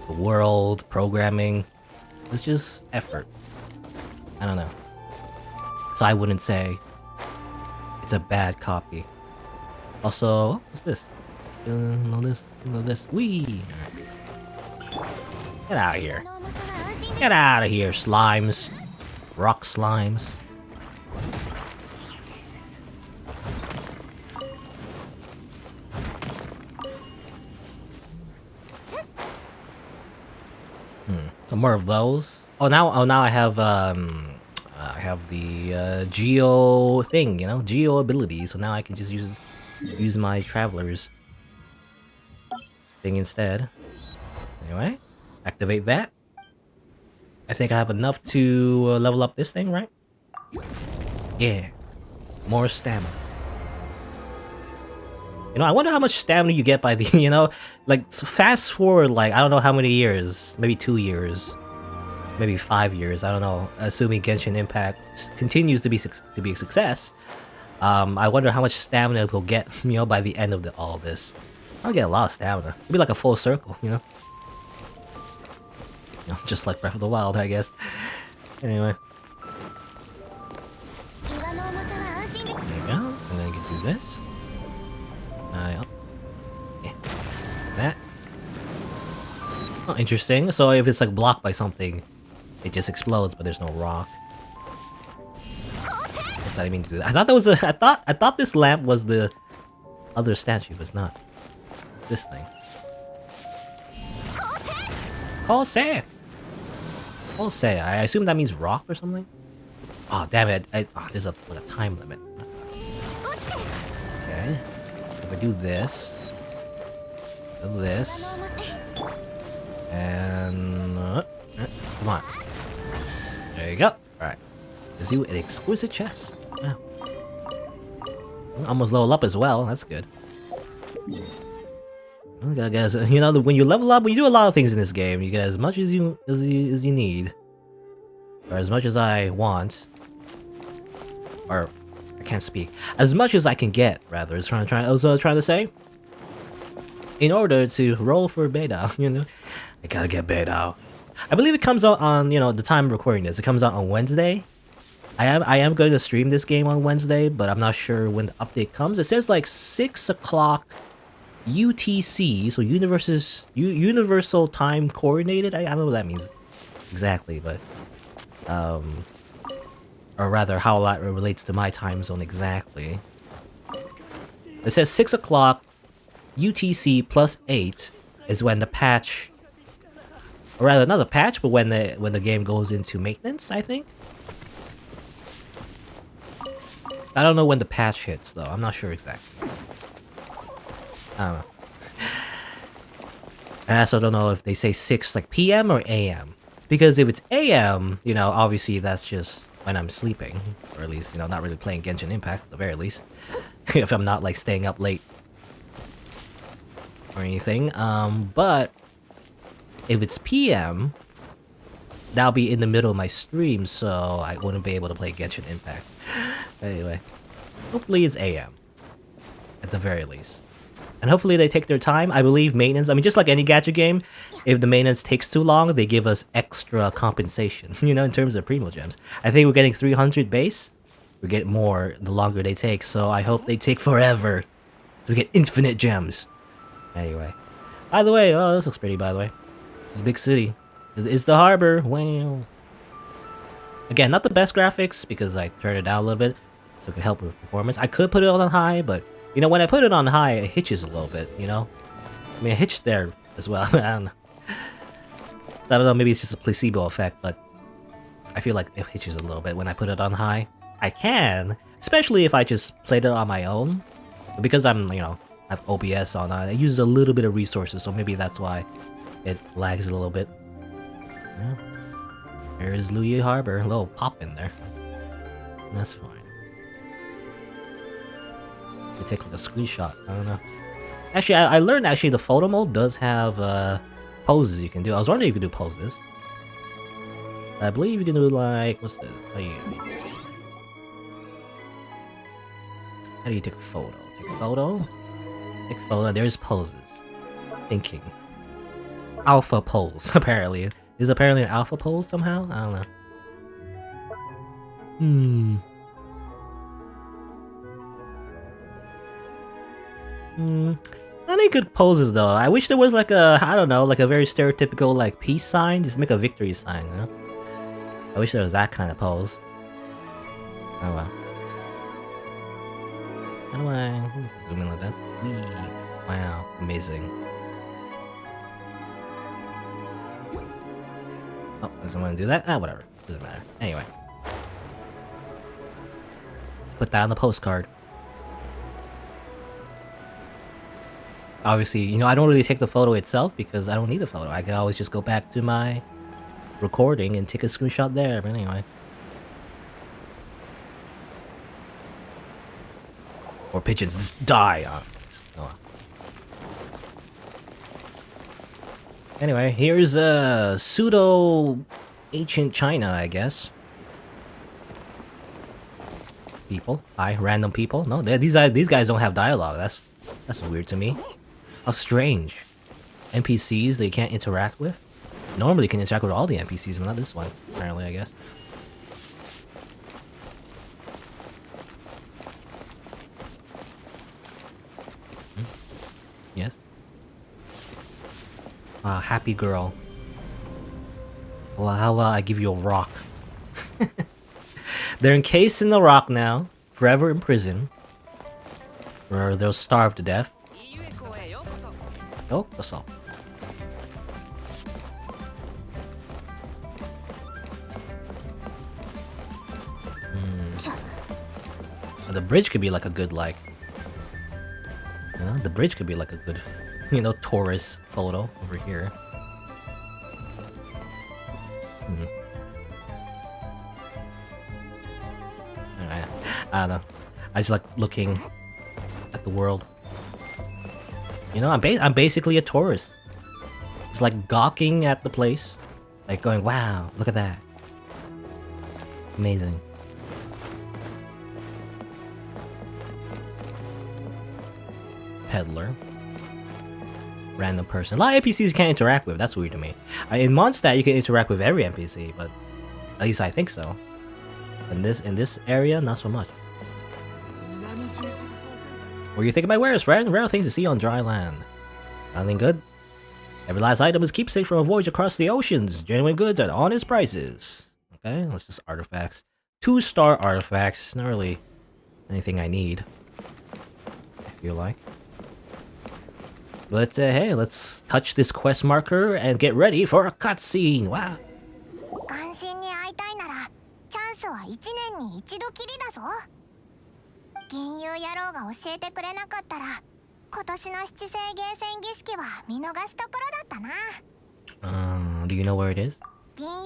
the world, programming. It's just effort. I don't know. So I wouldn't say it's a bad copy. Also, what's this? Know this? Know this? Wee! Get out of here. Get out of here, slimes. Rock slimes. Some more of those. Now I have the geo thing, you know, geo ability. So now I can just use my travelers thing instead. Anyway, activate that. I think I have enough to level up this thing, right? Yeah, more stamina. You know, I wonder how much stamina you get by the, you know, like fast forward, like I don't know how many years, maybe 2 years, maybe 5 years, I don't know. Assuming Genshin Impact continues to be a success, I wonder how much stamina we'll get, you know, by the end of all this. I'll get a lot of stamina. It'll be like a full circle, you know. You know, just like Breath of the Wild, I guess. Anyway. There you go. And then you can do this. Yeah. That. Oh, interesting. So if it's like blocked by something, it just explodes, but there's no rock. What's that even do? I thought that was I thought this lamp was the other statue, but it's not. This thing. Kose! Kose. I assume that means rock or something? Oh, damn it. There's a time limit. Okay. If I do this. Do this. And... come on. There you go. Alright. Gives you an exquisite chest. Wow. Almost level up as well. That's good. Okay, guys, you know, when you level up, when you do a lot of things in this game, you get as much as you need, or as much as I want, or I can't speak, as much as I can get, rather. Is what I was trying to say. In order to roll for beta, you know, I gotta get beta. I believe it comes out on, you know, the time I'm recording this. It comes out on Wednesday. I am going to stream this game on Wednesday, but I'm not sure when the update comes. It says like 6 o'clock. UTC, so Universal Time Coordinated. I don't know what that means exactly, but or rather how that relates to my time zone exactly. It says 6 o'clock UTC plus 8 is when the patch, or rather not the patch, but when the game goes into maintenance, I think. I don't know when the patch hits though. I'm not sure exactly. I don't know. And I also don't know if they say 6 like PM or AM. Because if it's AM, you know, obviously that's just when I'm sleeping. Or at least, you know, not really playing Genshin Impact, at the very least. If I'm not like staying up late. Or anything. But if it's PM, that'll be in the middle of my stream, so I wouldn't be able to play Genshin Impact. Anyway. Hopefully it's AM. At the very least. And hopefully they take their time. I believe maintenance, I mean, just like any gacha game, if the maintenance takes too long, they give us extra compensation, you know, in terms of Primo Gems. I think we're getting 300 base. We get more the longer they take, so I hope they take forever. So we get infinite gems. Anyway. By the way, oh, this looks pretty, by the way. It's a big city. It's the harbor. Wow. Again, not the best graphics, because I turned it down a little bit, so it could help with performance. I could put it on high, but You know, when I put it on high, it hitches a little bit, you know? I mean, it hitched there as well. I don't know. So I don't know, maybe it's just a placebo effect, but I feel like it hitches a little bit when I put it on high. I can, especially if I just played it on my own. But because I'm, you know, I have OBS on, it uses a little bit of resources, so maybe that's why it lags a little bit. Yeah. There's Luyi Harbor, a little pop in there. That's fine. You take like a screenshot, I don't know. Actually, I learned actually the photo mode does have poses you can do. I was wondering if you could do poses. I believe you can do like, what's this? How do you take a photo? Take a photo? Take a photo, there's poses. Thinking. Alpha pose, apparently. Is apparently an alpha pose somehow? I don't know. Not any good poses though. I wish there was like a, I don't know, like a very stereotypical like peace sign. Just make a victory sign, you know? I wish there was that kind of pose. Oh well. How do I zoom in like that? Whee. Wow, amazing. Oh, doesn't want to do that? Ah, whatever. Doesn't matter. Anyway. Put that on the postcard. Obviously, you know, I don't really take the photo itself because I don't need a photo. I can always just go back to my recording and take a screenshot there, but anyway. Or pigeons, just die! Anyway, here's pseudo-ancient China, I guess. People. Hi, random people. No, these guys don't have dialogue. That's weird to me. How strange. NPCs that you can't interact with? Normally you can interact with all the NPCs, but not this one, apparently, I guess. Yes? Ah, happy girl. Well, how about I give you a rock? They're encased in the rock now, forever in prison. Or they'll starve to death. Oh, that's all. The bridge could be like a good, like... You know, the bridge could be like a good, you know, tourist photo over here. I don't know. I just like looking at the world. You know, I'm basically a tourist. It's like gawking at the place, like going, "Wow, look at that! Amazing." Peddler, random person. A lot of NPCs can't interact with. That's weird to me. In Mondstadt, you can interact with every NPC, but at least I think so. In this area, not so much. What do you think of my wares, friend? Rare things to see on dry land. Nothing good. Every last item is keepsake from a voyage across the oceans. Genuine goods at honest prices. Okay, let's just artifacts. 2-star artifacts. Not really anything I need, I feel like. But hey, let's touch this quest marker and get ready for a cutscene. Wow. 関心に会いたいならチャンスは1年に一度きりだぞ。銀融野郎が教えてくれなかったら今年の七星厳選儀式は見逃すところだったな。Do you know where it is? 銀融野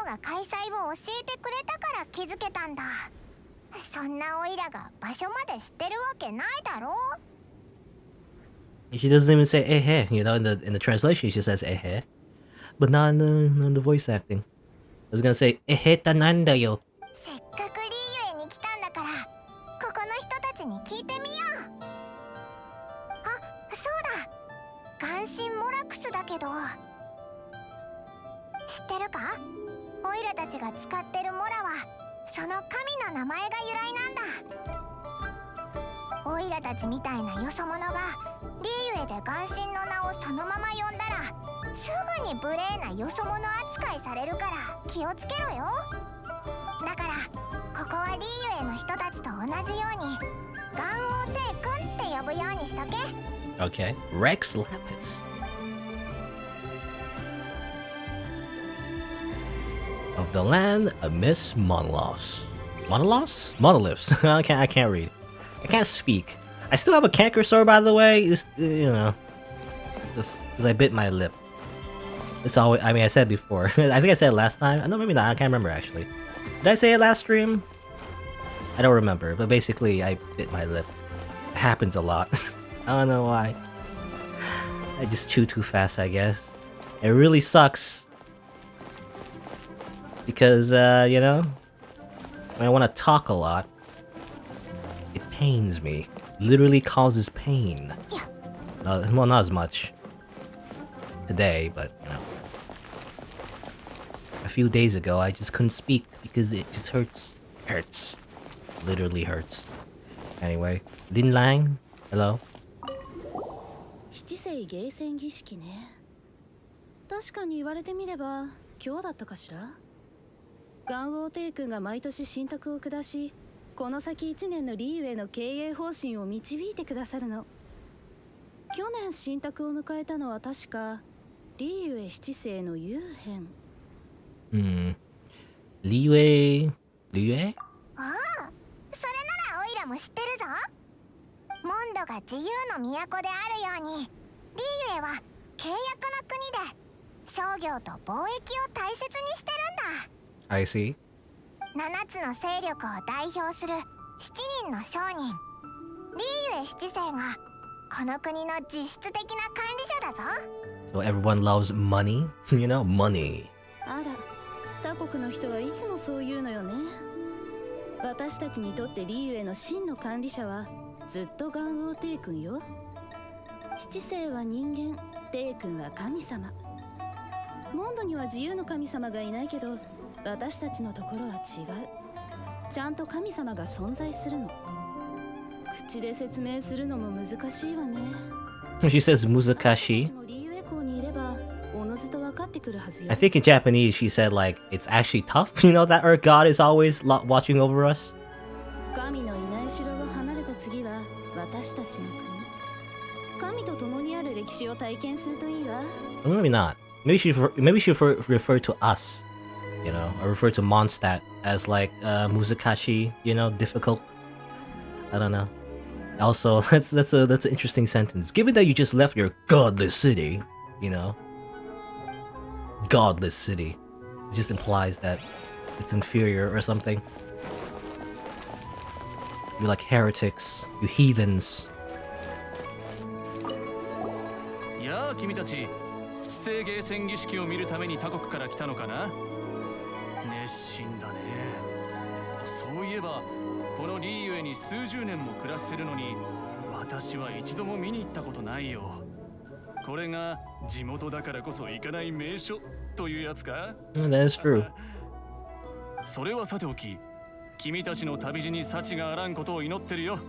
郎が開催を教えてくれたから気づけたんだ。そんなオイラが場所まで知ってるわけないだろ。 She doesn't even say eh hey, you know, in the translation she says eh hey. But not in the voice acting. I was gonna say eh hey ta nanda yo. せっかくリーユへに来たんだからここの人たちに聞いてみよう。あ、そうだ。ガンシンモラクスだけど知ってるか？オイラたちが使ってるモラはその神の名前が由来なんだ。オイラたちみたいなよそ者がリーユへでガンシンの名をそのまま呼んだらすぐに無礼なよそ者扱いされるから気をつけろよ。だからここはリーユへの人たちと同じようにガンオーテイ君って呼ぶようにしとけ。 Okay. Rex Lapis. Of the land amidst monoliths. Monoliths? Monoliths. I can't read. I can't speak. I still have a canker sore, by the way. Just, you know, just because I bit my lip. It's always. I mean, I said it before. I think I said it last time. No, maybe not. I can't remember actually. Did I say it last stream? I don't remember. But basically, I bit my lip. It happens a lot. I don't know why. I just chew too fast, I guess. It really sucks. Because, you know, when I want to talk a lot, it pains me. Literally causes pain. Well, not as much today, but, you know. A few days ago, I just couldn't speak because it just hurts. Hurts. Literally hurts. Anyway, Din Lang, hello. 七世迎戦儀式ね。確かに言われてみれば今日だったかしら。元王帝君が毎年信託を下し、この先1年のリーウェイの経営方針を導いてくださるの。去年信託を迎えたのは確かリーウェイ七世の幽変。リーウェイ？リーウェイ？ああ、それならオイラも知ってるぞ。モンドが自由の都であるように、リーウェイは契約の国で商業と貿易を大切にしてるんだ。I see. 7つの勢力を代表する7人の商人、リーウェイ七世がこの国の実質的な管理者だぞ。So everyone loves money? You know, money. あら、他国の人はいつもそう言うのよね。私たちにとってリーウェイの真の管理者はずっと元王帝君よ。七世は人間、帝君は神様。モンドには自由の神様がいないけど、私たちのところは違う。ちゃんと神様が存在するの。口で説明するのも難しいわね。She says muzakashi. リーウェイ校にいればおのずと分かってくるはずよ。I think in Japanese she said like it's actually tough, you know, that our god is always watching over us. 神のいない城を離れた次は私たちの国。神と共にある歴史を体験するといいわ。Or maybe not. Maybe she refer to us, you know, or refer to Mondstadt as like muzakashi, you know, difficult. I don't know. Also, that's an interesting sentence. Given that you just left your godless city, you know, godless city, it just implies that it's inferior or something. You're like heretics, you heathens. やあ君たち、七世迎戦儀式を見るために他国から来たのかな。熱心だね。そういえばこのリーウェイに数十年も暮らしてるのに、私は一度も見に行ったことないよ。これが地元だからこそ行かない名所というやつか。That is true. それはさておき、君たちの旅路に幸があらんことを祈ってるよ。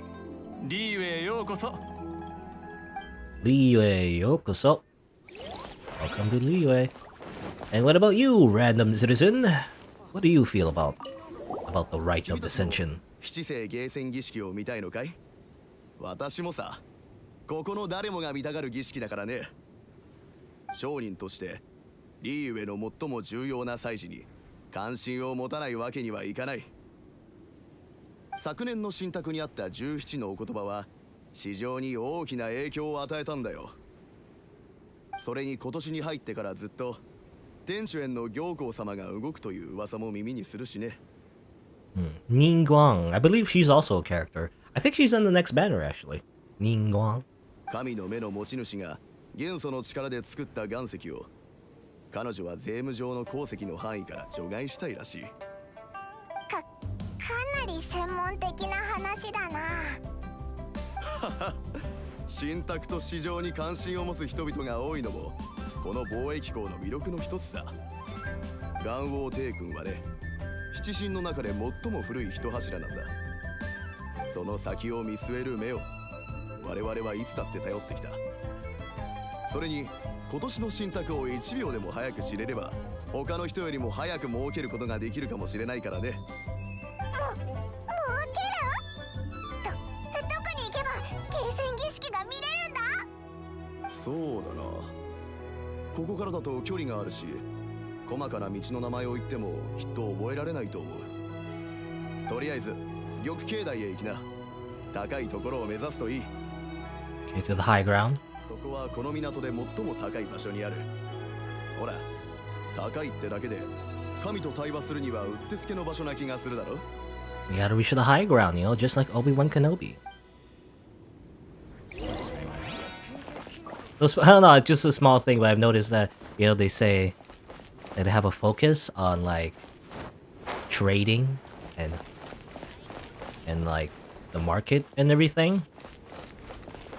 リーウェイへようこそ。リーウェイようこそ。Welcome to Liyue. And what about you, random citizen? What do you feel about the rite of ascension? 七世迎戦儀式を見たいのかい？私もさ、ここの誰もが見たがる儀式だからね。商人としてリーウェの最も重要な祭事に関心を持たないわけにはいかない。昨年の信託にあった17のお言葉は市場に大きな影響を与えたんだよ。それに今年に入ってからずっと天主園の行幸様が動くという噂も耳にするしね。Ningguang. I believe she's also a character. I think she's in the next banner actually. Ningguang. 神の目の持ち主が元素の力で作った岩石を彼女は税務上の鉱石の範囲から除外したいらしい。かなり専門的な話だな。信託と市場に関心を持つ人々が多いのもこの貿易港の魅力の一つさ。元王帝君はね、七神の中で最も古い人柱なんだ。その先を見据える目を我々はいつだって頼ってきた。それに今年の信託を1秒でも早く知れれば他の人よりも早く儲けることができるかもしれないからね。そうだな。ここからだと距離があるし、細かな道の名前を言ってもきっと覚えられないと思う。とりあえず玉境内へ行きな。高いところを目指すといい。 Okay, to the high ground. そこはこの港で最も高い場所にある。ほら、高いってだけで神と対話するにはうってつけの場所な気がするだろ。 You gotta reach to the high ground, you know, just like Obi-Wan Kenobi. I don't know, it's just a small thing, but I've noticed that, you know, they say that they have a focus on, like, trading and like, the market and everything.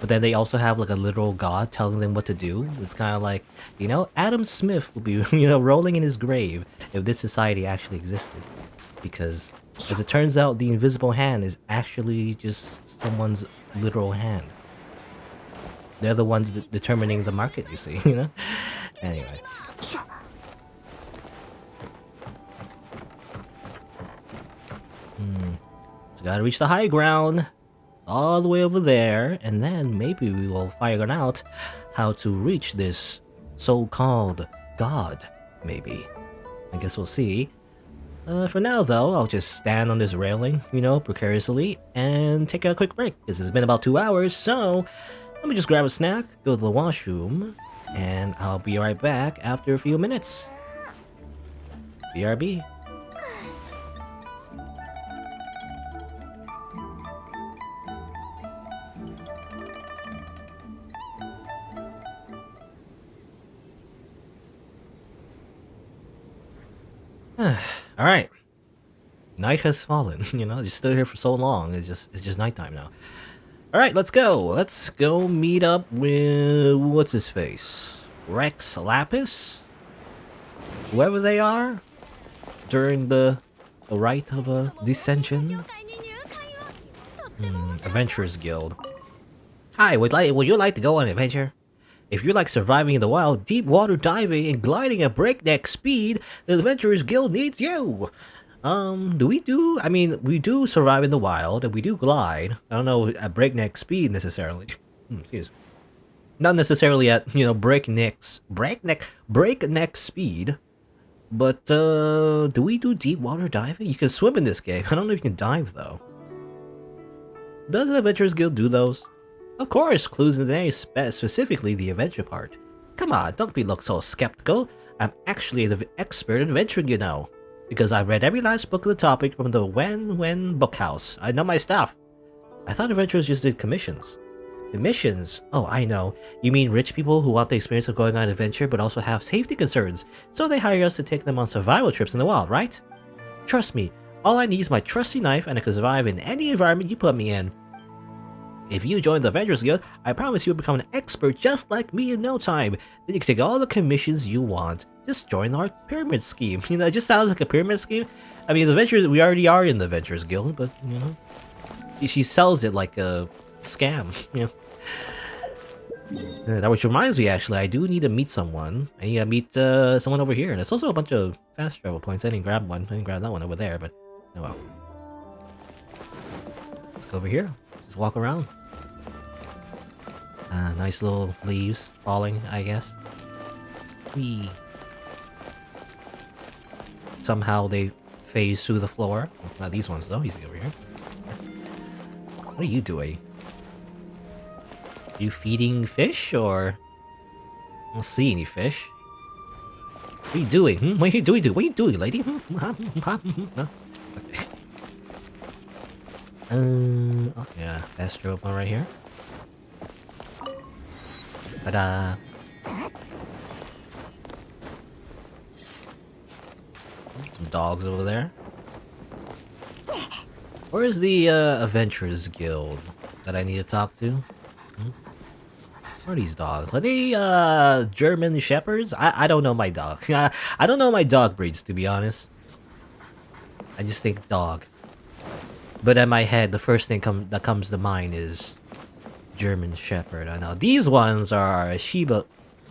But then they also have, like, a literal god telling them what to do. It's kind of like, you know, Adam Smith will be, you know, rolling in his grave if this society actually existed. Because, as it turns out, the invisible hand is actually just someone's literal hand. They're the ones determining the market, you see, you know? Anyway. So gotta reach the high ground. All the way over there. And then maybe we will figure out how to reach this so-called god. Maybe. I guess we'll see. For now, though, I'll just stand on this railing, you know, precariously, and take a quick break, because it's been about 2 hours, so let me just grab a snack, go to the washroom, and I'll be right back after a few minutes. BRB. Alright. Night has fallen, you know, just stood here for so long, it's just nighttime now. Alright, let's go. Let's go meet up with what's his face? Rex Lapis? Whoever they are during the rite of a dissension. Adventurers Guild. Hi, would you like to go on an adventure? If you like surviving in the wild, deep water diving, and gliding at breakneck speed, the Adventurers Guild needs you! We do survive in the wild, and we do glide. I don't know at breakneck speed necessarily. Excuse me. Not necessarily at, you know, breakneck speed. But, do we do deep water diving? You can swim in this game. I don't know if you can dive, though. Does the Adventurers Guild do those? Of course, clues in the name, specifically the adventure part. Come on, don't look so skeptical. I'm actually an expert adventurer, you know. Because I've read every last book of the topic from the When Bookhouse. I know my stuff. I thought adventurers just did commissions. Commissions? Oh, I know. You mean rich people who want the experience of going on an adventure but also have safety concerns, so they hire us to take them on survival trips in the wild, right? Trust me, all I need is my trusty knife and I can survive in any environment you put me in. If you join the Adventurers Guild, I promise you'll become an expert just like me in no time. Then you can take all the commissions you want. Just join our pyramid scheme. You know, it just sounds like a pyramid scheme. I mean, the Adventurers, we already are in the Adventurers Guild, but, you know, she sells it like a scam, you know. That which reminds me, actually, I do need to meet someone. I need to meet someone over here. There's also a bunch of fast travel points. I didn't grab one. I didn't grab that one over there, but oh well. Let's go over here. Just walk around. Nice little leaves falling, I guess. Whee. Somehow they phase through the floor. Not these ones, though. Easy over here. What are you doing? You feeding fish, or? I don't see any fish. What are you doing? What are you doing? What are you doing, lady? No? Okay. Oh, yeah, Astro one right here. Ta-da! Some dogs over there. Where's the Adventurers Guild that I need to talk to? Where are these dogs? Are they German Shepherds? I don't know my dog. I don't know my dog breeds, to be honest. I just think dog. But in my head, the first thing that comes to mind is German Shepherd. I know these ones are Shiba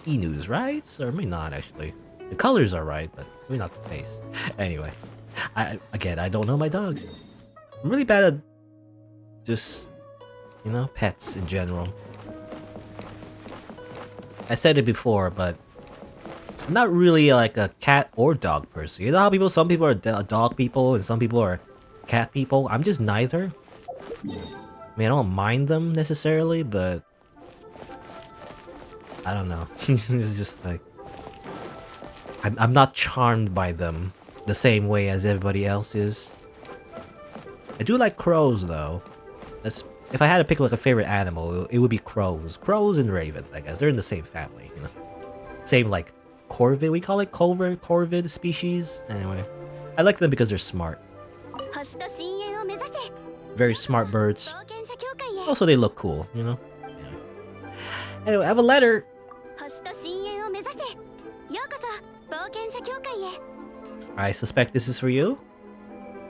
Inus, right? Or maybe not actually. The colors are right, but maybe not the face. Anyway, I don't know my dogs. I'm really bad at just, you know, pets in general. I said it before, but I'm not really like a cat or dog person. You know how some people are dog people and some people are cat people? I'm just neither. I mean, I don't mind them necessarily, but I don't know. It's just like I'm not charmed by them the same way as everybody else is. I do like crows though. If I had to pick like a favorite animal, it would be crows. Crows and ravens, I guess. They're in the same family, you know. Same like corvid, we call it corvid species. Anyway, I like them because they're smart. Very smart birds. Also, they look cool, you know. Yeah. Anyway, I have a letter. I suspect this is for you.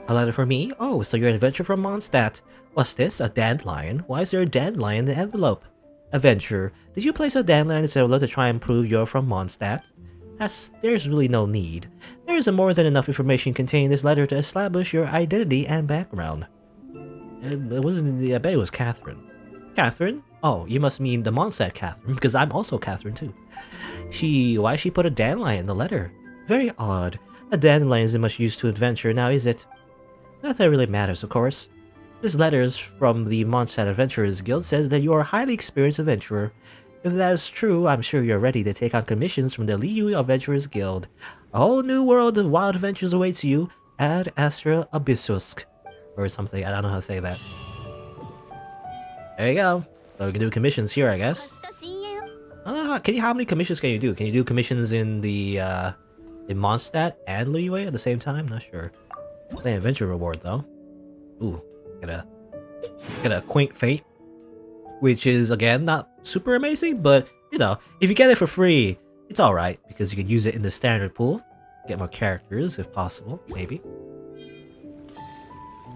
A letter for me? Oh, so you're an adventurer from Mondstadt. What's this? A dandelion? Why is there a dandelion in the envelope? Adventurer, did you place a dandelion in the envelope to try and prove you're from Mondstadt? There's really no need. There is more than enough information contained in this letter to establish your identity and background. It wasn't. I bet it was Catherine. Catherine? Oh, you must mean the Mondstadt Catherine, because I'm also Catherine too. Why she put a dandelion in the letter? Very odd. A dandelion isn't much use to adventure now, is it? Not that it really matters, of course. This letter is from the Mondstadt Adventurers Guild says that you are a highly experienced adventurer. If that is true, I'm sure you're ready to take on commissions from the Liu Adventurers Guild. A whole new world of wild adventures awaits you at Astra Abyssusk. Or something, I don't know how to say that. There you go. So we can do commissions here, I guess. How many commissions can you do? Can you do commissions in the in Mondstadt and Liyue at the same time? Not sure. An adventure reward though. Ooh, get a quaint fate, which is again not super amazing, but you know, if you get it for free, it's all right because you can use it in the standard pool, get more characters if possible, maybe.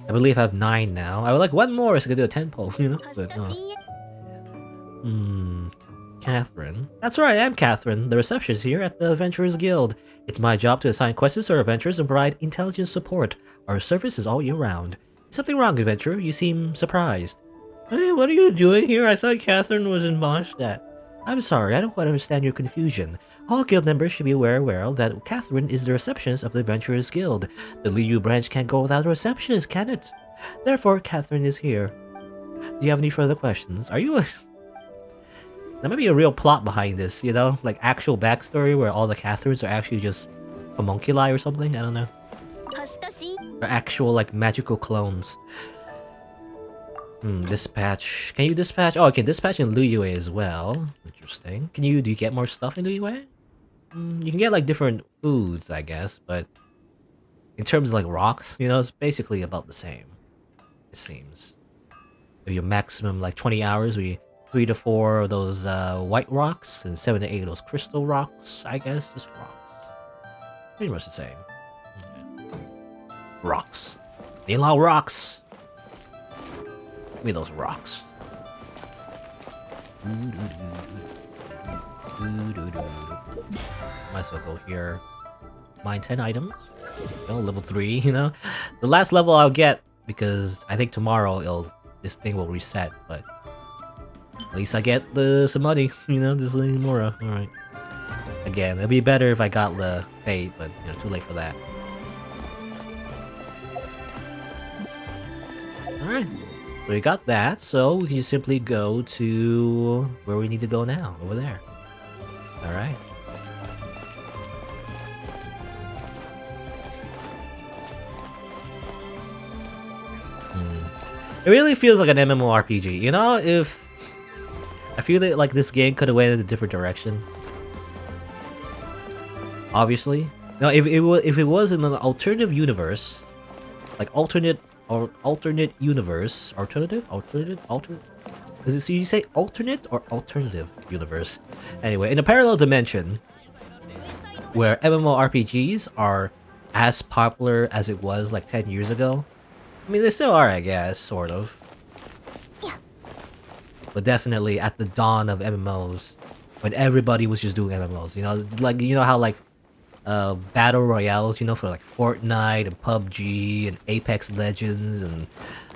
I believe I have 9 now. I would like one more so I could do a 10 poll, you know. But Catherine. That's right, I am Catherine, the receptionist here at the Adventurers Guild. It's my job to assign quests to our adventurers and provide intelligence support. Our service is all year round. Is something wrong, adventurer? You seem surprised. What are you doing here? I thought Catherine was in Mondstadt. I'm sorry, I don't quite understand your confusion. All guild members should be aware that Catherine is the receptionist of the Adventurers Guild. The Liu branch can't go without a receptionist, can it? Therefore, Catherine is here. Do you have any further questions? Are you a... There might be a real plot behind this, you know? Like actual backstory where all the Catherines are actually just homunculi or something? I don't know. Or actual like magical clones. Dispatch. Can you dispatch? Oh, I can dispatch in Liyue as well. Interesting. Do you get more stuff in Liyue? You can get like different foods, I guess, but in terms of like rocks, you know, it's basically about the same. It seems. If you maximum like 20 hours, 3 to 4 of those white rocks and 7 to 8 of those crystal rocks, I guess, just rocks. Pretty much the same. Okay. Rocks. Need a lot of rocks. Give me those rocks. Might as well go here. Mine 10 items. Oh, level 3, you know? The last level I'll get, because I think tomorrow this thing will reset, but at least I get some money, you know, this Mora. Alright. Again, it'd be better if I got the Fate, but you know, too late for that. Alright. So we got that, so we can just simply go to where we need to go now, over there. Alright. It really feels like an MMORPG, you know? I feel that like this game could have went in a different direction. Obviously. No, if it was in an alternative universe, like alternate universe, so you say alternate or alternative universe? Anyway, in a parallel dimension where MMORPGs are as popular as it was like 10 years ago. I mean, they still are, I guess, sort of. But definitely at the dawn of MMOs, when everybody was just doing MMOs, you know, like, you know how like battle royales, you know, for like Fortnite and PUBG and Apex Legends and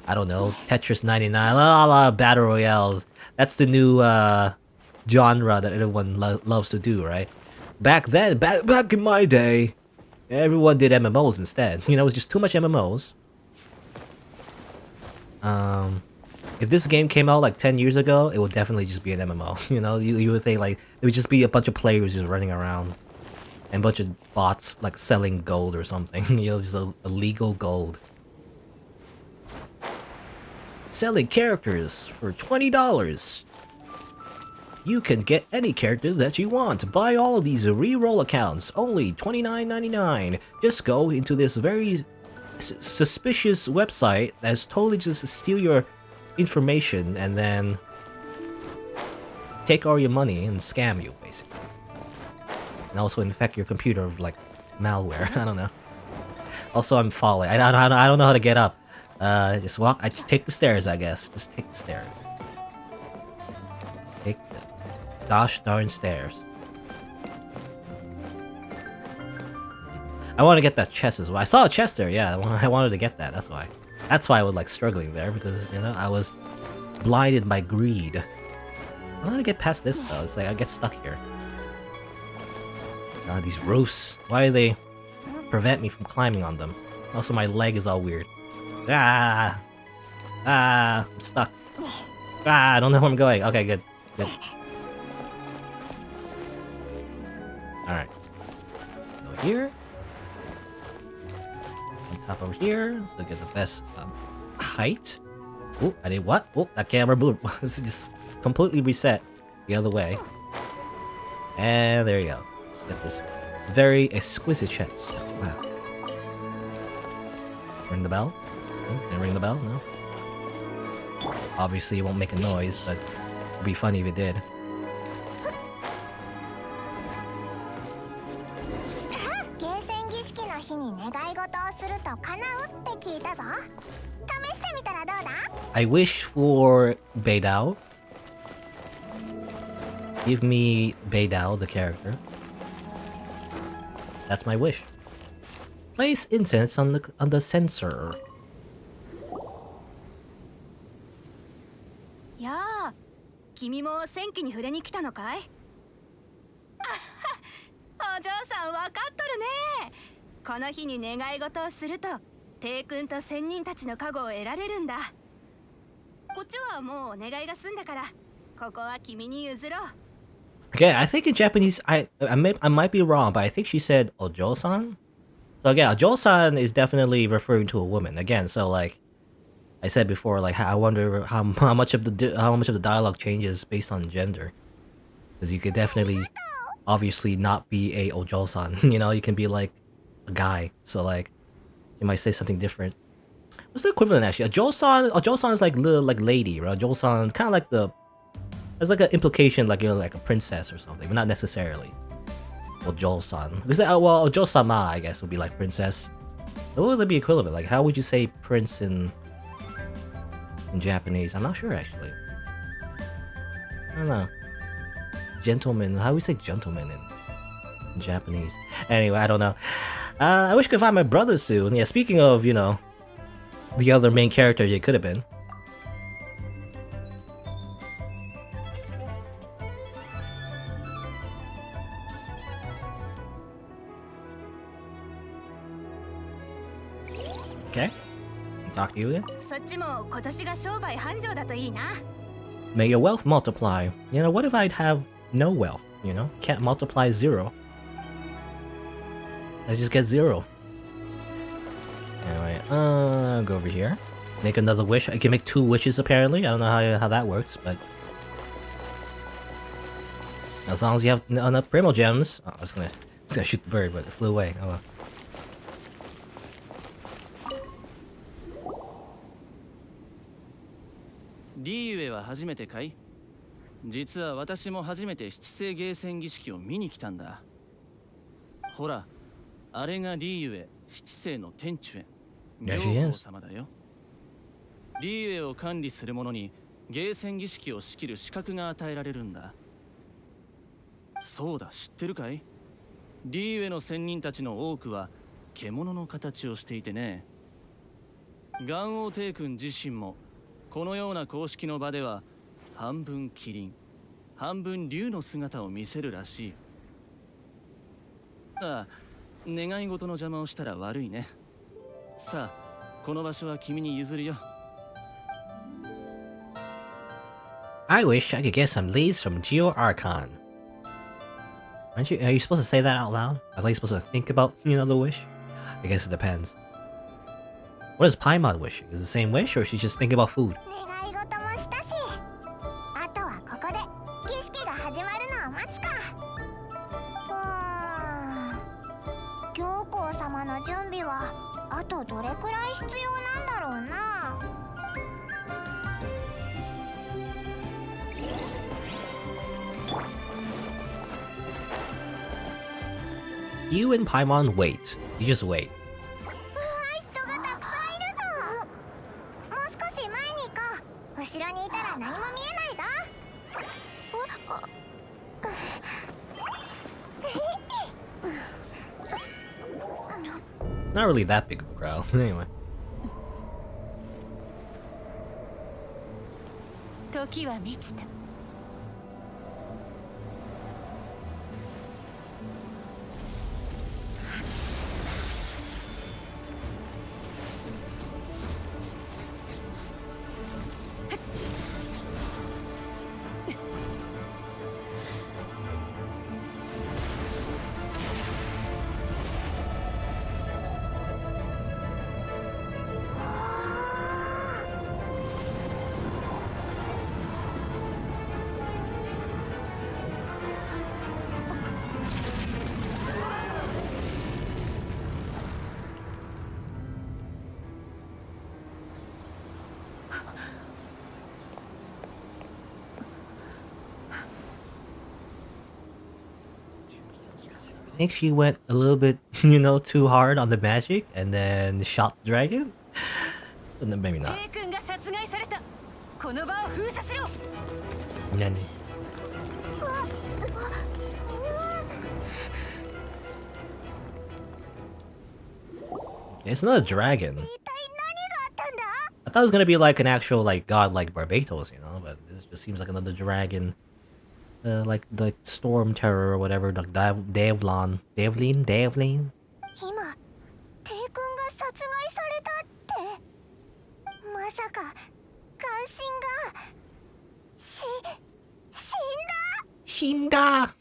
I don't know, Tetris 99, a lot of battle royales. That's the new genre that everyone loves to do, right? Back then, back in my day, everyone did MMOs instead. You know, it was just too much MMOs. If this game came out like 10 years ago, it would definitely just be an MMO. You know, you would think like it would just be a bunch of players just running around and a bunch of bots like selling gold or something. You know, just illegal gold. Selling characters for $20. You can get any character that you want. Buy all these reroll accounts, only $29.99. Just go into this very suspicious website that's totally just steal your information and then take all your money and scam you, basically. And also infect your computer with like malware. I don't know. Also, I'm falling. I don't know how to get up. Just walk. I just take the stairs, I guess. Just take the stairs. Just take the gosh darn stairs. I want to get that chest as well. I saw a chest there. Yeah, I wanted to get that. That's why. That's why I was like struggling there, because you know I was blinded by greed. I want to get past this though. It's like I get stuck here. These roofs. Why do they prevent me from climbing on them? Also, my leg is all weird. I'm stuck. I don't know where I'm going. Okay, good. All right. Go here. Let's hop over here so get the best height. Oh, I did what? Oh, that camera moved. This is just completely reset the other way. And there you go. Let's get this very exquisite chest. Wow. Ring the bell? Didn't ring the bell? No? Obviously it won't make a noise, but it'd be funny if it did. I wish for Beidao. Give me Beidao, the character. That's my wish. Place incense on the sensor. Yeah, 君も戦記に触れに来たのかい？お嬢さんわかっとるね。この日に願い事をすると、帝君と仙人たちの加護を得られるんだ。こっちはもう願いが済んだから、ここは君に譲ろう。Okay, I think in Japanese, I might be wrong, but I think she said Ojo-san. So again, Ojo-san is definitely referring to a woman. Again, so like I said before, like I wonder how much of the dialogue changes based on gender, because you could definitely, obviously, not be a Ojo-san. You know, you can be like a guy. So like, you might say something different. What's the equivalent actually? Ojo-san is like little like lady, right? Ojo-san kind of like the. There's like an implication like you're like a princess or something, but not necessarily. Ojo-san. Because well, Ojo-sama I guess would be like princess. What would be equivalent? Like how would you say prince in Japanese? I'm not sure actually. I don't know. Gentleman. How do we say gentleman in Japanese? Anyway, I don't know. I wish I could find my brother soon. Yeah, speaking of, you know, the other main character it could have been. Okay. Talk to you again. May your wealth multiply. You know, what if I'd have no wealth? You know, can't multiply 0. I just get 0. Anyway, go over here. Make another wish. I can make 2 wishes apparently. I don't know how that works, but as long as you have enough Primo gems. Oh, I was gonna shoot the bird, but it flew away. Oh well.リーユエは初めてかい？実は私も初めて七星芸戦儀式を見に来たんだ。ほら、あれがリーユエ七星の天主園。女王様だよ。リーユエを管理する者に芸戦儀式を仕切る資格が与えられるんだ。そうだ、知ってるかい？リーユエの仙人たちの多くは獣の形をしていてね。元王帝君自身もこのような公式の場では半分キリン、半分竜の姿を見せるらしい。ああ、願い事の邪魔をしたら悪いね。さあ、この場所は君に譲るよ。I wish I could get some leads from Geo Archon. Aren't you? Are you supposed to say that out loud? Are you supposed to think about, you know, the wish? I guess it depends. What is Paimon wishing? Is it the same wish, or is she just thinking about food? 願い事もしたし、あとはここで儀式が始まるのを待つか。行幸様の準備はあとどれくらい必要なんだろうな。You and Paimon wait. You just wait. 人がたくさんいるぞ。もう少し前に行こう。後ろにいたら何も見えないぞ。Not really that big of a crowd. Anyway. 時は満ちた。I think she went a little bit, you know, too hard on the magic and then shot the dragon. Maybe not. Nani. It's not a dragon. I thought it was gonna be like an actual like god like Barbatos, you know, but this just seems like another dragon. Like the storm terror or whatever, like Devlin. 今、テイ君が殺害されたって。まさか、関心が死んだ。あれっ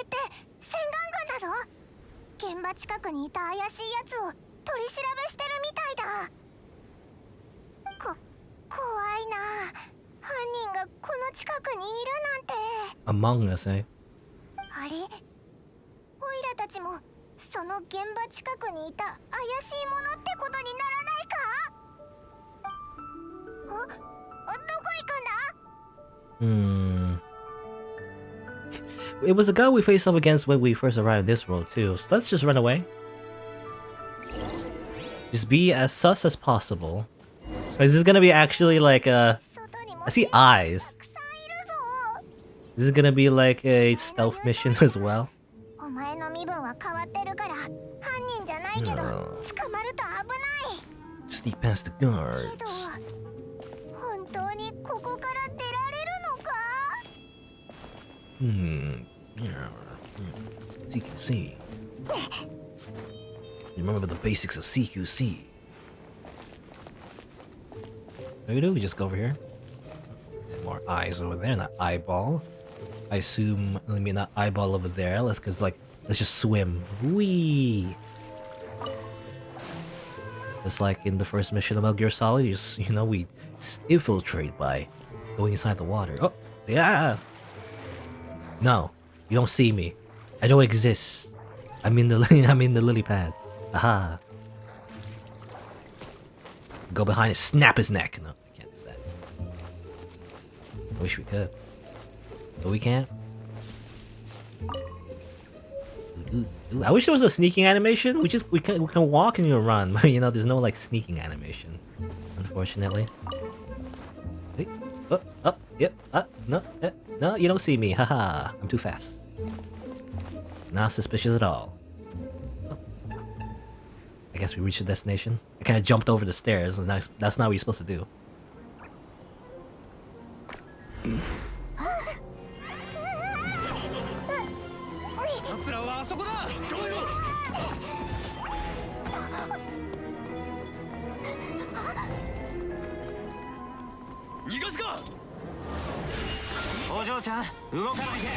て洗顔軍だぞ。現場近くにいた怪しいやつを取り調べしてるみたいだ。怖いな。犯人がこの近くにいるなんて。Among Us, eh? あれ、オイラたちもその現場近くにいた怪しいものってことにならないか？どこ行くんだ？It was a guy we faced up against when we first arrived this world too, so let's just run away. Just be as sus as possible. Is this gonna be actually like I see eyes. This is gonna be like a stealth mission as well. お前の身分は変わってるから犯人じゃないけど捕まると危ない。 Sneak past the guards. けど本当にここから出られるのか？ CQC. Remember the basics of CQC. What do we do? We just go over here. More eyes over there, not eyeball. I assume, I mean, not eyeball over there. Let's just swim. Whee! Just like in the first mission of Metal Gear Solid, we infiltrate by going inside the water. Oh, yeah! No, you don't see me. I don't exist. I'm in the lily pads. Aha! Go behind and snap his neck. No, I can't do that. I wish we could. But we can't. I wish there was a sneaking animation. We can walk and you run, but there's no like sneaking animation, unfortunately. Hey, yep, no, you don't see me. Haha, I'm too fast. Not suspicious at all. Oh. I guess we reached the destination. I kind of jumped over the stairs. That's not what you're supposed to do. マジか。お嬢ちゃん動かないで。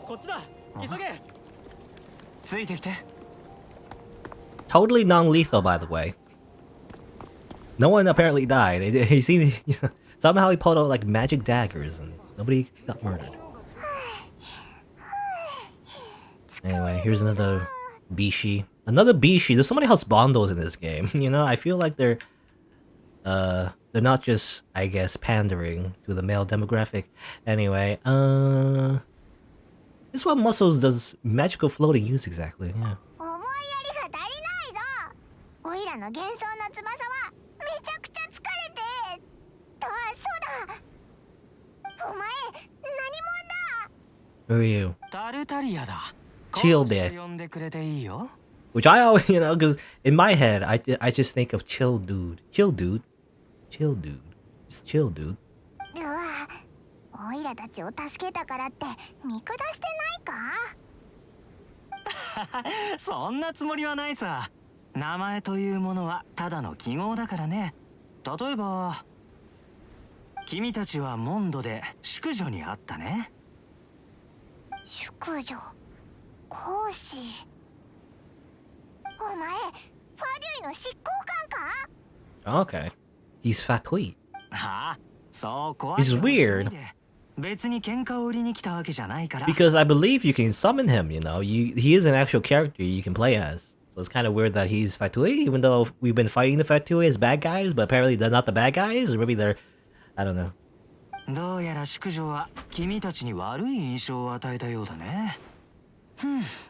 こっちだ。急げ。ついてきて。 Totally non-lethal, by the way. No one apparently died. He seemed somehow he pulled out like magic daggers and nobody got murdered. Anyway, here's another Bishi. Another Bishi. There's so many husbandos in this game. You know, I feel like they're not just, I guess, pandering to the male demographic. Anyway, this what muscles does magical floating use exactly? Yeah. オイラの幻想の翼はめちゃくちゃ疲れて。そうだ。お前何者だ。 Who are you? タルタリアだ。 Chill there. 呼んでくれていいよ。 Which I always, you know, because in my head, I just think of chill dude. Chill dude. Chill dude. Just chill dude. うわ、オイラたちを助けたからって見下してないか。そんなつもりはないさ。名前というものはただの記号だからね。例えば君たちはモンドで淑女に会ったね。淑女、講師。お前、ファデュイの執行官か？ Okay. He's fatui. はあ、そう怖い。 He's weird. 別に喧嘩を売りに来たわけじゃないから。 Because I believe you can summon him, you know. He is an actual character you can play as. So it's kind of weird that he's fatui, even though we've been fighting the fatui as bad guys, but apparently they're not the bad guys, or maybe they're, I don't know. どうやら淑女は君たちに悪い印象を与えたようだね。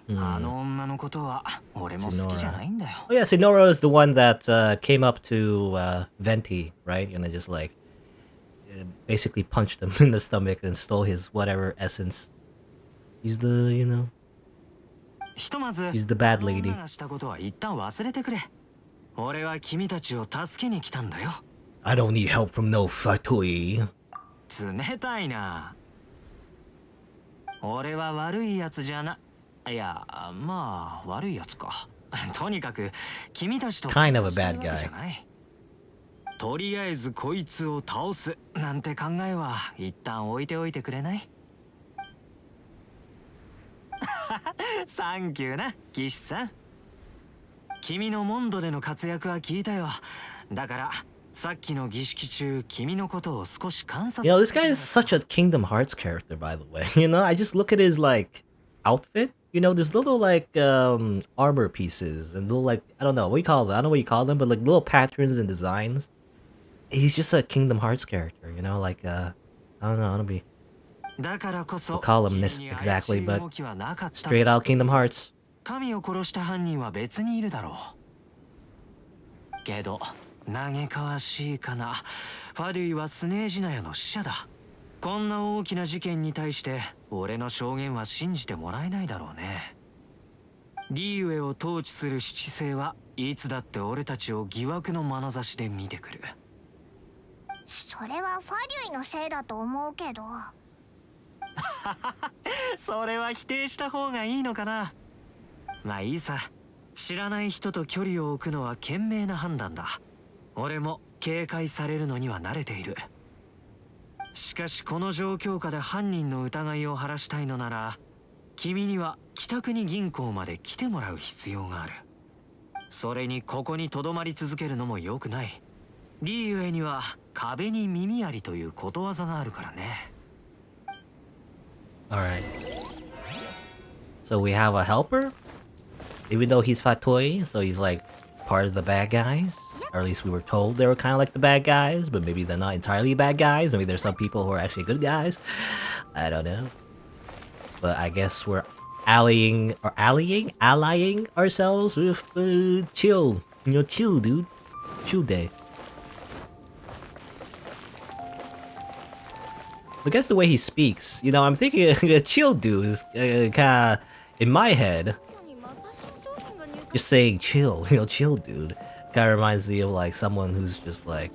あの女のことは俺も好きじゃないんだよ。 Oh yeah, Sinora is the one that came up to Venti, right? And then just like basically punched him in the stomach and stole his whatever essence. He's the, you know, ひとまず he's the bad lady. 女がしたことは一旦忘れてくれ。俺は君たちを助けに来たんだよ。 I don't need help from no fatui. 冷たいな。俺は悪いやつじゃな。いや、まあ悪いやつか。とにかく君たちと Kind of a bad guy. じゃない。とりあえずこいつを倒すなんて考えは一旦置いておいてくれない？サンキューな、騎士さん。君のモンドでの活躍は聞いたよ。だからさっきの儀式中、君のことを少し観察。 You know, this guy is such a Kingdom Hearts character, by the way. You know, I just look at his like outfit. You know, there's little like armor pieces and little like, I don't know what you call them. I don't know what you call them, but like little patterns and designs. He's just a Kingdom Hearts character. You know, like I don't know. I don't be. だからこそ Call him this exactly, but straight out Kingdom Hearts. 神を殺した犯人は別にいるだろう。けど嘆かわしいかな。ファデュイはスネージナヤの使者だ。こんな大きな事件に対して俺の証言は信じてもらえないだろうね。リーウェを統治する七星はいつだって俺たちを疑惑の眼差しで見てくる。それはファデュイのせいだと思うけど。それは否定した方がいいのかな。まあいいさ。知らない人と距離を置くのは賢明な判断だ。俺も警戒されるのには慣れている。しかしこの状況下で犯人の疑いを晴らしたいのなら、君には北国銀行まで来てもらう必要がある。それにここに留まり続けるのも良くない。リーユエには壁に耳ありということわざがあるからね。Alright. So we have a helper? Even though he's Fatoi, so he's like part of the bad guys? Or at least we were told they were kind of like the bad guys, but maybe they're not entirely bad guys. Maybe there's some people who are actually good guys. I don't know. But I guess we're allying ourselves with Chill. You know, Chill, dude. Chill day. I guess the way he speaks, you know, I'm thinking Chill dude is kinda, in my head, just saying chill, you know, chill dude. Kinda reminds me of like someone who's just like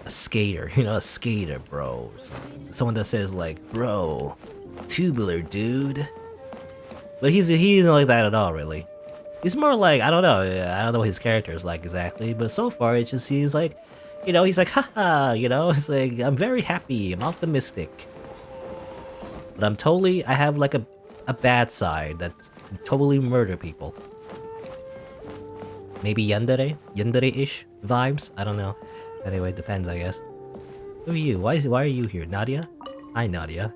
a skater, you know, a skater, bro. Someone that says like, bro, Tubular dude. But he isn't like that at all, really. He's more like, I don't know what his character is like exactly, but so far it just seems like, you know, he's like, haha, you know, it's like, I'm very happy, I'm optimistic. But I have like a bad side that totally murder people. Maybe yandere-ish vibes? I don't know. Anyway, depends, I guess. Who are you? Why are you here? Nadia? Hi, Nadia. ...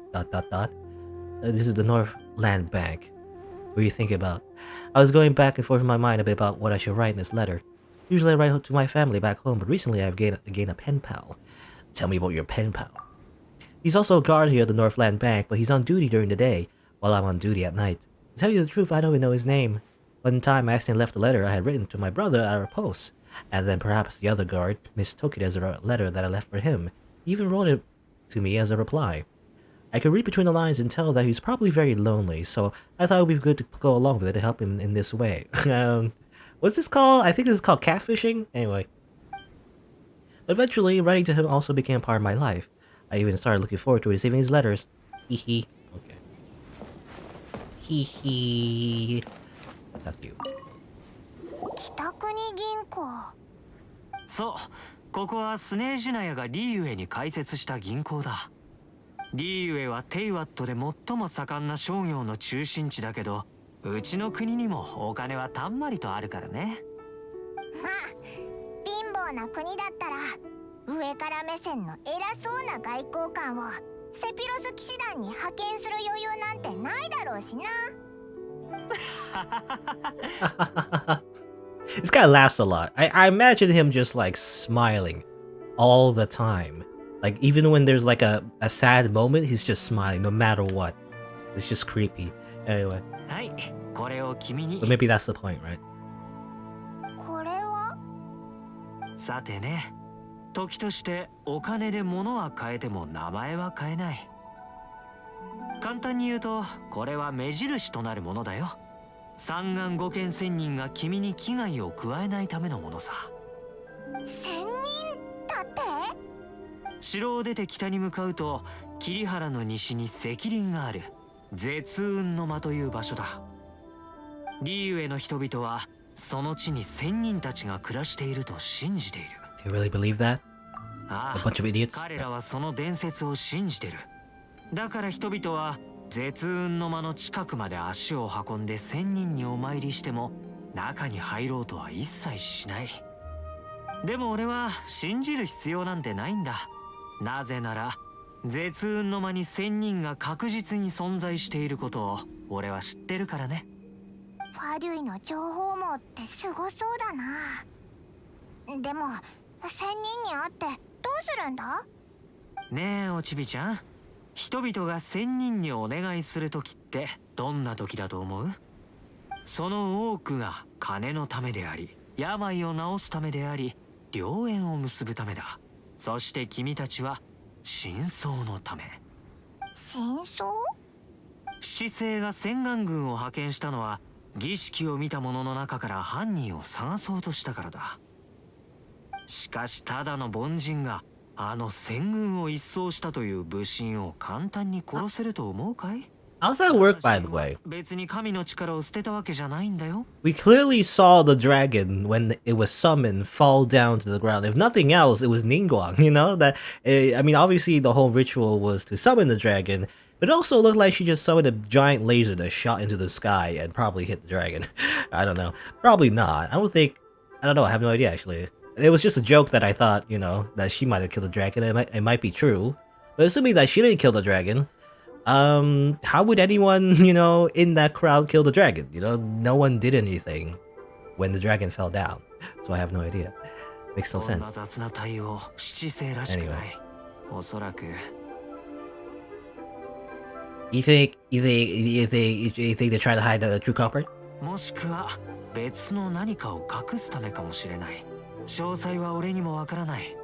This is the Northland Bank. What do you think about? I was going back and forth in my mind a bit about what I should write in this letter. Usually I write to my family back home, but recently I've gained a pen pal. Tell me about your pen pal. He's also a guard here at the Northland Bank, but he's on duty during the day, while I'm on duty at night. To tell you the truth, I don't even know his name. One time I accidentally left a letter I had written to my brother at our post, and then perhaps the other guard mistook it as a letter that I left for him. He even wrote it to me as a reply. I could read between the lines and tell that he's probably very lonely, so I thought it would be good to go along with it to help him in this way. What's this called? I think this is called catfishing? Anyway. Eventually, writing to him also became part of my life. I even started looking forward to receiving his letters. Hee hee. Okay. Hee hee. I'll talk to you. 北国銀行。そう、ここはスネージナヤがリーユエに開設した銀行だ。リーユエはテイワットで最も盛んな商業の中心地だけど、うちの国にもお金はたんまりとあるからね。まあ、貧乏な国だったら上から目線の偉そうな外交官をセピロス騎士団に派遣する余裕なんてないだろうしな。This guy laughs a lot. I imagine him just like smiling all the time. Like even when there's like a sad moment, he's just smiling no matter what. It's just creepy. Anyway. But maybe that's the point, right? これは？さてね、時としてお金で物は買えても名前は買えない。簡単に言うと、これは目印となるものだよ。三眼五剣仙人が君に危害を加えないためのものさ。仙人だって？城を出て北に向かうと、桐原の西に石林がある絶雲の間という場所だ。リーユエの人々はその地に仙人たちが暮らしていると信じている。Do you really believe that? あ A bunch of idiots? 彼らはその伝説を信じてる。だから人々は絶雲の間の近くまで足を運んで仙人にお参りしても中に入ろうとは一切しない。でも俺は信じる必要なんてないんだ。なぜなら絶雲の間に仙人が確実に存在していることを俺は知ってるからね。ファデュイの情報網ってすごそうだな。でも仙人に会ってどうするんだ？ねえおちびちゃん、人々が仙人にお願いする時ってどんな時だと思う？その多くが金のためであり、病を治すためであり、良縁を結ぶためだ。そして君たちは真相のため。真相？七星が千眼軍を派遣したのは儀式を見た者の中から犯人を探そうとしたからだ。しかしただの凡人があの千軍を一掃したという武神を簡単に殺せると思うかい？ How's that work, by the way? 別に神の力を捨てたわけじゃないんだよ。 We clearly saw the dragon when it was summoned fall down to the ground. If nothing else, it was Ningguang, you know? That I mean, obviously the whole ritual was to summon the dragon, but it also looked like she just summoned a giant laser that shot into the sky and probably hit the dragon. I don't know. Probably not. I don't know. I have no idea, actually. It was just a joke that I thought, you know, that she might have killed the dragon. It might be true. But assuming that she didn't kill the dragon, how would anyone, you know, in that crowd kill the dragon? You know, no one did anything when the dragon fell down. So I have no idea. Makes no sense. Anyway. You think they try to hide the true culprit? もしくは別の何かを隠すためかもしれない。詳細は俺にもわからない。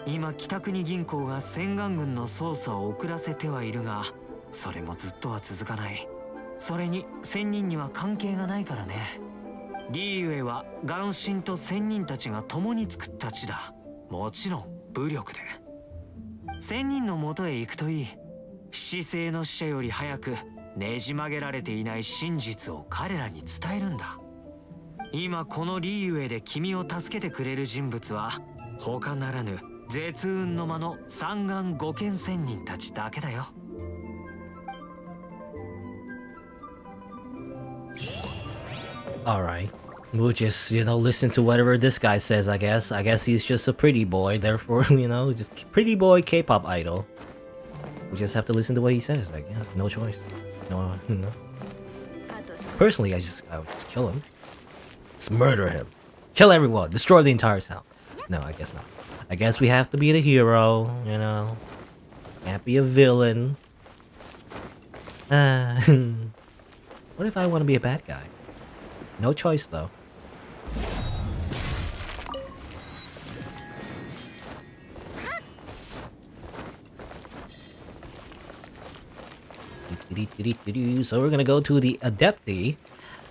今北国銀行が千眼軍の捜査を遅らせてはいるが、それもずっとは続かない。それに仙人には関係がないからね。リーユエは眼神と仙人たちが共に作った地だ。もちろん武力で。仙人の元へ行くといい。七星の使者より早くねじ曲げられていない真実を彼らに伝えるんだ。今このリーウェイで君を助けてくれる人物は他ならぬ絶運の間の三眼五剣仙人たちだけだよ。Alright. We'll just, listen to whatever this guy says, I guess. I guess he's just a pretty boy, therefore, just pretty boy K-pop idol. We just have to listen to what he says, I guess. No choice. No. Personally, I would just kill him. Let's murder him. Kill everyone. Destroy the entire town. No, I guess not. I guess we have to be the hero, Can't be a villain. What if I want to be a bad guy? No choice, though. So we're gonna go to the Adepti.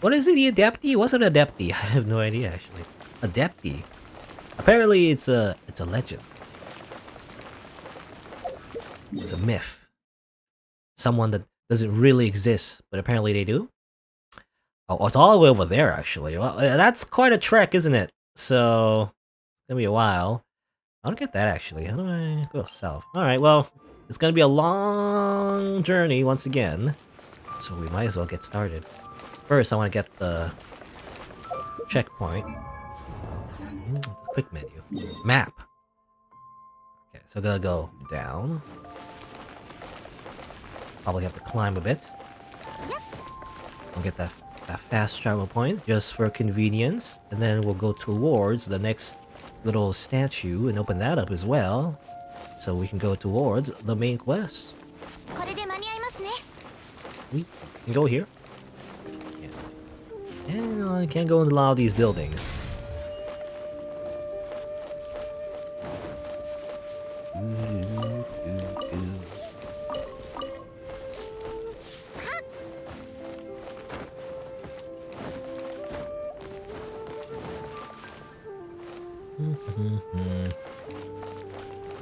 What is it, the Adepti? What's an Adepti? I have no idea, actually. Adepti. Apparently, it's a legend. It's a myth. Someone that doesn't really exist, but apparently they do. Oh, it's all the way over there, actually. Well, that's quite a trek, isn't it? So, it's gonna be a while. I don't get that, actually. How do I go south? Alright, well, it's gonna be a long journey once again. So we might as well get started. First, I want to get the checkpoint. Quick menu. Map. Okay, so I'm gonna go down. Probably have to climb a bit. I'll get that fast travel point just for convenience, and then we'll go towards the next little statue and open that up as well, so we can go towards the main quest. We can go here. And I can't go in a lot of these buildings.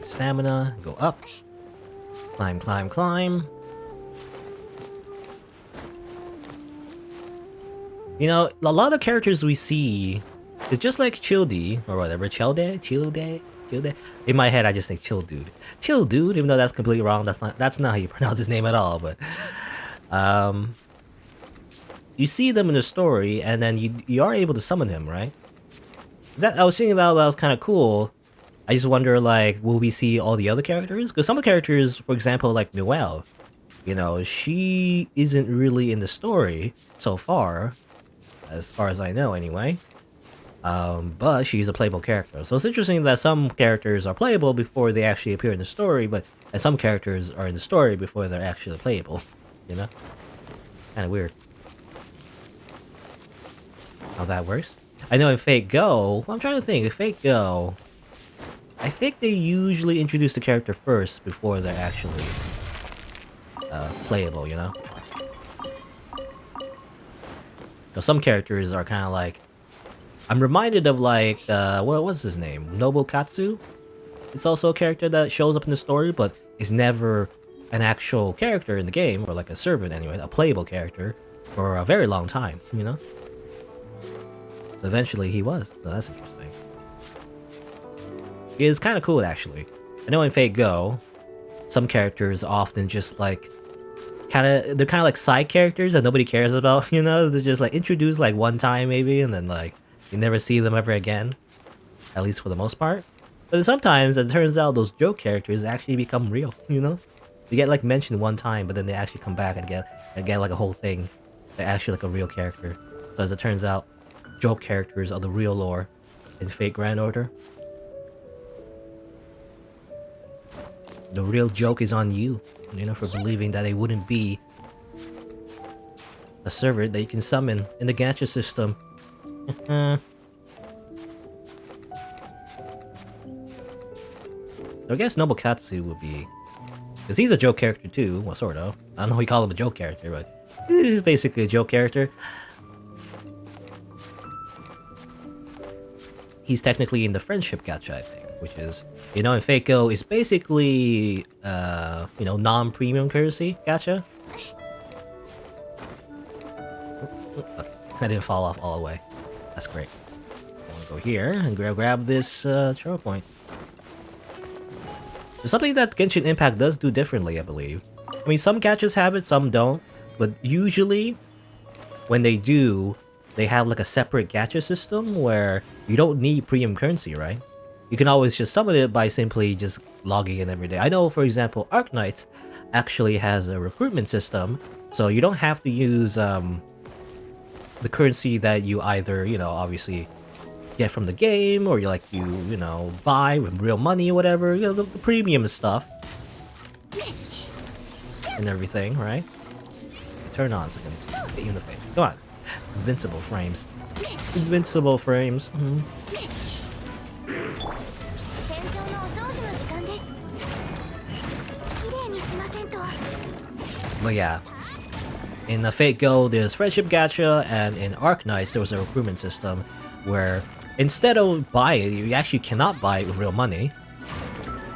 Stamina, go up. Climb, climb, climb. A lot of characters we see, it's just like Childy, or whatever, Childe. In my head, I just think Chill Dude, even though that's completely wrong. That's not how you pronounce his name at all. But you see them in the story, and then you are able to summon him, right? I was thinking that was kind of cool. I just wonder, will we see all the other characters? Because some of the characters, for example, like Noelle, she isn't really in the story so far as I know, anyway. But she's a playable character. So it's interesting that some characters are playable before they actually appear in the story, and some characters are in the story before they're actually playable. Kind of weird how that works. I know in Fate Go, I'm trying to think, in Fate Go, I think they usually introduce the character first before they're actually playable, So some characters are kind of like... I'm reminded of what was his name? Nobukatsu? It's also a character that shows up in the story, but is never an actual character in the game, or like a servant anyway, a playable character, for a very long time, So eventually he was, so that's interesting. It's kind of cool, actually. I know in Fate Go, some characters often just they're kind of like side characters that nobody cares about, They're just introduced one time maybe, and then you never see them ever again. At least for the most part. But then sometimes, as it turns out, those joke characters actually become real, You get mentioned one time, but then they actually come back and get a whole thing. They're actually a real character. So as it turns out, joke characters are the real lore in Fate Grand Order. The real joke is on you, for believing that it wouldn't be a server that you can summon in the gacha system. So I guess Nobukatsu would be... Because he's a joke character too, well, sort of. I don't know if we call him a joke character, but he's basically a joke character. He's technically in the friendship gacha, I think. which is, you know, in Fate Go is basically, you know, non-premium currency gacha. Okay, I didn't fall off all the way. That's great. I'm gonna go here and grab this churro point. There's something that Genshin Impact does do differently, I believe. I mean, some gachas have it, some don't, but usually when they do, they have like a separate gacha system where you don't need premium currency, right? You can always just summon it by simply just logging in every day. I know, for example, Arknights actually has a recruitment system, so you don't have to use the currency that you either, you know, obviously get from the game, or you know, buy with real money or whatever, you know, the premium stuff and everything, right? Turn on so I can get you in the face. Come on. Invincible frames. Invincible frames. But yeah, in the Fate Go, there's Friendship Gacha, and in Arknights, there was a recruitment system where instead of buying, you actually cannot buy it with real money.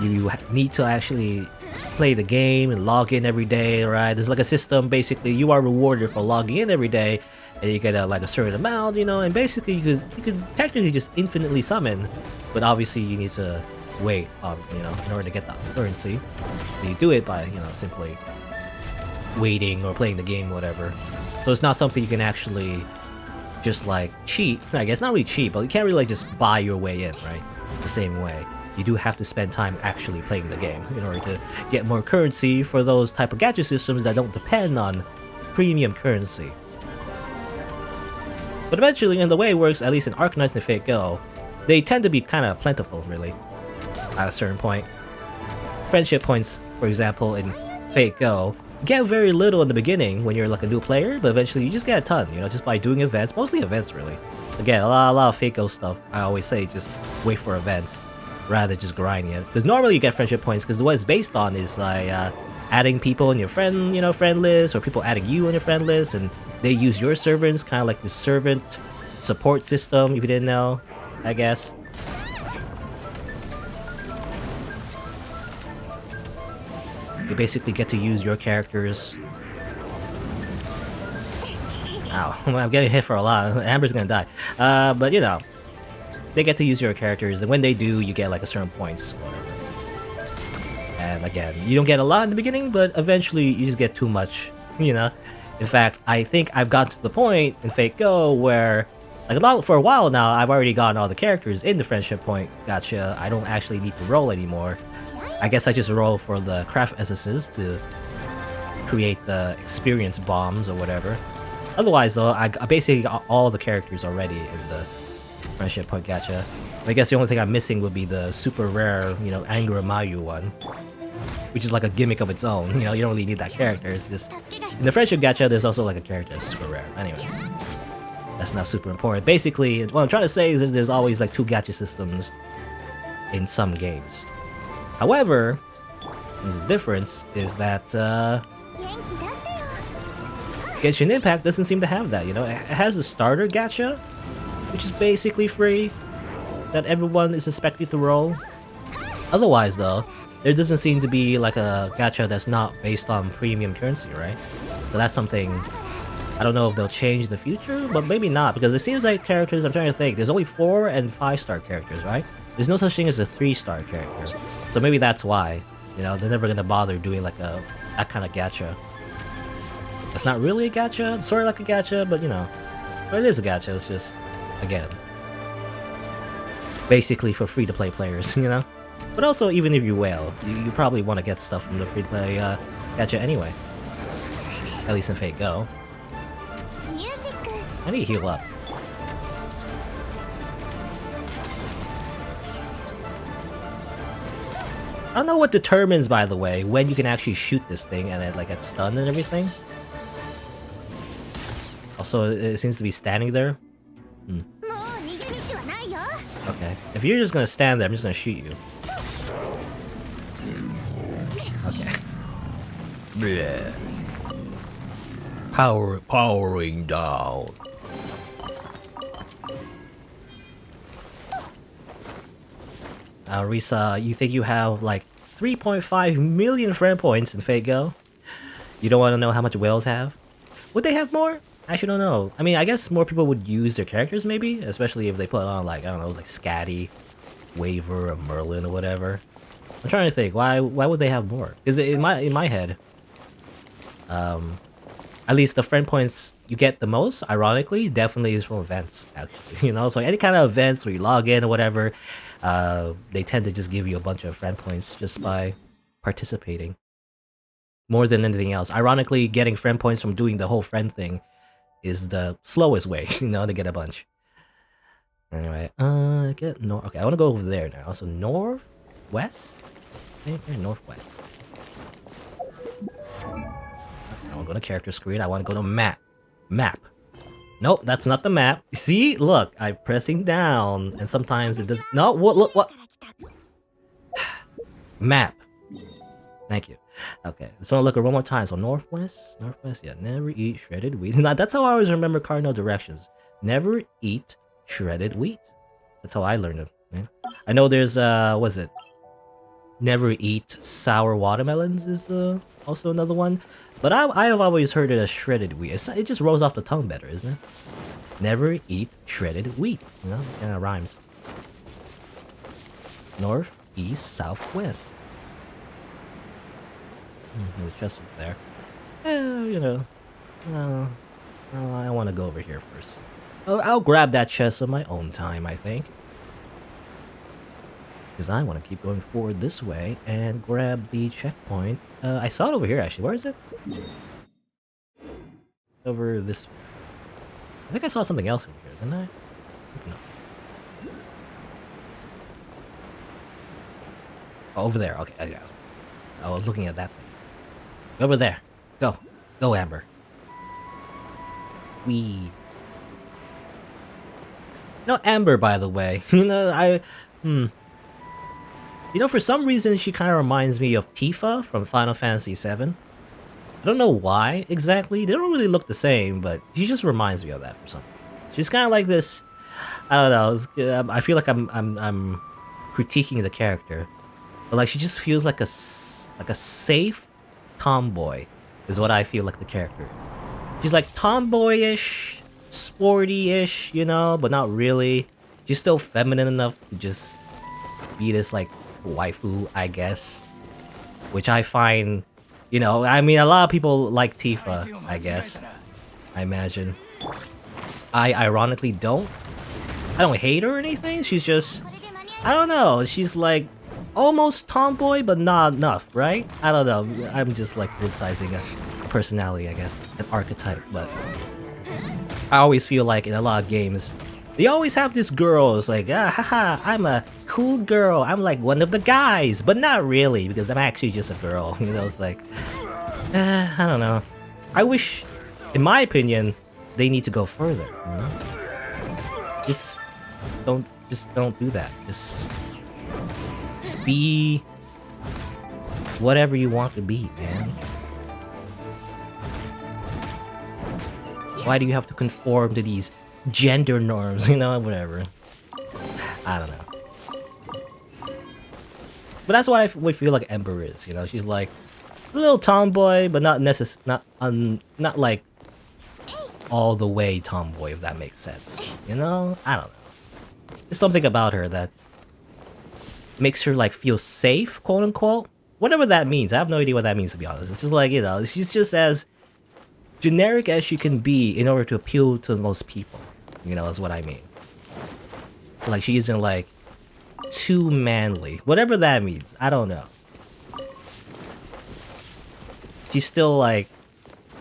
You need to actually play the game and log in every day, right? There's like a system, basically, you are rewarded for logging in every day, and you get like a certain amount, you know, and basically you could technically just infinitely summon, but obviously you need to wait, you know, in order to get that currency. So you do it by, you know, simply waiting or playing the game, whatever. So it's not something you can actually just like cheat. I guess not really cheat, but you can't really like just buy your way in, right? The same way. You do have to spend time actually playing the game in order to get more currency for those type of gacha systems that don't depend on premium currency. But eventually, in the way it works, at least in Arknights and Fate Go, they tend to be kind of plentiful, really, at a certain point. Friendship points, for example, in Fate Go, get very little in the beginning when you're like a new player, but eventually you just get a ton, you know, just by doing events, mostly events, really. Again, a lot of Fate Go stuff, I always say, just wait for events, rather than just grinding it. Because normally you get friendship points, because what it's based on is like adding people in your friend list, or people adding you on your friend list, and they use your servants, kind of like the servant support system, if you didn't know, I guess. You basically get to use your characters. Ow, I'm getting hit for a lot. Amber's gonna die. But you know, they get to use your characters, and when they do, you get like a certain points, whatever. And again, you don't get a lot in the beginning, but eventually you just get too much, you know. In fact, I think I've got to the point in Fate Go where, like for a while now, I've already gotten all the characters in the friendship point gacha. I don't actually need to roll anymore. I guess I just roll for the craft essences to create the experience bombs or whatever. Otherwise though, I basically got all the characters already in the friendship point gacha. I guess the only thing I'm missing would be the super rare, you know, Angura Mayu one, which is like a gimmick of its own. You know, you don't really need that character. It's just in the friendship gacha, there's also like a character that's super rare. Anyway, that's not super important. Basically, what I'm trying to say is there's always like two gacha systems in some games. However, the difference is that Genshin Impact doesn't seem to have that, you know? It has the starter gacha, which is basically free, that everyone is expected to roll. Otherwise though, there doesn't seem to be like a gacha that's not based on premium currency, right? So that's something, I don't know if they'll change in the future, but maybe not, because it seems like characters, I'm trying to think, there's only 4 and 5-star characters, right? There's no such thing as a 3-star character. So maybe that's why, you know, they're never gonna bother doing like that kind of gacha. It's not really a gacha, it's sort of like a gacha, but you know, but it is a gacha, it's just, again, basically for free-to-play players, you know? But also, even if you whale, you probably want to get stuff from the free-to-play gacha anyway. At least in Fate Go. I need to heal up. I don't know what determines, by the way, when you can actually shoot this thing and it like gets stunned and everything. Also, it seems to be standing there. Okay, if you're just gonna stand there, I'm just gonna shoot you. Okay. Bleh. Powering down. Risa, you think you have like 3.5 million friend points in Fate Go? You don't want to know how much whales have? Would they have more? I actually don't know. I mean, I guess more people would use their characters maybe, especially if they put on like, I don't know, like Scatty, Waver, or Merlin or whatever. I'm trying to think, why would they have more? Is it in my head? At least the friend points you get the most, ironically, definitely is from events, actually. You know, so any kind of events where you log in or whatever, they tend to just give you a bunch of friend points just by participating. More than anything else. Ironically, getting friend points from doing the whole friend thing is the slowest way, you know, to get a bunch. Anyway, get north. Okay, I want to go over there now. So north, west, northwest. I want to go to character screen. I want to go to map. Map. Nope, that's not the map. See, look, I'm pressing down, and sometimes it does. No, what? Look, what? Map. Thank you. Okay, so look one more time. So northwest, yeah. Never eat shredded wheat. Now, that's how I always remember cardinal directions. Never eat shredded wheat. That's how I learned it. Yeah. I know there's what's it? Never eat sour watermelons is also another one. But I have always heard it as shredded wheat. It just rolls off the tongue better, isn't it? Never eat shredded wheat. You know, kind of rhymes. North, east, south, west. There's a chest up there. You know, I want to go over here first. I'll grab that chest on my own time, I think. Because I want to keep going forward this way and grab the checkpoint. I saw it over here, actually. Where is it? Over this way. I think I saw something else over here, didn't I? No. Oh, over there. Okay, yeah. I was looking at that thing. Over there. Go. Go, Amber. Wee. No, Amber, by the way. You know, You know, for some reason, she kind of reminds me of Tifa from Final Fantasy VII. I don't know why exactly. They don't really look the same, but she just reminds me of that for some reason. She's kind of like this. I don't know. I feel like I'm critiquing the character, but like she just feels like a safe tomboy, is what I feel like the character is. She's like tomboyish, sporty-ish, you know, but not really. She's still feminine enough to just be this like waifu, I guess, which I find, you know, I mean, a lot of people like Tifa, I guess, I imagine. I ironically don't. I don't hate her or anything. She's just, I don't know, she's like almost tomboy, but not enough, right? I don't know. I'm just like criticizing a personality, I guess, an archetype, but I always feel like in a lot of games, they always have this girl. It's like, haha, I'm a cool girl. I'm like one of the guys, but not really, because I'm actually just a girl. You know, it's like, I don't know. I wish, in my opinion, they need to go further. You know? Just don't do that. Just be whatever you want to be, man. Why do you have to conform to these gender norms, you know, whatever. I don't know. But that's what I would feel like Ember is, you know. She's like a little tomboy, but not not like all the way tomboy, if that makes sense. You know? I don't know. There's something about her that makes her like feel safe, quote unquote. Whatever that means. I have no idea what that means, to be honest. It's just like, you know, she's just as generic as she can be in order to appeal to most people. You know, is what I mean. Like, she isn't, like, too manly. Whatever that means. I don't know. She's still, like,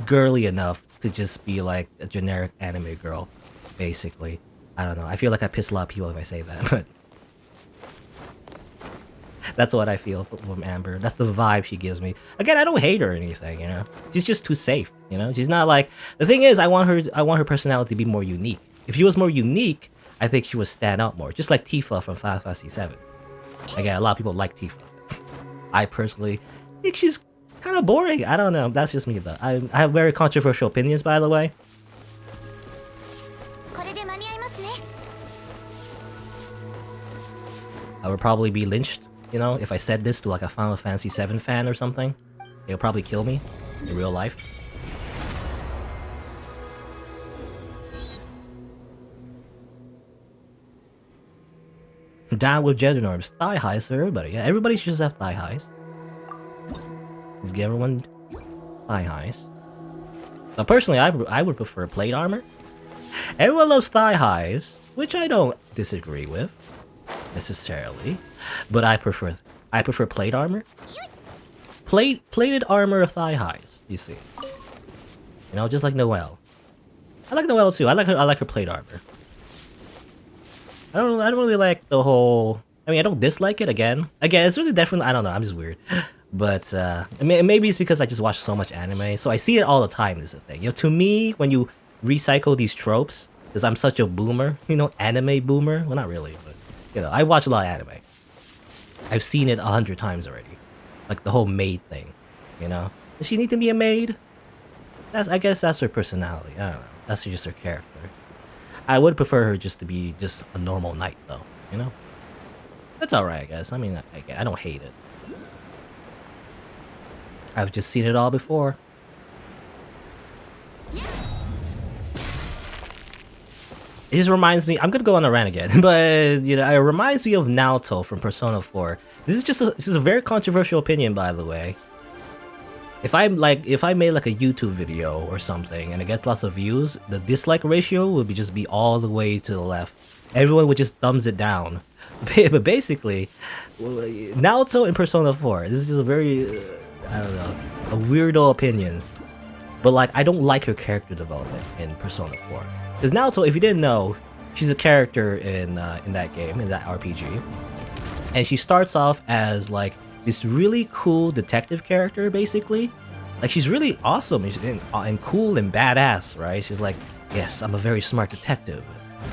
girly enough to just be, like, a generic anime girl, basically. I don't know. I feel like I piss a lot of people if I say that, but that's what I feel from Amber. That's the vibe she gives me. Again, I don't hate her or anything, you know? She's just too safe, you know? She's not like... The thing is, I want her personality to be more unique. If she was more unique, I think she would stand out more. Just like Tifa from Final Fantasy VII. Again, a lot of people like Tifa. I personally think she's kind of boring. I don't know. That's just me, though. I have very controversial opinions, by the way. I would probably be lynched, you know, if I said this to like a Final Fantasy VII fan or something. They'll probably kill me in real life. Down with gender norms. Thigh highs for everybody. Yeah, everybody should just have thigh highs. Let's give everyone thigh highs. But personally, I would prefer plate armor. Everyone loves thigh highs, which I don't disagree with necessarily, but I prefer plate armor. Plated armor of thigh highs. You see, you know, just like Noelle. I like Noelle too. I like her plate armor. I don't really like the whole. I mean, I don't dislike it. Again, it's really definitely. I don't know. I'm just weird. But maybe it's because I just watch so much anime, so I see it all the time. Is the thing, you know. To me, when you recycle these tropes, because I'm such a boomer, you know, anime boomer. Well, not really, but you know, I watch a lot of anime. I've seen it 100 times already, like the whole maid thing. You know, does she need to be a maid? I guess that's her personality. I don't know. That's just her character. I would prefer her just to be just a normal knight, though. You know, that's all right, I guess. I mean, I don't hate it. I've just seen it all before. It just reminds me. I'm gonna go on a rant again, but you know, it reminds me of Naoto from Persona 4. This is a very controversial opinion, by the way. If I made like a YouTube video or something and it gets lots of views, the dislike ratio would just be all the way to the left. Everyone would just thumbs it down. But basically, Naoto in Persona 4. This is just a very I don't know, a weirdo opinion. But like, I don't like her character development in Persona 4. Because Naoto, if you didn't know, she's a character in that game, in that RPG. And she starts off as like this really cool detective character, basically. Like, she's really awesome and cool and badass, right? She's like, yes, I'm a very smart detective.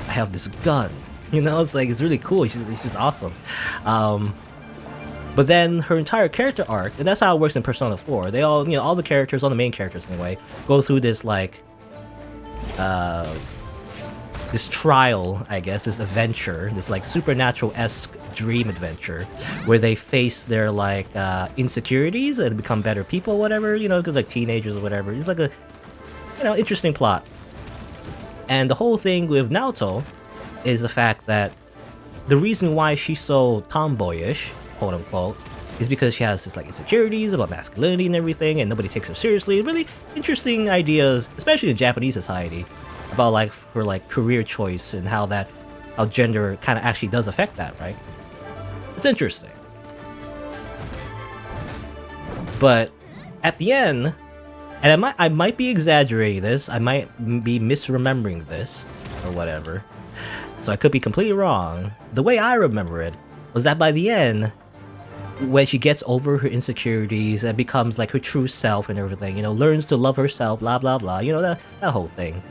I have this gun. You know, it's like, it's really cool. She's awesome. But then her entire character arc, and that's how it works in Persona 4. They all, you know, all the characters, all the main characters anyway, go through this like, this trial, I guess, this adventure, this like supernatural-esque dream adventure, where they face their like insecurities and become better people, whatever, you know, because like teenagers or whatever. It's like a, you know, interesting plot. And the whole thing with Naoto is the fact that the reason why she's so tomboyish, quote unquote, is because she has this like insecurities about masculinity and everything, and nobody takes her seriously. Really interesting ideas, especially in Japanese society, about like her like career choice and how gender kind of actually does affect that, right? It's interesting. But at the end, and I might be exaggerating this, I might be misremembering this or whatever, so I could be completely wrong. The way I remember it was that by the end, when she gets over her insecurities and becomes like her true self and everything, you know, learns to love herself, blah blah blah, you know, that whole thing,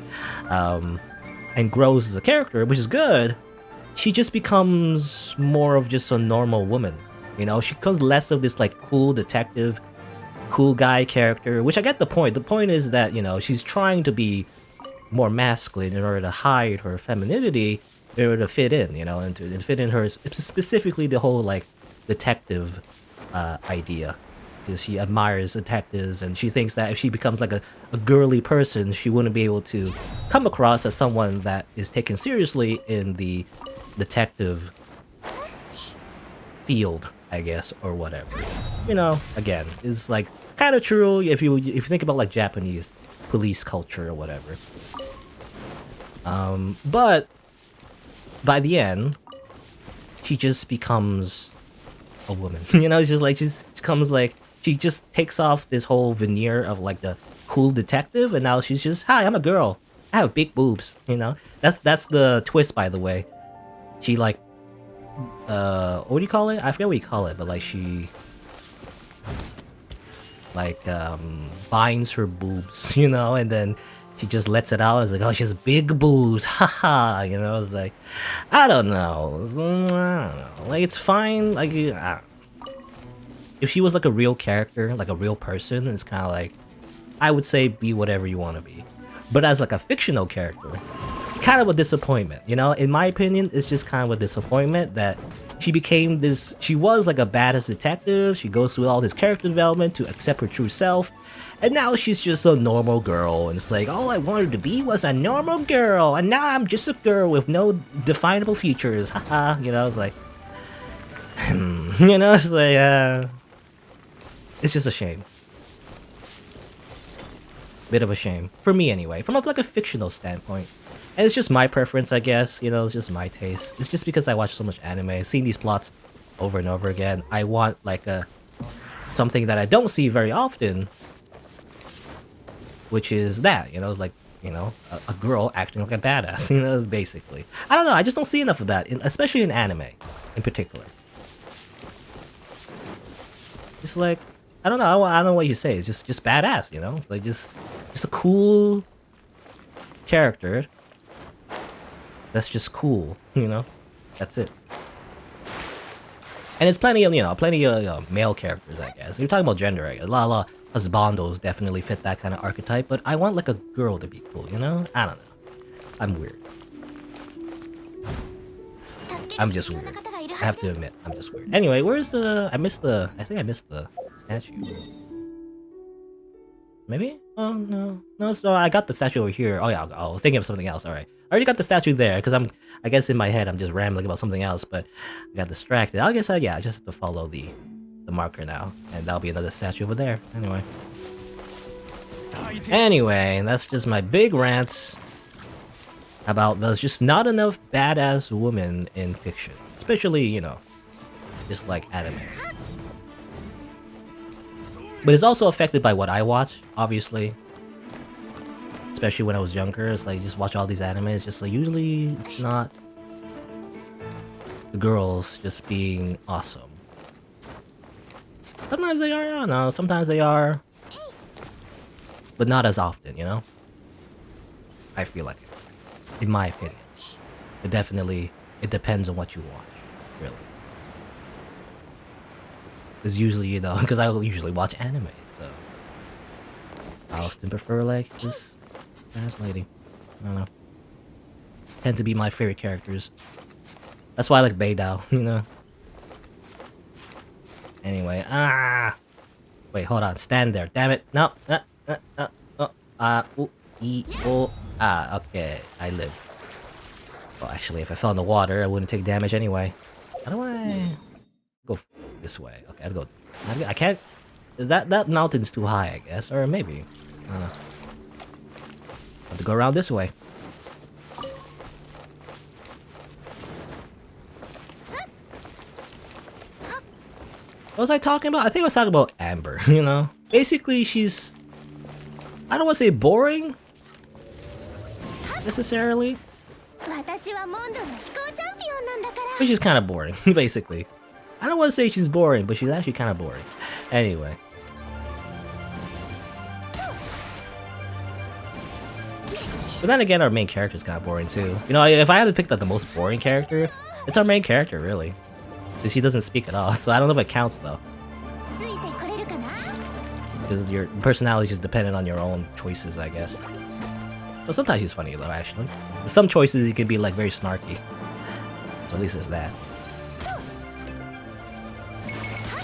and grows as a character, which is good, she just becomes more of just a normal woman, you know. She becomes less of this like cool detective, cool guy character, which I get the point. The point is that, you know, she's trying to be more masculine in order to hide her femininity, in order to fit in, you know, and to fit in her, specifically the whole like detective idea, because she admires detectives and she thinks that if she becomes like a girly person, she wouldn't be able to come across as someone that is taken seriously in the detective field, I guess, or whatever. You know, again, it's like kind of true if you think about like Japanese police culture or whatever. But by the end, she just becomes a woman. You know, she just takes off this whole veneer of like the cool detective, and now she's just, hi, I'm a girl. I have big boobs, you know? That's the twist, by the way. She like, what do you call it? I forget what you call it, but like she like binds her boobs, you know, and then she just lets it out. It's like, oh, she has big boobs, haha, you know. It's like, I don't know, like, it's fine, like, if she was like a real character, like a real person, it's kind of like, I would say be whatever you want to be. But as like a fictional character, kind of a disappointment, you know. In my opinion, it's just kind of a disappointment that she became this, she was like a badass detective, she goes through all this character development to accept her true self, and now she's just a normal girl, and it's like, all I wanted to be was a normal girl, and now I'm just a girl with no definable features, haha, you know, it's like, you know, it's like, it's just a shame. Bit of a shame. For me anyway, from like a fictional standpoint. And it's just my preference, I guess, you know, it's just my taste. It's just because I watch so much anime, seeing these plots over and over again, I want like something that I don't see very often, which is that, you know, like, you know, a girl acting like a badass, you know, basically. I don't know, I just don't see enough of that, especially in anime, in particular. It's like, I don't know, I don't know what you say, it's just badass, you know? It's like just a cool character that's just cool, you know? That's it. And there's plenty of, you know, male characters, I guess. We're talking about gender, I guess. A lot of husbandos definitely fit that kind of archetype, but I want like a girl to be cool, you know? I don't know. I'm weird. I'm just weird. I have to admit, I'm just weird. Anyway, where's the... I think I missed the statue. Maybe? Oh, no. No, I got the statue over here. Oh, yeah, I was thinking of something else. Alright. I already got the statue there, because I guess in my head I'm just rambling about something else, but I got distracted. I guess, yeah, I just have to follow the marker now, and that'll be another statue over there. Anyway, that's just my big rant about there's just not enough badass women in fiction. Especially, you know, just like anime. But it's also affected by what I watch, obviously. Especially when I was younger, it's like, just watch all these animes, just like, usually it's not the girls just being awesome. Sometimes they are, I don't know, sometimes they are, but not as often, you know? I feel like it, in my opinion. But definitely, it depends on what you watch, really. It's usually, you know, because I usually watch anime, so I often prefer, like, this ass lady. I don't know. Tend to be my favorite characters. That's why I like Beidou, you know? Anyway, wait, hold on, stand there, damn it, no, okay, I live. Well, actually, if I fell in the water, I wouldn't take damage anyway. How do I go this way? Okay, I'll go. I can't. That mountain's too high, I guess, or maybe. I don't know. I have to go around this way. What was I talking about? I think I was talking about Amber, you know? Basically, she's... I don't want to say boring, necessarily. But she's kind of boring, basically. I don't want to say she's boring, but she's actually kind of boring. Anyway. But then again, our main character is kind of boring too. You know, if I had to pick like the most boring character, it's our main character, really. Because she doesn't speak at all, so I don't know if it counts though. Because your personality is just dependent on your own choices, I guess. But sometimes she's funny though, actually. With some choices, you can be like very snarky. So at least there's that.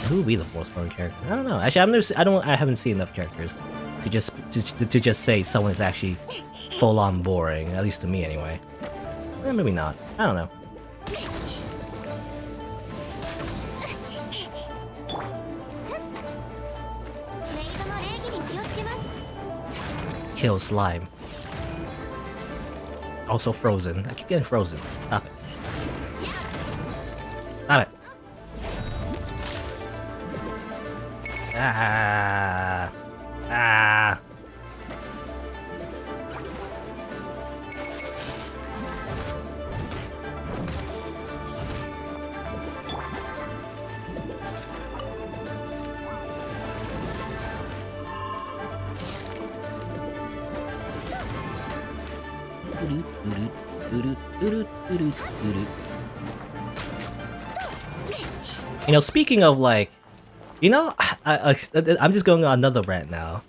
Who would be the most boring character? I don't know. Actually, I haven't seen enough characters to just say someone is actually full on boring. At least to me, anyway. Maybe not. I don't know. Kill slime. Also frozen. I keep getting frozen. Stop it. Stop it. Ah. Ah. You know, speaking of like, you know, I'm just going on another rant now,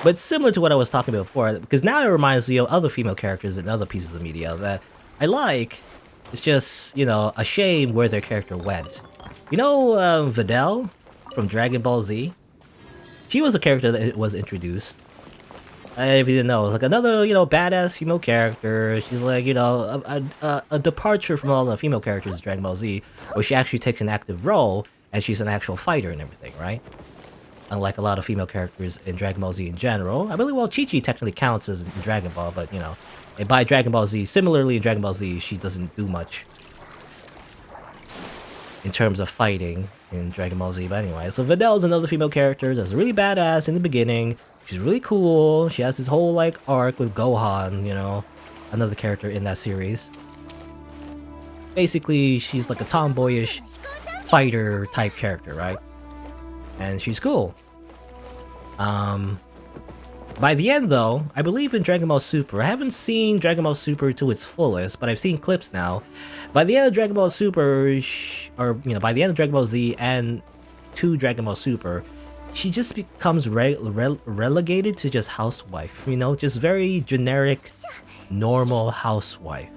but similar to what I was talking about before, because now it reminds me of other female characters in other pieces of media that I like, It's just, you know, a shame where their character went. You know, Videl from Dragon Ball Z? She was a character that was introduced. If you didn't know, like another, you know, badass female character. She's like, you know, a departure from all the female characters in Dragon Ball Z, where she actually takes an active role, and she's an actual fighter and everything, right? Unlike a lot of female characters in Dragon Ball Z in general. I believe, well, Chi-Chi technically counts as in Dragon Ball, but, you know, and by Dragon Ball Z, similarly in Dragon Ball Z, she doesn't do much in terms of fighting in Dragon Ball Z. But anyway, so Videl is another female character that's really badass in the beginning. She's really cool. She has this whole, like, arc with Gohan, you know, another character in that series. Basically, she's like a tomboyish fighter type character, right? And she's cool. By the end, though, I believe in Dragon Ball Super. I haven't seen Dragon Ball Super to its fullest, but I've seen clips now. By the end of Dragon Ball Super, or, you know, by the end of Dragon Ball Z and to Dragon Ball Super, she just becomes relegated to just housewife, you know, just very generic, normal housewife.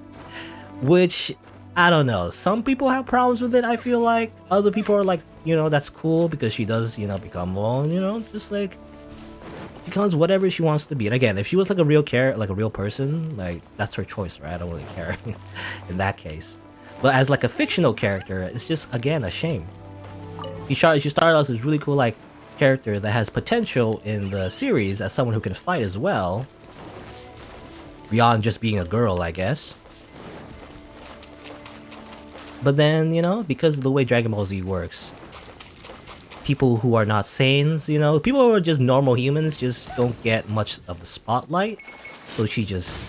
Which, I don't know, some people have problems with it, I feel like. Other people are like, you know, that's cool because she does, you know, become one, you know, just like, becomes whatever she wants to be. And again, if she was like a real like a real person, like, that's her choice, right? I don't really care in that case. But as like a fictional character, it's just, again, a shame. She started out as this really cool, like, character that has potential in the series as someone who can fight as well, beyond just being a girl, I guess. But then, you know, because of the way Dragon Ball Z works, people who are not Saiyans, you know, people who are just normal humans just don't get much of the spotlight, so she just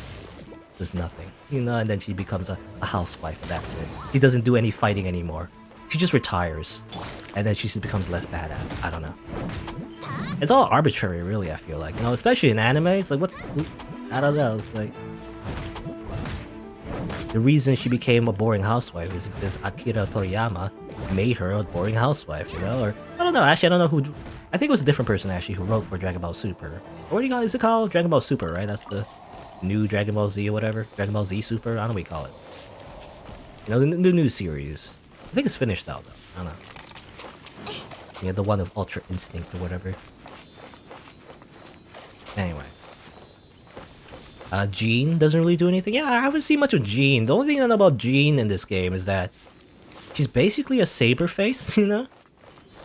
does nothing, you know, and then she becomes a housewife, and that's it. She doesn't do any fighting anymore. She just retires, and then she just becomes less badass. I don't know. It's all arbitrary, really, I feel like, you know, especially in anime. It's like, I don't know, it's like, the reason she became a boring housewife is because Akira Toriyama made her a boring housewife, you know? Or, I don't know, actually, I don't know who... I think it was a different person, actually, who wrote for Dragon Ball Super. What do you call it? Is it called Dragon Ball Super, right? That's the new Dragon Ball Z or whatever? Dragon Ball Z Super? I don't know what you call it. You know, the new series. I think it's finished now, though. I don't know. Yeah, the one of Ultra Instinct or whatever. Anyway. Jean doesn't really do anything. Yeah, I haven't seen much of Jean. The only thing I know about Jean in this game is that she's basically a saber face, you know?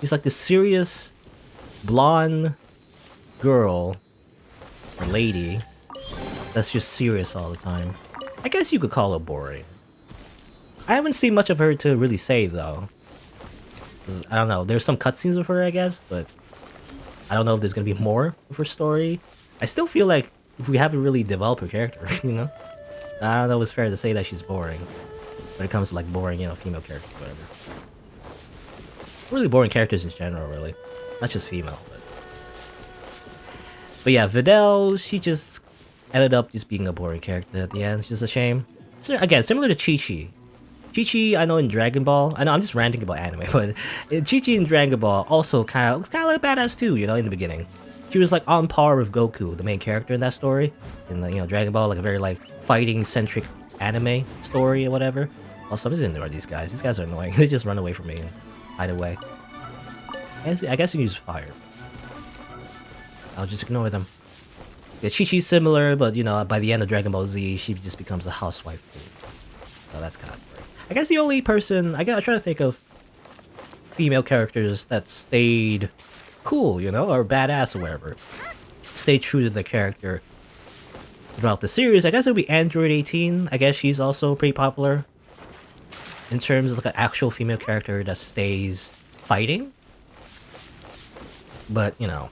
She's like this serious, blonde girl, or lady, that's just serious all the time. I guess you could call her boring. I haven't seen much of her to really say, though. I don't know, there's some cutscenes of her, I guess, but I don't know if there's gonna be more of her story. I still feel like we haven't really developed her character, you know? I don't know if it's fair to say that she's boring when it comes to, like, boring, you know, female characters, whatever. Really boring characters in general, really. Not just female, but yeah, Videl, she just ended up just being a boring character at the end. It's just a shame. So, again, similar to Chi-Chi. Chi-Chi, I know in Dragon Ball, I know I'm just ranting about anime, but Chi-Chi in Dragon Ball also kind of like badass too, you know, in the beginning. She was like on par with Goku, the main character in that story. In the, you know, Dragon Ball, like a very like fighting-centric anime story or whatever. Also, I'm just ignoring these guys. These guys are annoying. They just run away from me and hide away. I guess you can use fire. I'll just ignore them. Yeah, Chi-Chi's similar, but you know, by the end of Dragon Ball Z, she just becomes a housewife too. So that's kind of great. I guess the only person I try to think of female characters that stayed cool, you know, or badass or whatever, stay true to the character throughout the series. I guess it would be Android 18. I guess she's also pretty popular in terms of like an actual female character that stays fighting. But, you know,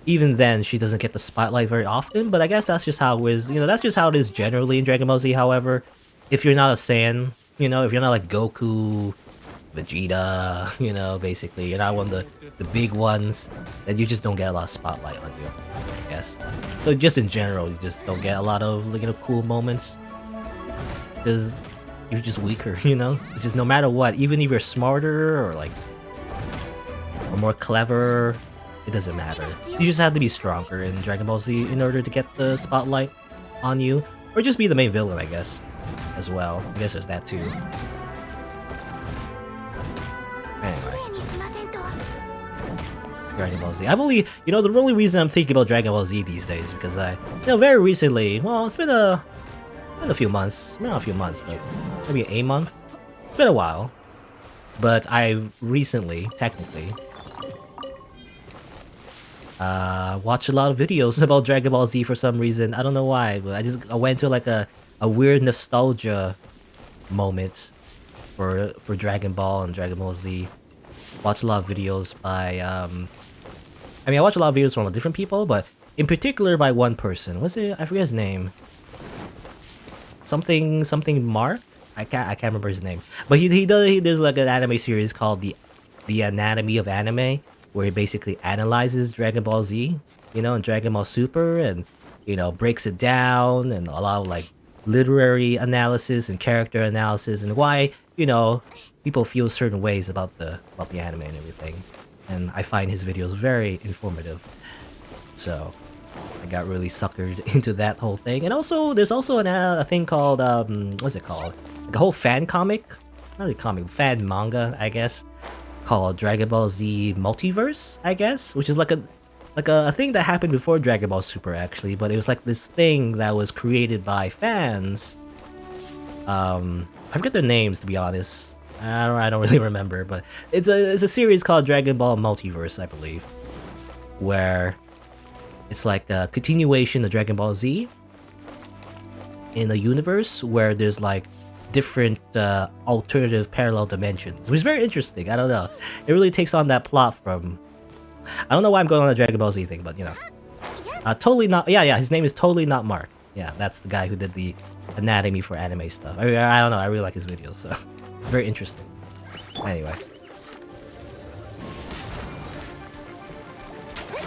even then, she doesn't get the spotlight very often, but I guess that's just how it is, you know, that's just how it is generally in Dragon Ball Z. However, if you're not a Saiyan, you know, if you're not like Goku, Vegeta, you know, basically, you're not one of the big ones, then you just don't get a lot of spotlight on you, I guess. So just in general, you just don't get a lot of, like, you know, cool moments, because you're just weaker, you know? It's just no matter what, even if you're smarter or like, or more clever, it doesn't matter. You just have to be stronger in Dragon Ball Z in order to get the spotlight on you, or just be the main villain, I guess. as well. I guess there's that too. Anyway. Dragon Ball Z. I've only, the only reason I'm thinking about Dragon Ball Z these days because very recently, well, it's been a few months, not a few months, but maybe a month. It's been a while, but I recently, technically, watched a lot of videos about Dragon Ball Z for some reason. I don't know why, but I went to like a weird nostalgia moment for Dragon Ball and Dragon Ball Z. Watched a lot of videos by I watch a lot of videos from different people, but in particular by one person. What's it? I forget his name. Something Mark. I can't remember his name. But there's like an anime series called the Anatomy of Anime, where he basically analyzes Dragon Ball Z, and Dragon Ball Super, and breaks it down, and a lot of like literary analysis and character analysis, and why people feel certain ways about the anime and everything. And I find his videos very informative, so I got really suckered into that whole thing. And also, there's also a thing called what's it called? Like a whole fan comic, not really comic, fan manga, I guess, called Dragon Ball Z Multiverse, I guess, which is like a thing that happened before Dragon Ball Super actually, but it was like this thing that was created by fans. I forget their names, to be honest. I don't really remember, but it's a series called Dragon Ball Multiverse, I believe, where it's like a continuation of Dragon Ball Z in a universe where there's like different alternative parallel dimensions, which is very interesting. I don't know. It really takes on that plot from... I don't know why I'm going on a Dragon Ball Z thing, but totally not... Yeah, his name is totally not Mark. Yeah, that's the guy who did the anatomy for anime stuff. I don't know, I really like his videos, so... Very interesting. Anyway.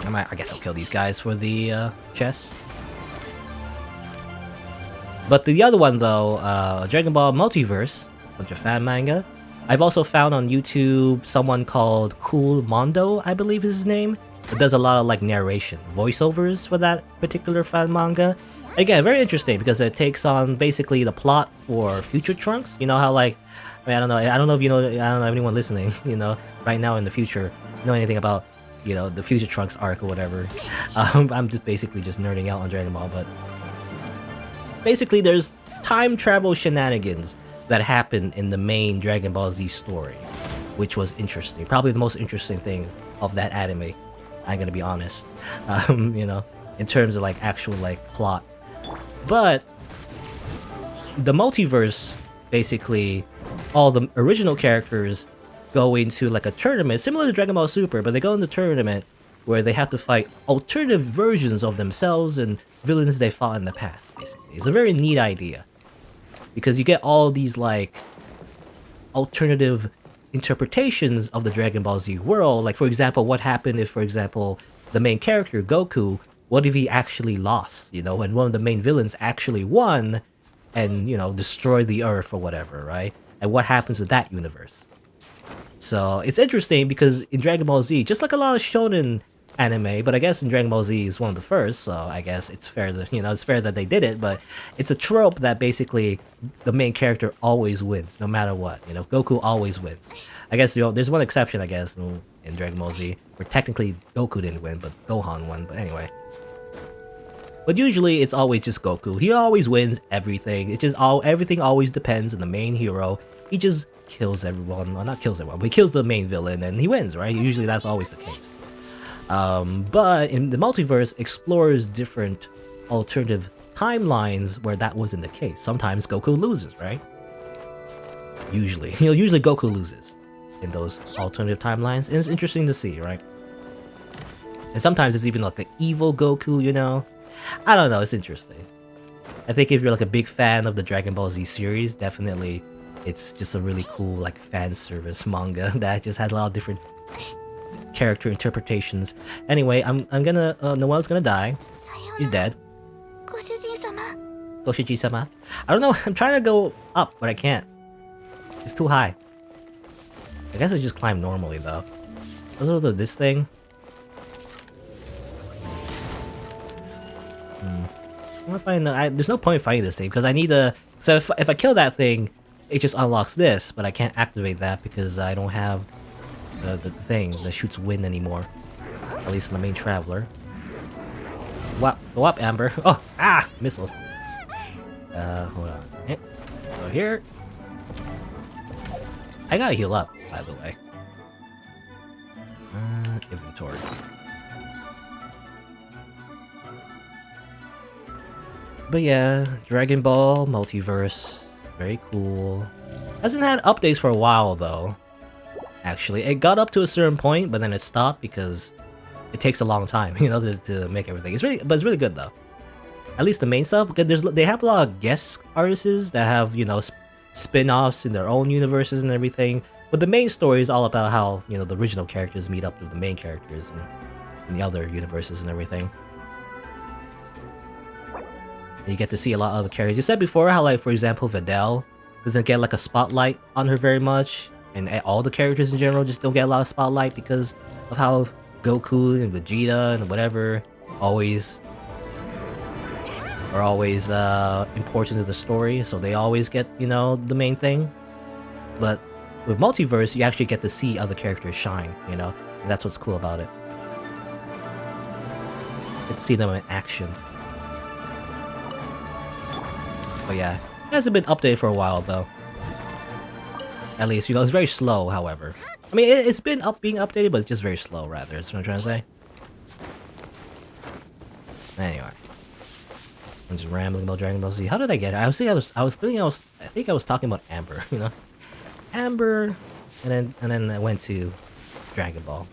I guess I'll kill these guys for the chess. But the other one though, Dragon Ball Multiverse, bunch of fan manga. I've also found on YouTube someone called Cool Mondo, I believe is his name. It does a lot of like narration, voiceovers for that particular fan manga. Again, very interesting because it takes on basically the plot for Future Trunks. You know how like, I don't know if I don't know anyone listening, right now in the future, know anything about, the Future Trunks arc or whatever. I'm just basically just nerding out on Dragon Ball, but basically there's time travel shenanigans that happen in the main Dragon Ball Z story, which was interesting. Probably the most interesting thing of that anime, I'm gonna be honest, in terms of like actual like plot. But the multiverse, basically, all the original characters go into like a tournament similar to Dragon Ball Super, but they go in the tournament where they have to fight alternative versions of themselves and villains they fought in the past. Basically, it's a very neat idea because you get all these like alternative interpretations of the Dragon Ball Z world. Like, for example, what happened if, for example, the main character Goku, what if he actually lost, and one of the main villains actually won and, destroyed the Earth or whatever, right? And what happens to that universe? So it's interesting because in Dragon Ball Z, just like a lot of shonen anime, but I guess in Dragon Ball Z is one of the first, so I guess it's fair that, it's fair that they did it, but it's a trope that basically the main character always wins, no matter what, Goku always wins. I guess, there's one exception, I guess, in Dragon Ball Z, where technically Goku didn't win, but Gohan won, but anyway. But usually it's always just Goku. He always wins everything. It's just everything always depends on the main hero. He just kills everyone, well, not kills everyone, but he kills the main villain and he wins, right? Usually that's always the case. But in the multiverse, explores different alternative timelines where that wasn't the case. Sometimes Goku loses, right? Usually, usually Goku loses in those alternative timelines, and it's interesting to see, right? And sometimes it's even like an evil Goku, I don't know, it's interesting. I think if you're like a big fan of the Dragon Ball Z series, definitely it's just a really cool like fan service manga that just has a lot of different character interpretations. Anyway, I'm gonna Noel's gonna die. He's dead. Goshiji-sama. I don't know, I'm trying to go up, but I can't. It's too high. I guess I just climb normally though. Also this thing. I want to find there's no point fighting this thing because I need to So if I kill that thing, it just unlocks this, but I can't activate that because I don't have the thing that shoots wind anymore. At least in the main traveler. Go up, Amber. Oh, missiles. Hold on. Go here. I gotta heal up, by the way. Inventory. But yeah, Dragon Ball Multiverse, very cool. Hasn't had updates for a while though. Actually, it got up to a certain point, but then it stopped because it takes a long time, you know, to make everything. It's really good though. At least the main stuff, because they have a lot of guest artists that have, you know, spin-offs in their own universes and everything. But the main story is all about how, you know, the original characters meet up with the main characters in the other universes and everything. You get to see a lot of other characters. You said before how, like, for example, Videl doesn't get like a spotlight on her very much, and all the characters in general just don't get a lot of spotlight because of how Goku and Vegeta and whatever are always important to the story, so they always get, you know, the main thing. But with Multiverse, you actually get to see other characters shine, you know, and that's what's cool about it. You get to see them in action. But yeah, it hasn't been updated for a while though. At least, you know, it's very slow, however. I mean, it's been being updated, but it's just very slow, rather. That's what I'm trying to say. Anyway. I'm just rambling about Dragon Ball Z. How did I get it? I think I was talking about Amber, you know? Amber, and then I went to Dragon Ball.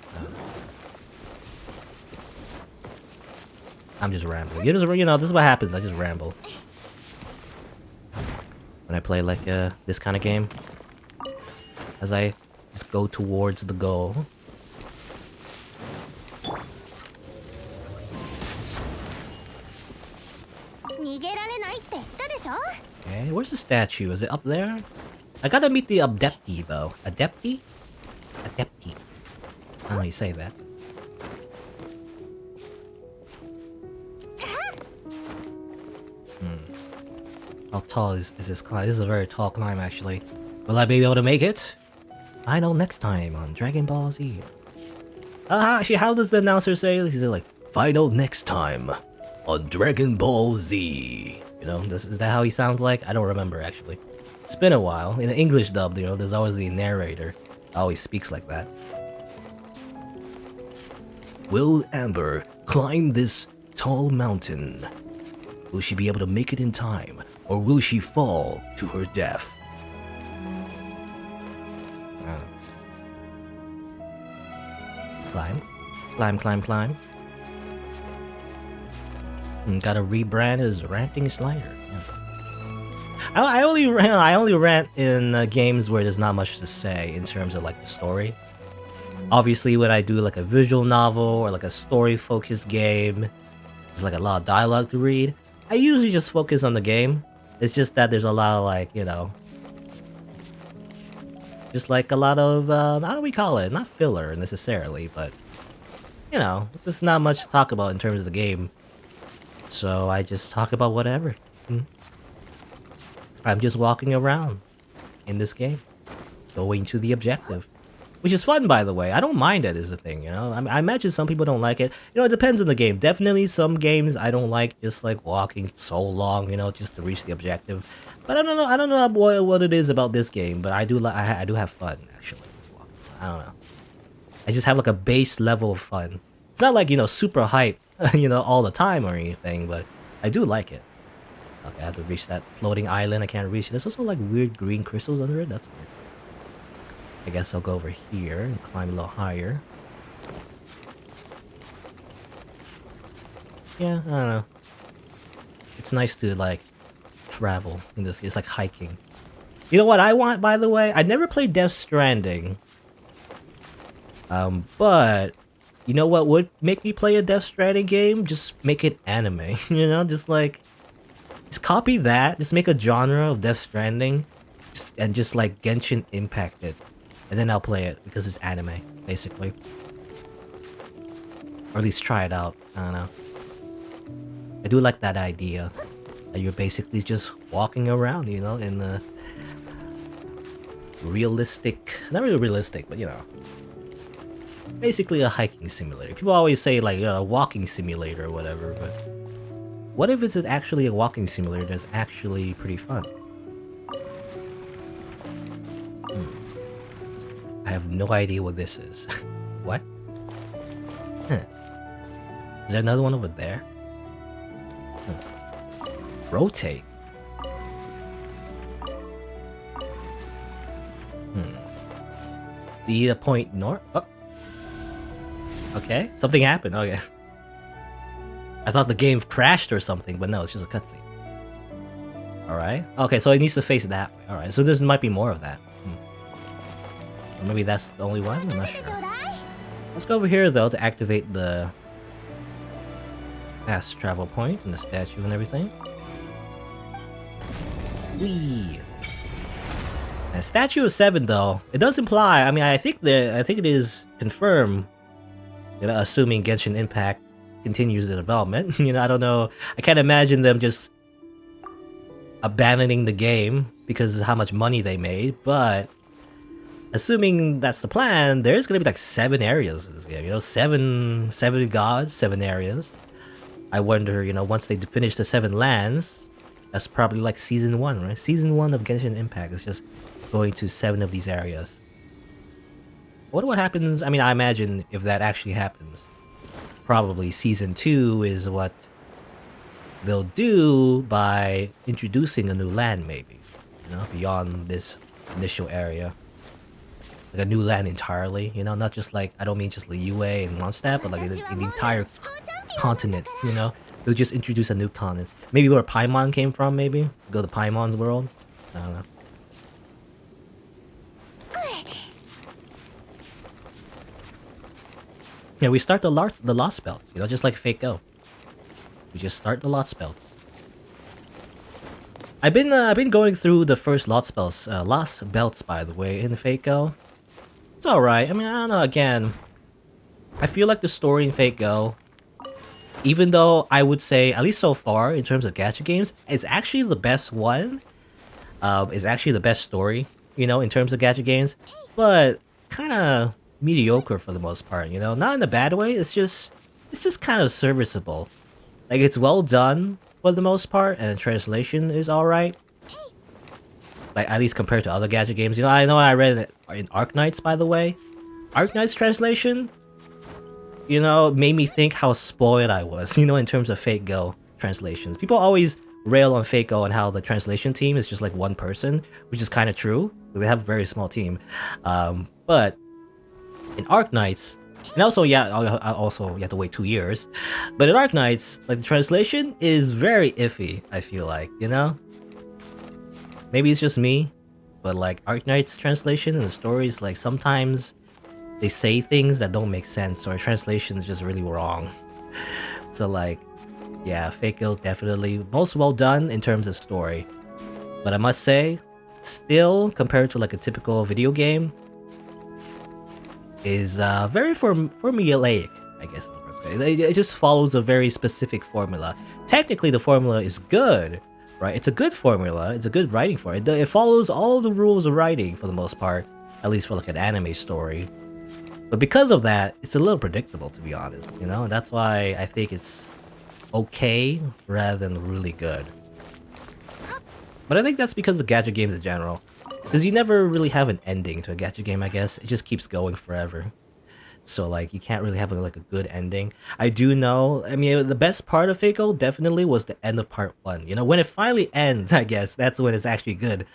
I'm just rambling. You know, this is what happens. I just ramble. When I play like this kind of game, as I just go towards the goal. Okay, where's the statue? Is it up there? I gotta meet the Adepti though. Adepti? Adepti. I don't know how you say that. How tall is this climb? This is a very tall climb, actually. Will I be able to make it? I know next time on Dragon Ball Z. Actually, how does the announcer say? He's like, "Final next time on Dragon Ball Z." You know, is that how he sounds like? I don't remember, actually. It's been a while. In the English dub, you know, there's always the narrator. Always speaks like that. Will Amber climb this tall mountain? Will she be able to make it in time? Or will she fall to her death? Climb. Climb, climb, climb. Gotta rebrand as SighingSlider. Yes. I only rant in games where there's not much to say in terms of like the story. Obviously, when I do like a visual novel or like a story-focused game, there's like a lot of dialogue to read. I usually just focus on the game. It's just that there's a lot of like, you know, just like a lot of, how do we call it? Not filler necessarily, but, you know, it's just not much to talk about in terms of the game. So I just talk about whatever. I'm just walking around in this game, going to the objective. Which is fun, by the way. I don't mind it is the thing, you know? I imagine some people don't like it. You know, it depends on the game. Definitely some games I don't like just like walking so long, you know, just to reach the objective. But I don't know what it is about this game, but I do have fun, actually. I don't know. I just have like a base level of fun. It's not like, you know, super hype, you know, all the time or anything, but I do like it. Okay, I have to reach that floating island. I can't reach it. There's also like weird green crystals under it. That's weird. I guess I'll go over here and climb a little higher. Yeah, I don't know. It's nice to like travel in this. It's like hiking. You know what I want, by the way? I never played Death Stranding. But you know what would make me play a Death Stranding game? Just make it anime. You know, just copy that. Just make a genre of Death Stranding, and just like Genshin Impact it. And then I'll play it, because it's anime, basically. Or at least try it out, I don't know. I do like that idea. You're basically just walking around, you know, in the realistic, not really realistic, but you know, basically a hiking simulator. People always say like, you know, a walking simulator or whatever, but what if it's actually a walking simulator that's actually pretty fun? I have no idea what this is. What? Huh. Is there another one over there? Huh. Rotate. The point north? Oh. Okay, something happened. Okay. I thought the game crashed or something, but no, it's just a cutscene. Alright. Okay, so it needs to face that way. Alright, so there might be more of that. Or maybe that's the only one? I'm not sure. Let's go over here, though, to activate the fast travel point and the statue and everything. Whee! And Statue of 7, though, it does imply, I mean, I think it is confirmed, you know, assuming Genshin Impact continues the development. You know, I don't know, I can't imagine them just abandoning the game because of how much money they made, but assuming that's the plan, there's gonna be like 7 areas in this game, you know, 7 gods, 7 areas. I wonder, you know, once they finish the 7 lands, that's probably like Season 1, right? Season 1 of Genshin Impact is just going to 7 of these areas. I wonder what happens, I mean, I imagine if that actually happens, probably Season 2 is what they'll do by introducing a new land, maybe, you know, beyond this initial area. Like a new land entirely, you know, not just like, I don't mean just Liyue and Mondstadt, but like in the entire continent, you know? They'll just introduce a new continent. Maybe where Paimon came from, maybe? Go to Paimon's world? I don't know. Yeah, we start the Lost Belts, you know, just like Fate Go. We just start the Lost Belts. I've been going through the first Lost Belts, by the way, in Fate Go. It's alright. I mean, I don't know, again, I feel like the story in Fate Go, even though I would say, at least so far, in terms of gacha games, it's actually the best one. It's actually the best story, you know, in terms of gacha games, but kind of mediocre for the most part, you know? Not in a bad way, it's just kind of serviceable. Like, it's well done for the most part, and the translation is alright. Like, at least compared to other gacha games. You know I read it in Arknights, by the way. Arknights translation, you know, made me think how spoiled I was, you know, in terms of Fate Go translations. People always rail on Fate Go and how the translation team is just like one person, which is kind of true. They have a very small team. But in Arknights, and also, yeah, also you have to wait 2 years. But in Arknights, like, the translation is very iffy, I feel like, you know? Maybe it's just me, but like, Arknights translation and the stories, like, sometimes they say things that don't make sense, or translation is just really wrong. So like, yeah, Fate Go definitely most well done in terms of story. But I must say, still, compared to like a typical video game, is very formulaic, I guess. It just follows a very specific formula. Technically, the formula is good, right? It's a good formula. It's a good writing for it. It follows all the rules of writing for the most part, at least for like an anime story. But because of that, it's a little predictable, to be honest, you know? And that's why I think it's okay rather than really good. But I think that's because of gacha games in general. Because you never really have an ending to a gacha game, I guess. It just keeps going forever. So, like, you can't really have like a good ending. I do know, I mean, the best part of Fate Go definitely was the end of part 1. You know, when it finally ends, I guess, that's when it's actually good.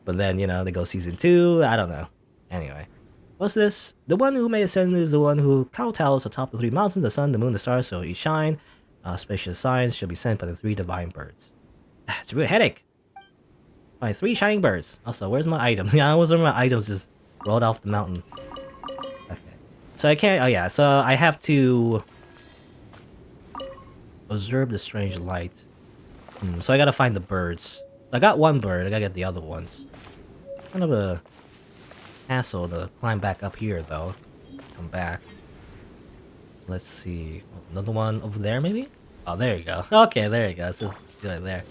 But then, you know, they go season 2, I don't know. Anyway. What's this? The one who may ascend is the one who kowtows atop the 3 mountains, the sun, the moon, the stars, so you shine. Spacious signs shall be sent by the 3 divine birds. It's a real headache. My 3 shining birds. Also, where's my items? Yeah, I was wondering my items just rolled off the mountain. Okay. So I can't, oh yeah, so I have to observe the strange light. So I gotta find the birds. I got 1 bird, I gotta get the other ones. Kind of a hassle to climb back up here though. Come back. Let's see. Another one over there maybe? Oh, there you go. Okay, there you go. It's just right there.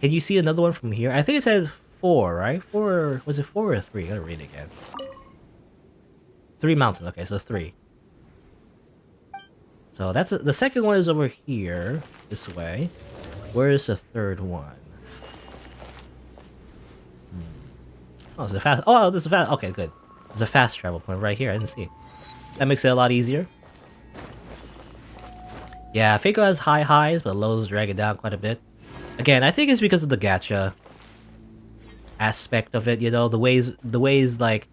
Can you see another one from here? I think it said 4, right? 4, was it 4 or 3? I gotta read it again. 3 mountains. Okay, so 3. So that's the second one is over here, this way. Where is the third one? Oh, it's a fast. Oh, this is fast. Okay, good. There's a fast travel point right here. I didn't see it. That makes it a lot easier. Yeah, Faco has high highs, but lows drag it down quite a bit. Again, I think it's because of the gacha aspect of it. You know, the ways like,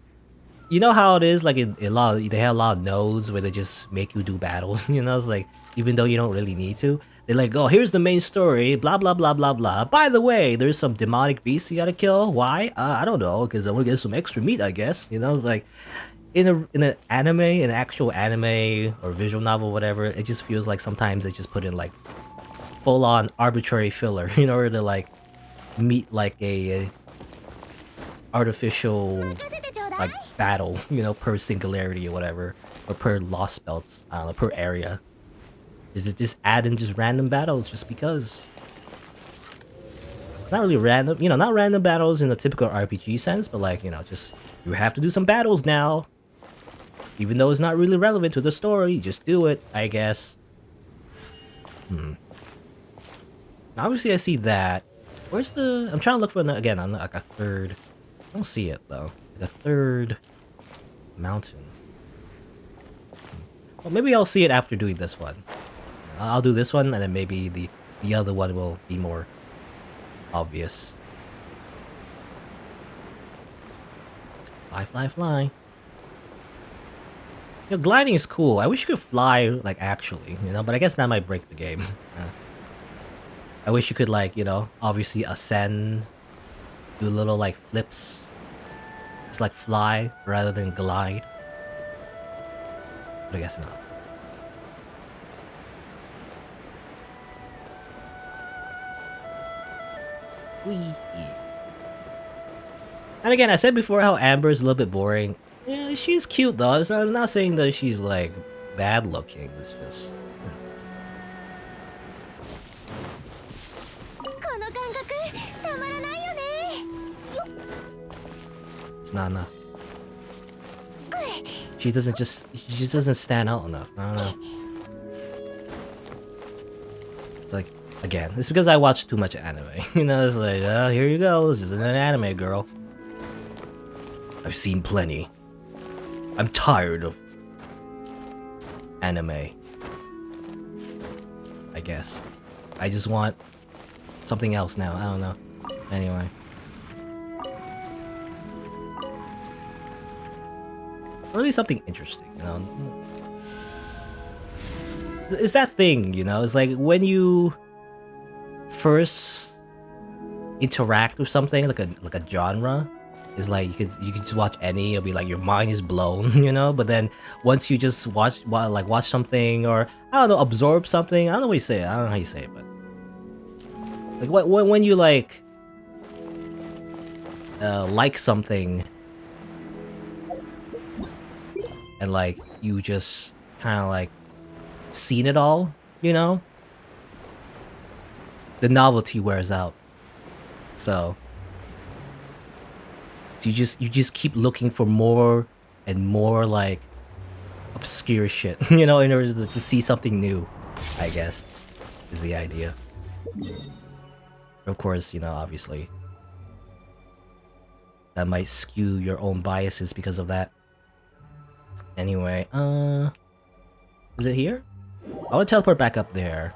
you know how it is like in a lot of, they have a lot of nodes where they just make you do battles. You know, it's like even though you don't really need to, they're like, oh, here's the main story, blah blah blah blah blah. By the way, there's some demonic beasts you gotta kill. Why? I don't know, because I want to get some extra meat, I guess. You know, it's like in an anime, an actual anime or visual novel, whatever. It just feels like sometimes they just put in like full on arbitrary filler in order to like meet like a artificial like battle, you know, per singularity or whatever, or per lost belts, I don't know, per area. Is it just add in just random battles just because? Not really random, you know, not random battles in the typical RPG sense, but like, you know, just you have to do some battles now. Even though it's not really relevant to the story, just do it, I guess. Obviously I see that. Where's the... I'm trying to look for, again, on like a third... I don't see it, though. Like a third mountain. Well, maybe I'll see it after doing this one. I'll do this one, and then maybe the other one will be more obvious. Fly, fly, fly. You know, gliding is cool. I wish you could fly, like, actually, you know? But I guess that might break the game. I wish you could, like, you know, obviously ascend, do little, like, flips. Just, like, fly rather than glide. But I guess not. Whee! And again, I said before how Amber is a little bit boring. Yeah, she's cute though. I'm not saying that she's like bad looking. It's just. It's not enough. She just doesn't stand out enough. I don't know. It's like, again, it's because I watch too much anime. You know, it's like, oh, here you go. This is an anime girl. I've seen plenty. I'm tired of anime. I guess. I just want something else now. I don't know. Anyway. Or at least something interesting, you know? It's that thing, you know? It's like when you first interact with something, like a genre, it's like you could just watch any, it'll be like your mind is blown, you know? But then once you just watch something, or I don't know, absorb something, I don't know what you say, I don't know how you say it, but like when you like something, and like you just kind of like seen it all, you know? The novelty wears out. So you just keep looking for more and more like obscure shit, you know, in order to see something new, I guess, is the idea. Of course, you know, obviously that might skew your own biases because of that. Anyway, is it here? I want to teleport back up there.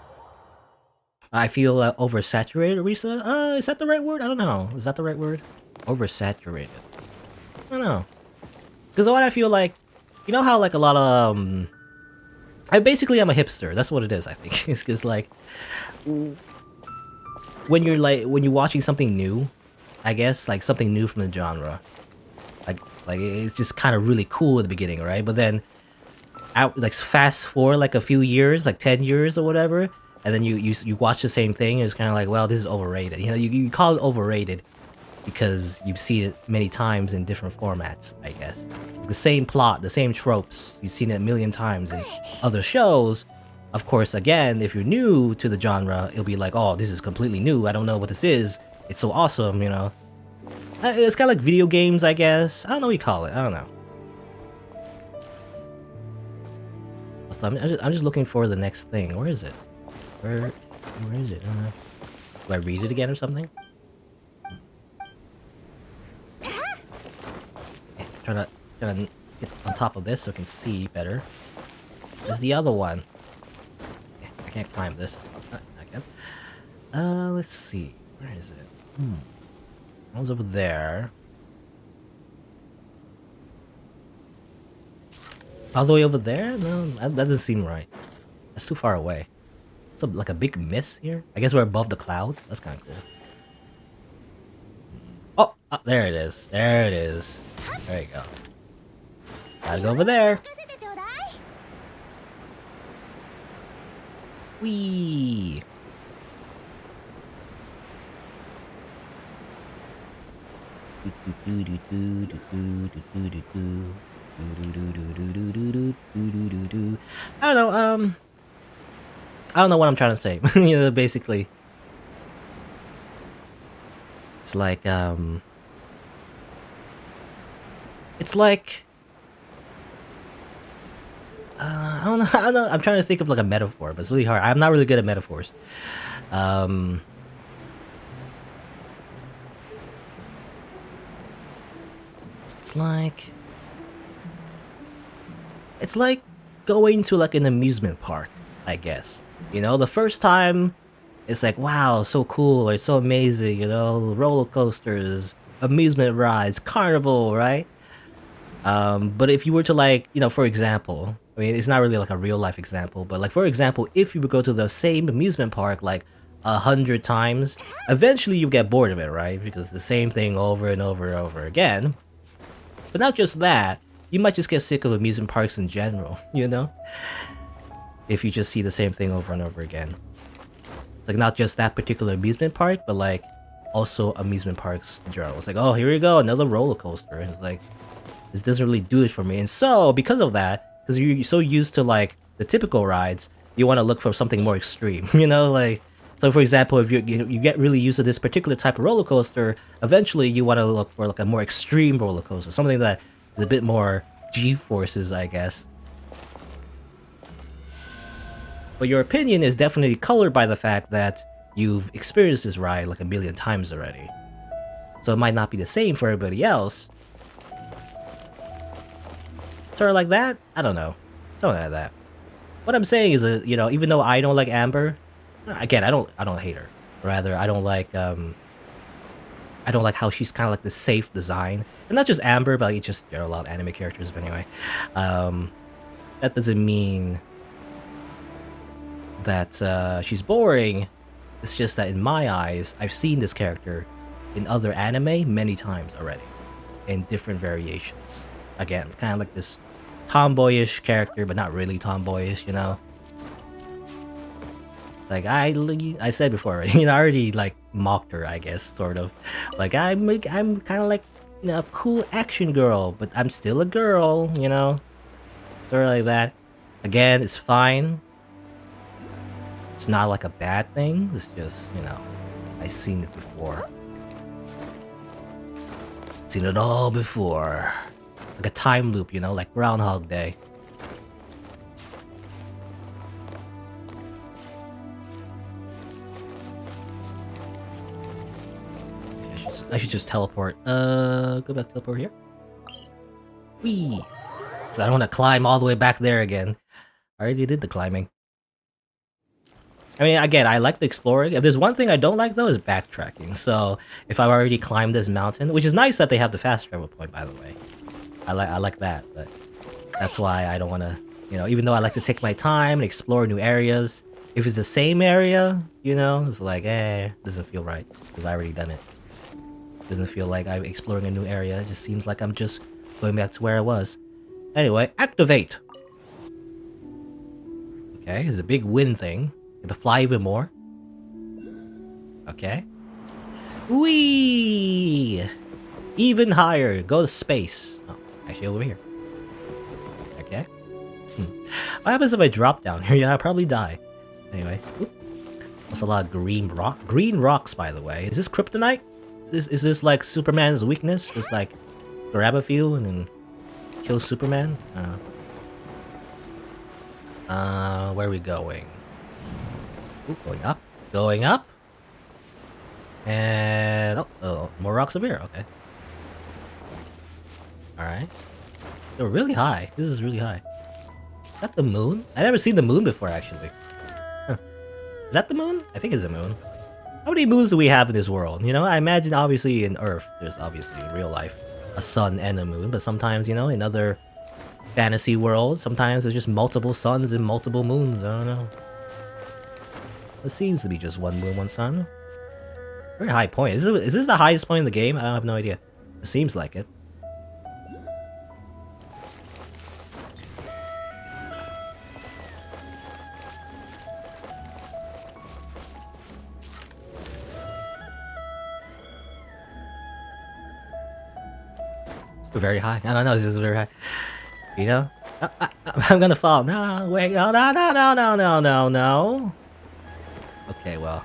I feel oversaturated, Risa? Is that the right word? I don't know. Is that the right word? Oversaturated. I don't know. Because what I feel like, you know how like a lot of, I'm a hipster. That's what it is, I think. It's because like, when you're watching something new, I guess, like something new from the genre, like it's just kind of really cool at the beginning, right? But then, like fast forward like a few years, like 10 years or whatever, and then you watch the same thing, and it's kind of like, well, this is overrated. You know, you call it overrated because you've seen it many times in different formats, I guess. The same plot, the same tropes, you've seen it a million times in other shows, Of course, again, if you're new to the genre, it'll be like, oh, this is completely new. I don't know what this is. It's so awesome, you know. It's kind of like video games, I guess. I don't know what you call it. I don't know. So I'm just looking for the next thing. Where is it? Where is it? I don't know. Do I read it again or something? Okay, trying to get on top of this so I can see better. There's the other one. Okay, I can't climb this. I can. Let's see. Where is it? I was over there. All the way over there? No, that doesn't seem right. That's too far away. It's like a big miss here. I guess we're above the clouds. That's kind of cool. Oh, there it is. There it is. There you go. Gotta go over there. Whee! I don't know, I don't know what I'm trying to say. You know, basically. It's like, it's like... I don't know, I'm trying to think of like a metaphor, but it's really hard. I'm not really good at metaphors. It's like going to like an amusement park, I guess. You know, the first time, it's like, wow, so cool, or so amazing, you know, roller coasters, amusement rides, carnival, right? But if you were to like, you know, for example, I mean, it's not really like a real life example, but like, for example, if you would go to the same amusement park like 100 times, eventually you get bored of it, right? Because it's the same thing over and over and over again. But not just that, you might just get sick of amusement parks in general, you know? If you just see the same thing over and over again. It's like not just that particular amusement park, but like also amusement parks in general. It's like, oh, here we go, another roller coaster. And it's like, this doesn't really do it for me. And so, because of that, because you're so used to like the typical rides, you want to look for something more extreme, you know? Like, so for example, if you get really used to this particular type of roller coaster, eventually you want to look for like a more extreme roller coaster, something that is a bit more G-forces, I guess. But your opinion is definitely colored by the fact that you've experienced this ride like a million times already. So it might not be the same for everybody else. Sort of like that? I don't know. Something like that. What I'm saying is that, you know, even though I don't like Amber, again, I don't hate her. Rather, I don't like how she's kind of like the safe design. And not just Amber, but like, just there are a lot of anime characters, but anyway. That doesn't mean that she's boring. It's just that in my eyes, I've seen this character in other anime many times already. In different variations. Again, kind of like this tomboyish character, but not really tomboyish, you know? Like, I said before already, you know, I already, like, mocked her, I guess, sort of. Like, I'm kind of like, you know, a cool action girl, but I'm still a girl, you know? Sort of like that. Again, it's fine. It's not like a bad thing, it's just, you know, I've seen it before. Seen it all before. Like a time loop, you know, like Groundhog Day. I should just teleport. Go back teleport here. Whee! I don't want to climb all the way back there again. I already did the climbing. I mean, again, I like the exploring. If there's one thing I don't like, though, is backtracking. So, if I've already climbed this mountain, which is nice that they have the fast travel point, by the way. I like that, but that's why I don't want to, you know, even though I like to take my time and explore new areas, if it's the same area, you know, it's like, doesn't feel right, because I already done it. Doesn't feel like I'm exploring a new area, it just seems like I'm just going back to where I was. Anyway, activate! Okay, it's a big wind thing. Get to fly even more. Okay. Whee! Even higher, go to space. Oh, actually over here. Okay. What happens if I drop down here? Yeah, I'll probably die. Anyway. Oop. That's a lot of green rocks, by the way. Is this kryptonite? Is this like Superman's weakness? Just like grab a few and then kill Superman? Where are we going? Ooh, going up. Going up. And oh, more rocks over here. Okay. All right. They're really high. This is really high. Is that the moon? I've never seen the moon before, actually. Huh. Is that the moon? I think it's a moon. How many moons do we have in this world? You know, I imagine obviously in Earth, there's obviously in real life a sun and a moon, but sometimes, you know, in other fantasy worlds, sometimes there's just multiple suns and multiple moons. I don't know. It seems to be just one moon, one sun. Very high point. Is this the highest point in the game? I have no idea. It seems like it. Very high. I don't know. This is very high. You know, I'm gonna fall. No, wait. Oh, no. Okay, well,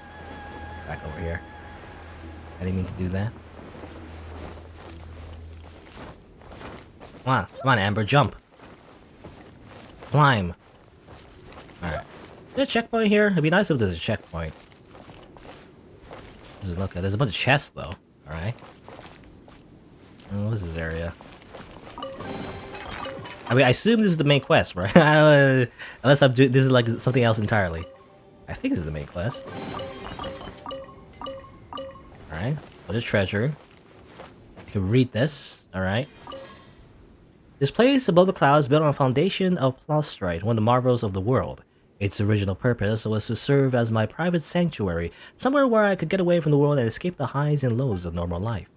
back over here. I didn't mean to do that. Come on, Amber, jump. Climb. All right. Is there a checkpoint here? It'd be nice if there's a checkpoint. Look, there's a bunch of chests though. All right. What is this area? I mean, I assume this is the main quest, right? Unless I'm doing this is like something else entirely. I think this is the main quest. All right, what is treasure? You can read this. All right. This place above the clouds, built on a foundation of plastrite, one of the marvels of the world. Its original purpose was to serve as my private sanctuary, somewhere where I could get away from the world and escape the highs and lows of normal life.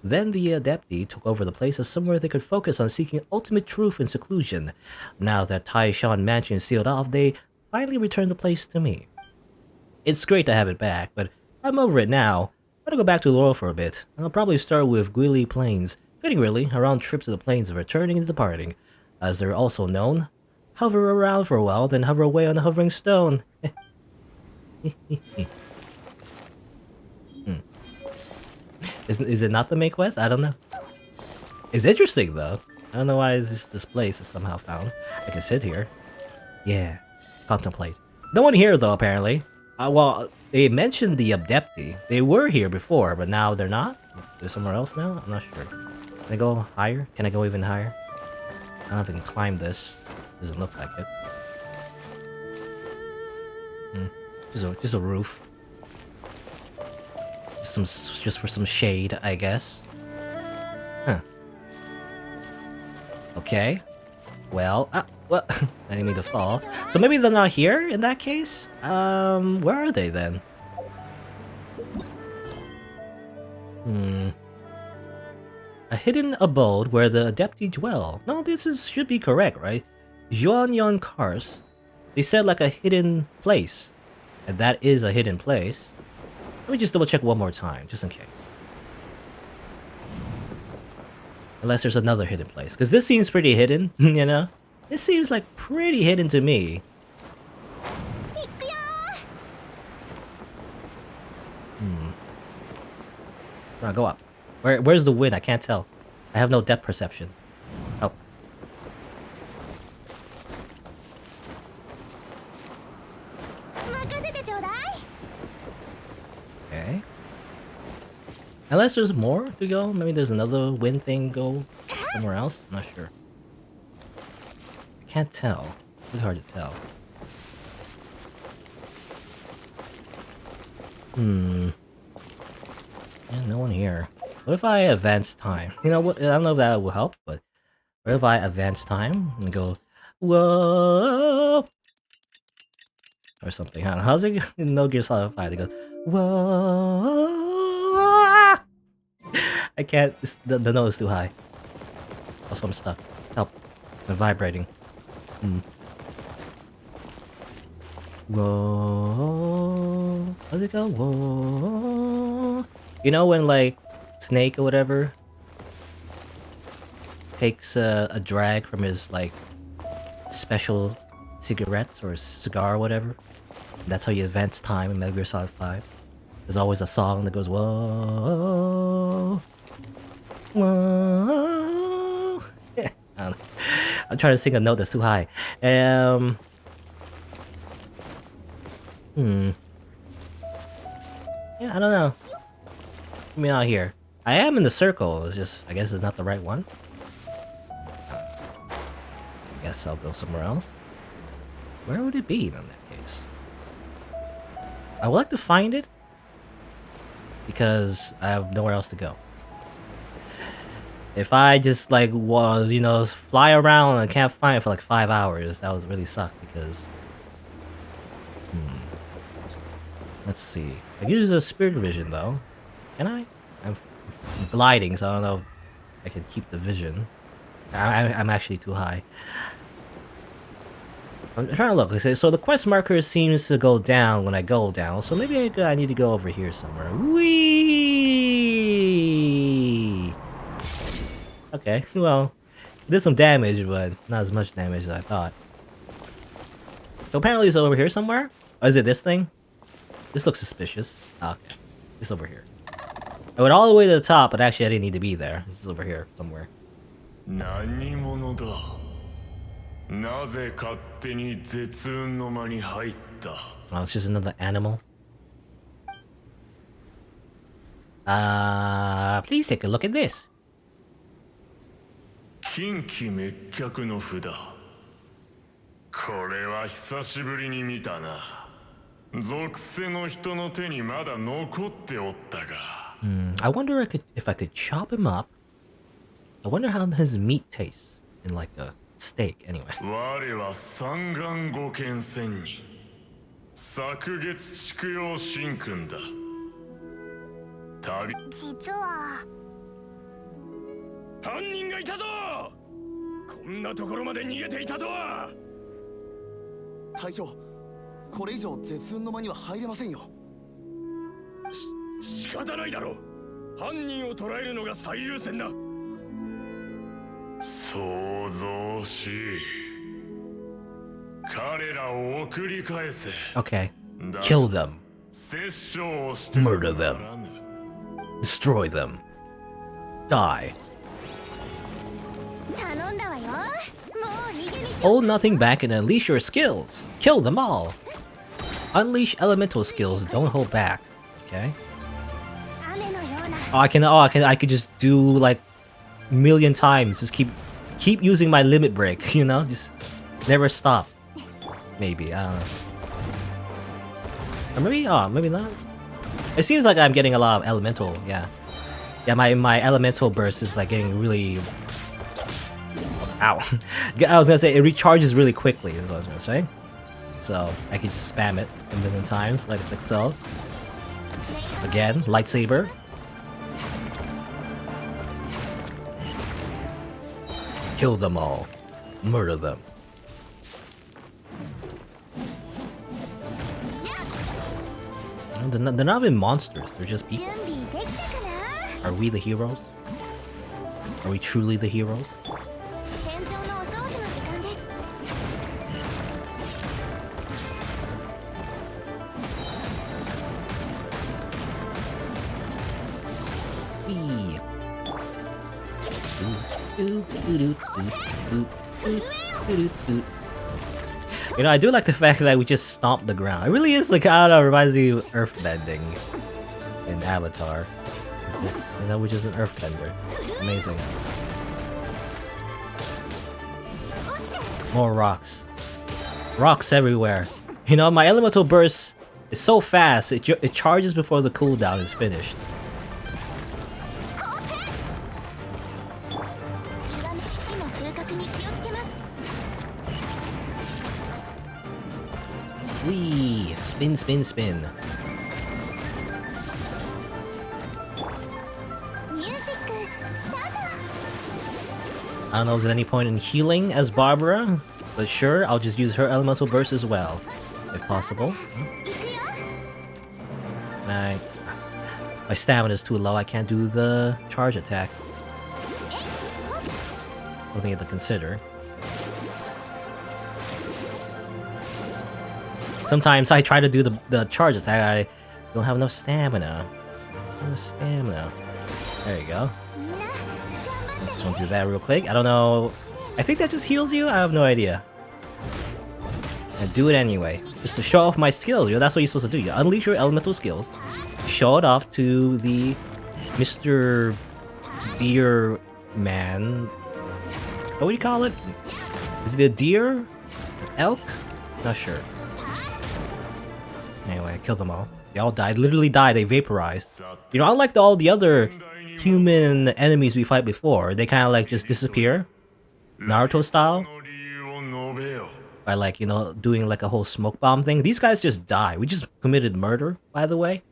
Then the Adepti took over the place as somewhere they could focus on seeking ultimate truth and seclusion. Now that Taishan Mansion is sealed off, they finally returned the place to me. It's great to have it back, but I'm over it now. I'm gonna go back to Laurel for a bit. I'll probably start with Guili Plains. Fitting really, a round trip to the plains of returning and departing. As they're also known, hover around for a while, then hover away on the hovering stone. Is it not the main quest? I don't know. It's interesting though. I don't know why this place is somehow found. I can sit here. Yeah. Contemplate. No one here though, apparently. Well, they mentioned the Adepti. They were here before, but now they're not? They're somewhere else now? I'm not sure. Can I go higher? Can I go even higher? I don't know if I can climb this. Doesn't look like it. Just a roof. Just for some shade, I guess. Huh. Okay. Well, well, I didn't mean to fall. So maybe they're not here in that case? Where are they then? A hidden abode where the Adepti dwell. No, should be correct, right? Juanyon Kars. They said like a hidden place. And that is a hidden place. Let me just double check one more time, just in case. Unless there's another hidden place. Because this seems pretty hidden, you know? This seems like pretty hidden to me. Come on, go up. Where's the wind? I can't tell. I have no depth perception. Oh. Okay. Unless there's more to go. Maybe there's another wind thing go somewhere else. I'm not sure. I can't tell. It's really hard to tell. Yeah, no one here. What if I advance time? You know what? I don't know if that will help, but what if I advance time and go, whoa, or something? I don't know. How's it? No Gear Solid 5. They go, whoa. I can't. The note is too high. Also, I'm stuck. Help! I'm vibrating. Whoa. How's it go? Whoa. You know when like Snake or whatever takes a drag from his like special cigarettes or cigar or whatever. That's how you advance time in Metal Gear Solid 5. There's always a song that goes whoa, whoa. I don't know. I'm trying to sing a note that's too high. Yeah, I don't know. Let me out here. I am in the circle. It's just, I guess it's not the right one. I guess I'll go somewhere else. Where would it be in that case? I would like to find it because I have nowhere else to go. If I just like was, you know, fly around and can't find it for like 5 hours, that would really suck because. Let's see. I can use a spirit vision though. Can I? I'm gliding, so I don't know if I can keep the vision. I'm actually too high. I'm trying to look. So the quest marker seems to go down when I go down, so maybe I need to go over here somewhere. Whee! Okay, well, it did some damage, but not as much damage as I thought. So apparently it's over here somewhere? Or is it this thing? This looks suspicious. Okay, it's over here. I went all the way to the top, but actually I didn't need to be there. It's over here somewhere. Oh, it's just another animal. Please take a look at this. I wonder if I could chop him up. I wonder how his meat tastes in like a steak anyway. 実は犯人がいたぞ。こんなところまで逃げていたとは。隊長、これ以上絶運の間には入れませんよ。仕方ないだろう。犯人を捕らえるのが最優先だ。想像しい。彼らを送り返せ。 Okay, kill them, murder them, destroy them, die. 頼んだわよ。もう逃げ道。 Hold nothing back and unleash your skills. Kill them all. Unleash elemental skills. Don't hold back. Okay. 雨のような。 I could just do like a million times. Just keep using my limit break. You know, just never stop. Maybe I don't know. Or maybe maybe not. It seems like I'm getting a lot of elemental. Yeah. My elemental burst is like getting really. Ow. I was gonna say it recharges really quickly. Is what I was gonna say. So I can just spam it a million times like so. Again, lightsaber. Kill them all. Murder them. They're not even monsters, they're just people. Are we the heroes? Are we truly the heroes? You know, I do like the fact that we just stomp the ground. It really is like, I don't know, reminds me of earthbending in Avatar. Just, you know, we're just an earthbender. Amazing. More rocks. Rocks everywhere. You know, my elemental burst is so fast, it charges before the cooldown is finished. Wee! Spin, spin, spin. I don't know if there's any point in healing as Barbara, but sure, I'll just use her elemental burst as well, if possible. My stamina is too low, I can't do the charge attack. Something you have to consider. Sometimes I try to do the charge attack, I don't have enough stamina. There you go. I just want to do that real quick. I don't know. I think that just heals you? I have no idea. And do it anyway. Just to show off my skills. That's what you're supposed to do. You unleash your elemental skills. Show it off to the Mr. Deer Man. What do you call it? Is it a deer? An elk? Not sure. Anyway, I killed them all. They all died. Literally died. They vaporized. You know, unlike all the other human enemies we fight before, they kind of like just disappear. Naruto style. By like, you know, doing like a whole smoke bomb thing. These guys just die. We just committed murder, by the way.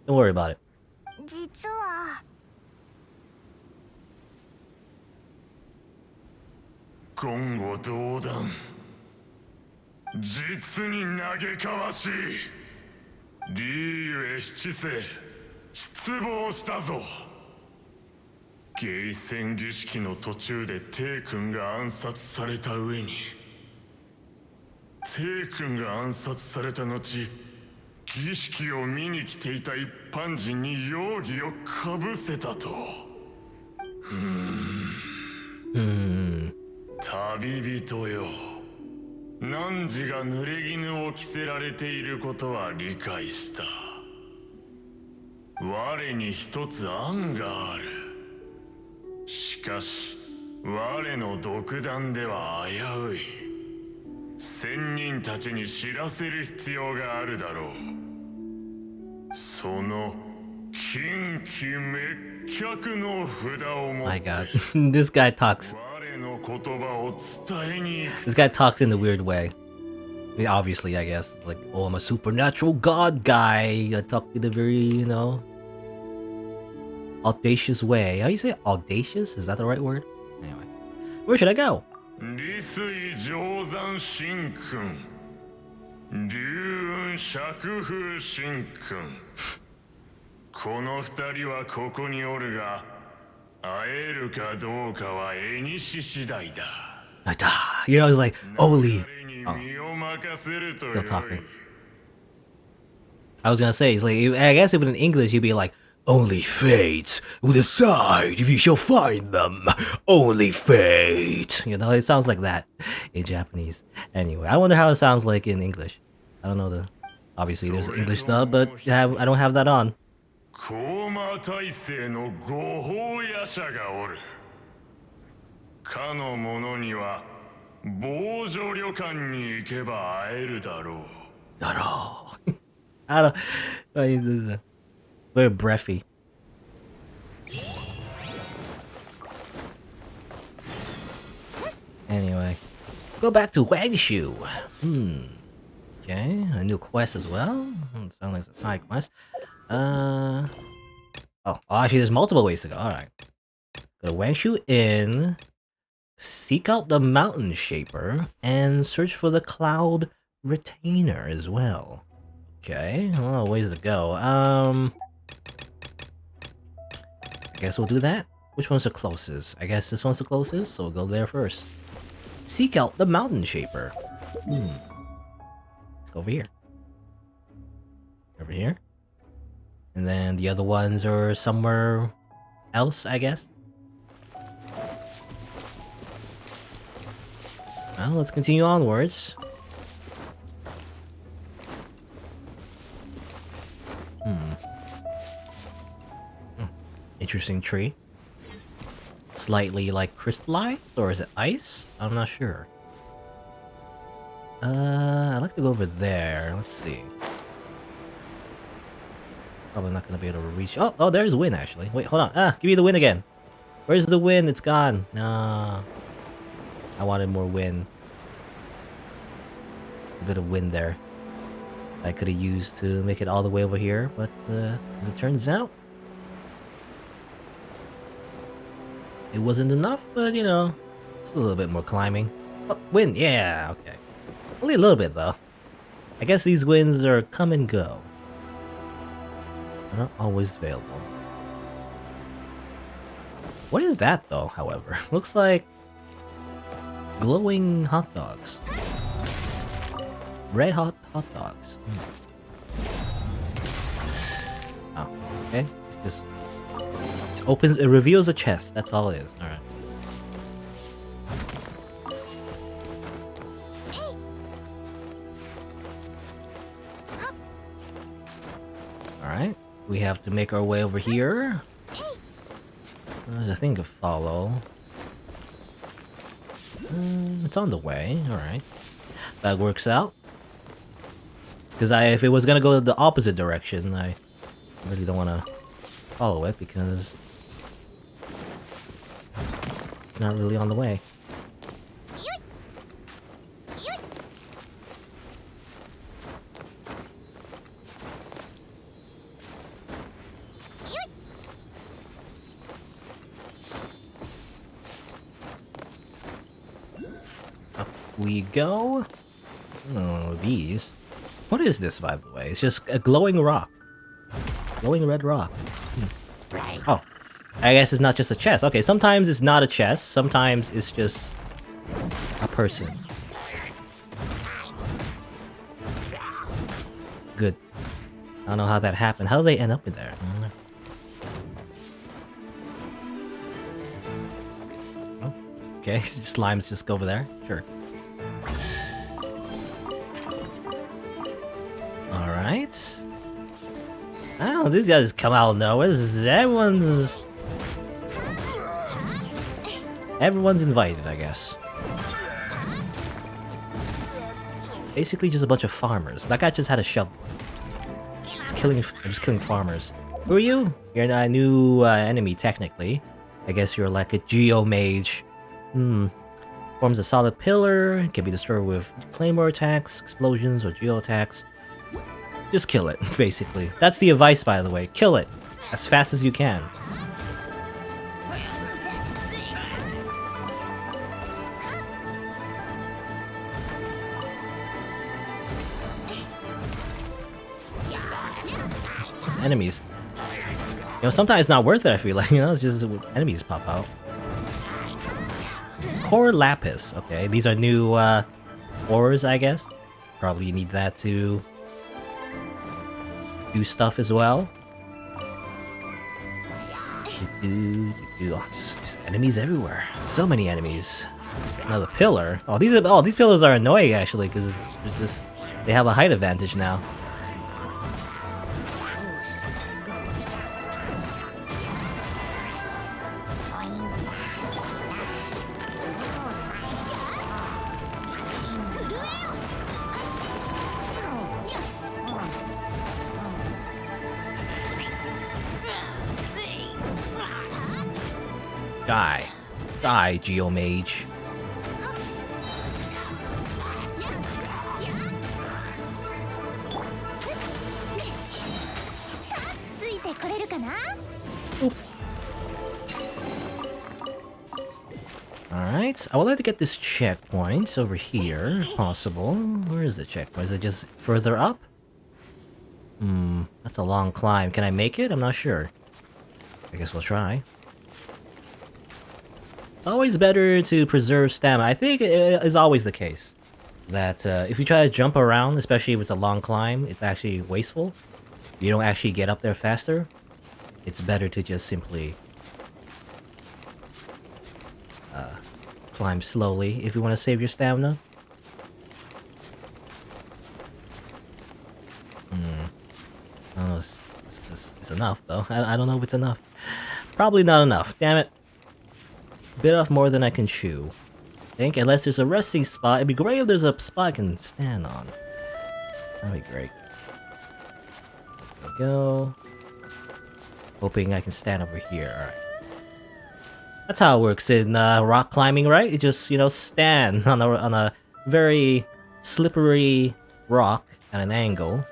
Don't worry about it. 実は言語道断実に嘆かわしいリーユエ七世失望したぞゲイ戦儀式の途中でテイ君が暗殺された上にテイ君が暗殺された後儀式を見に来ていた一般人に容疑をかぶせたと旅人よ汝が濡れ衣を着せられていることは理解した我に一つ案があるしかし我の独断では危うい仙人たちに知らせる必要があるだろうその近畿滅却の札を持って My god. This guy talks. This guy talks in a weird way. I mean, obviously, I guess. Like, oh, I'm a supernatural god guy. I talk in a very, you know, audacious way. How do you say audacious? Is that the right word? Anyway. Where should I go? 理水定山神君龍雲釈風神君この二人はここにおるが会えるかどうかは絵にし次第だ You know, I was like, Oli. Oh. Still talking. I was gonna say, it's like, I guess if in English you'd be like, only fate will decide if you shall find them. Only fate. You know, it sounds like that in Japanese. Anyway, I wonder how it sounds like in English. I don't know the... Obviously, there's an English dub, but I don't have that on. 高馬大聖のご法夜叉がおるかの者には防除旅館に行けば会えるだろう I don't... This is very breathy. Anyway, go back to Wangshu. Okay, a new quest as well. Sounds like a side quest. Oh, actually, there's multiple ways to go. All right, go to Wangshu Inn, seek out the Mountain Shaper, and search for the Cloud Retainer as well. Okay, a lot of ways to go. I guess we'll do that. Which one's the closest? I guess this one's the closest, so we'll go there first. Seek out the Mountain Shaper. Let's go over here. Over here. And then the other ones are somewhere else, I guess. Well, let's continue onwards. Interesting tree. Slightly like crystallized, or is it ice? I'm not sure. I'd like to go over there. Let's see. Probably not gonna be able to reach. Oh, there's wind actually. Wait, hold on. Give me the wind again. Where's the wind? It's gone. Nah. I wanted more wind. A bit of wind there. I could have used to make it all the way over here, but as it turns out, it wasn't enough, but you know, a little bit more climbing. Oh, wind, yeah, okay. Only a little bit though. I guess these winds are come and go. They're not always available. What is that though, however? Looks like glowing hot dogs. Red hot dogs. Oh, okay. It's just it opens. It reveals a chest. That's all it is. All right. All right. We have to make our way over here. There's a thing to follow. It's on the way. All right. That works out. Because if it was gonna go the opposite direction, I really don't want to follow it because it's not really on the way. Up we go. Oh, these. What is this, by the way? It's just a glowing rock. Glowing red rock. Oh. I guess it's not just a chest. Okay, sometimes it's not a chest. Sometimes it's just a person. Good. I don't know how that happened. How do they end up in there? I don't know. Oh, okay, slimes just go over there. Sure. Alright. Oh, these guys come out of nowhere. Everyone's invited, I guess. Basically just a bunch of farmers. That guy just had a shovel. Just killing farmers. Who are you? You're a new enemy, technically. I guess you're like a geomage. Forms a solid pillar. Can be destroyed with claymore attacks, explosions, or geo attacks. Just kill it, basically. That's the advice, by the way. Kill it as fast as you can. These enemies. You know, sometimes it's not worth it, I feel like. You know, it's just enemies pop out. Core Lapis. Okay, these are new ores, I guess. Probably need that to do stuff as well. Oh, just enemies everywhere. So many enemies. Another pillar. Oh, these pillars are annoying actually because they have a height advantage now. Die, Geomage. Alright, I would like to get this checkpoint over here, if possible. Where is the checkpoint? Is it just further up? That's a long climb. Can I make it? I'm not sure. I guess we'll try. Always better to preserve stamina. I think it is always the case that if you try to jump around, especially if it's a long climb, it's actually wasteful. You don't actually get up there faster. It's better to just simply climb slowly if you want to save your stamina. I don't know if it's enough though. I don't know if it's enough. Probably not enough. Damn it. Bit off more than I can chew. I think unless there's a resting spot, it'd be great if there's a spot I can stand on. That'd be great. There we go. Hoping I can stand over here. Alright. That's how it works in rock climbing, right? You just, you know, stand on a very slippery rock at an angle,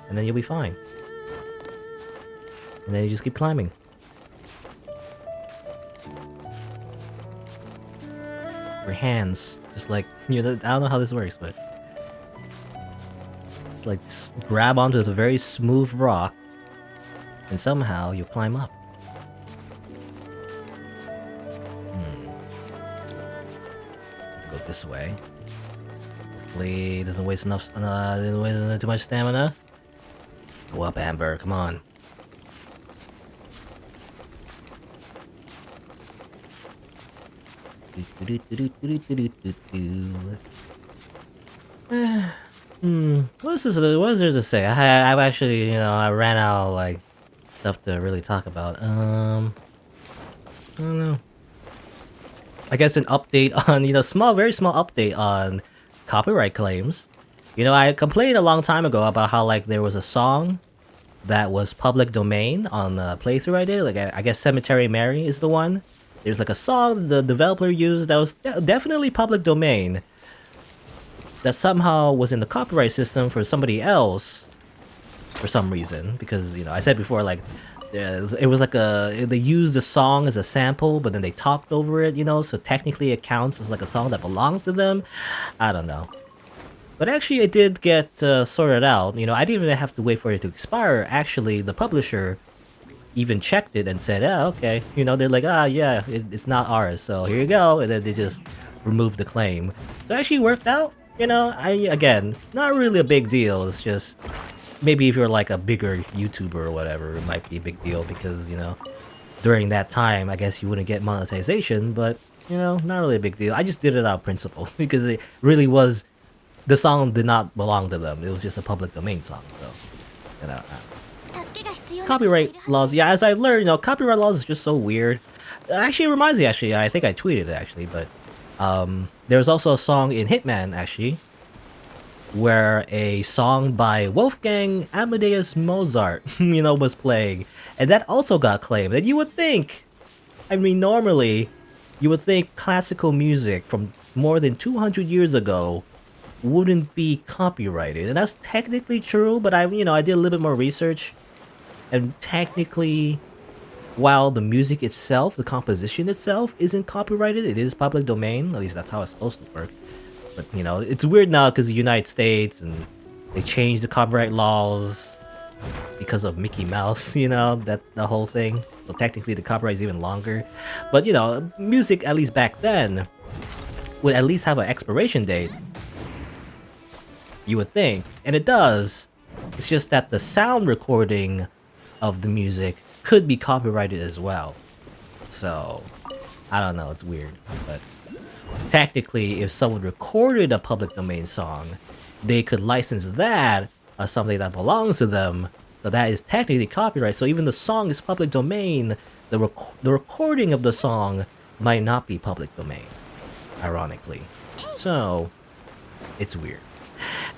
and then you'll be fine. And then you just keep climbing. Your hands, just like, you know, I don't know how this works, but it's like just grab onto the very smooth rock, and somehow you climb up. Go this way. Hopefully it doesn't waste too much stamina. Go up, Amber, come on. What is there to say? I've actually, I ran out of, like, stuff to really talk about. I don't know. I guess an update on, very small update on copyright claims. I complained a long time ago about how, like, there was a song that was public domain on the playthrough I did. Like, I guess Cemetery Mary is the one. There's like a song the developer used that was definitely public domain that somehow was in the copyright system for somebody else for some reason. Because, I said before, like, it was like they used the song as a sample, but then they talked over it, so technically it counts as like a song that belongs to them. I don't know. But actually it did get sorted out. I didn't even have to wait for it to expire. Actually, the publisher even checked it and said, "Yeah, okay." They're like, yeah, it's not ours, so here you go. And then they just removed the claim. So it actually worked out. Again, not really a big deal. It's just maybe if you're like a bigger YouTuber or whatever, it might be a big deal because, during that time, I guess you wouldn't get monetization, but, not really a big deal. I just did it out of principle because it really was, the song did not belong to them. It was just a public domain song, so, Copyright laws, yeah, as I've learned, copyright laws is just so weird. Actually, it reminds me, I think I tweeted it, actually, but, there's also a song in Hitman, actually, where a song by Wolfgang Amadeus Mozart, was playing, and that also got claimed. And you would think, normally, you would think classical music from more than 200 years ago wouldn't be copyrighted, and that's technically true, but I did a little bit more research, and technically, while the music itself, the composition itself, isn't copyrighted, it is public domain, at least that's how it's supposed to work. But, it's weird now because the United States, and they changed the copyright laws because of Mickey Mouse, that the whole thing. So technically the copyright is even longer. But, music, at least back then, would at least have an expiration date. You would think. And it does. It's just that the sound recording of the music could be copyrighted as well. So, I don't know, it's weird. But technically, if someone recorded a public domain song, they could license that as something that belongs to them. So that is technically copyright. So even the song is public domain, the recording of the song might not be public domain, ironically. So, it's weird.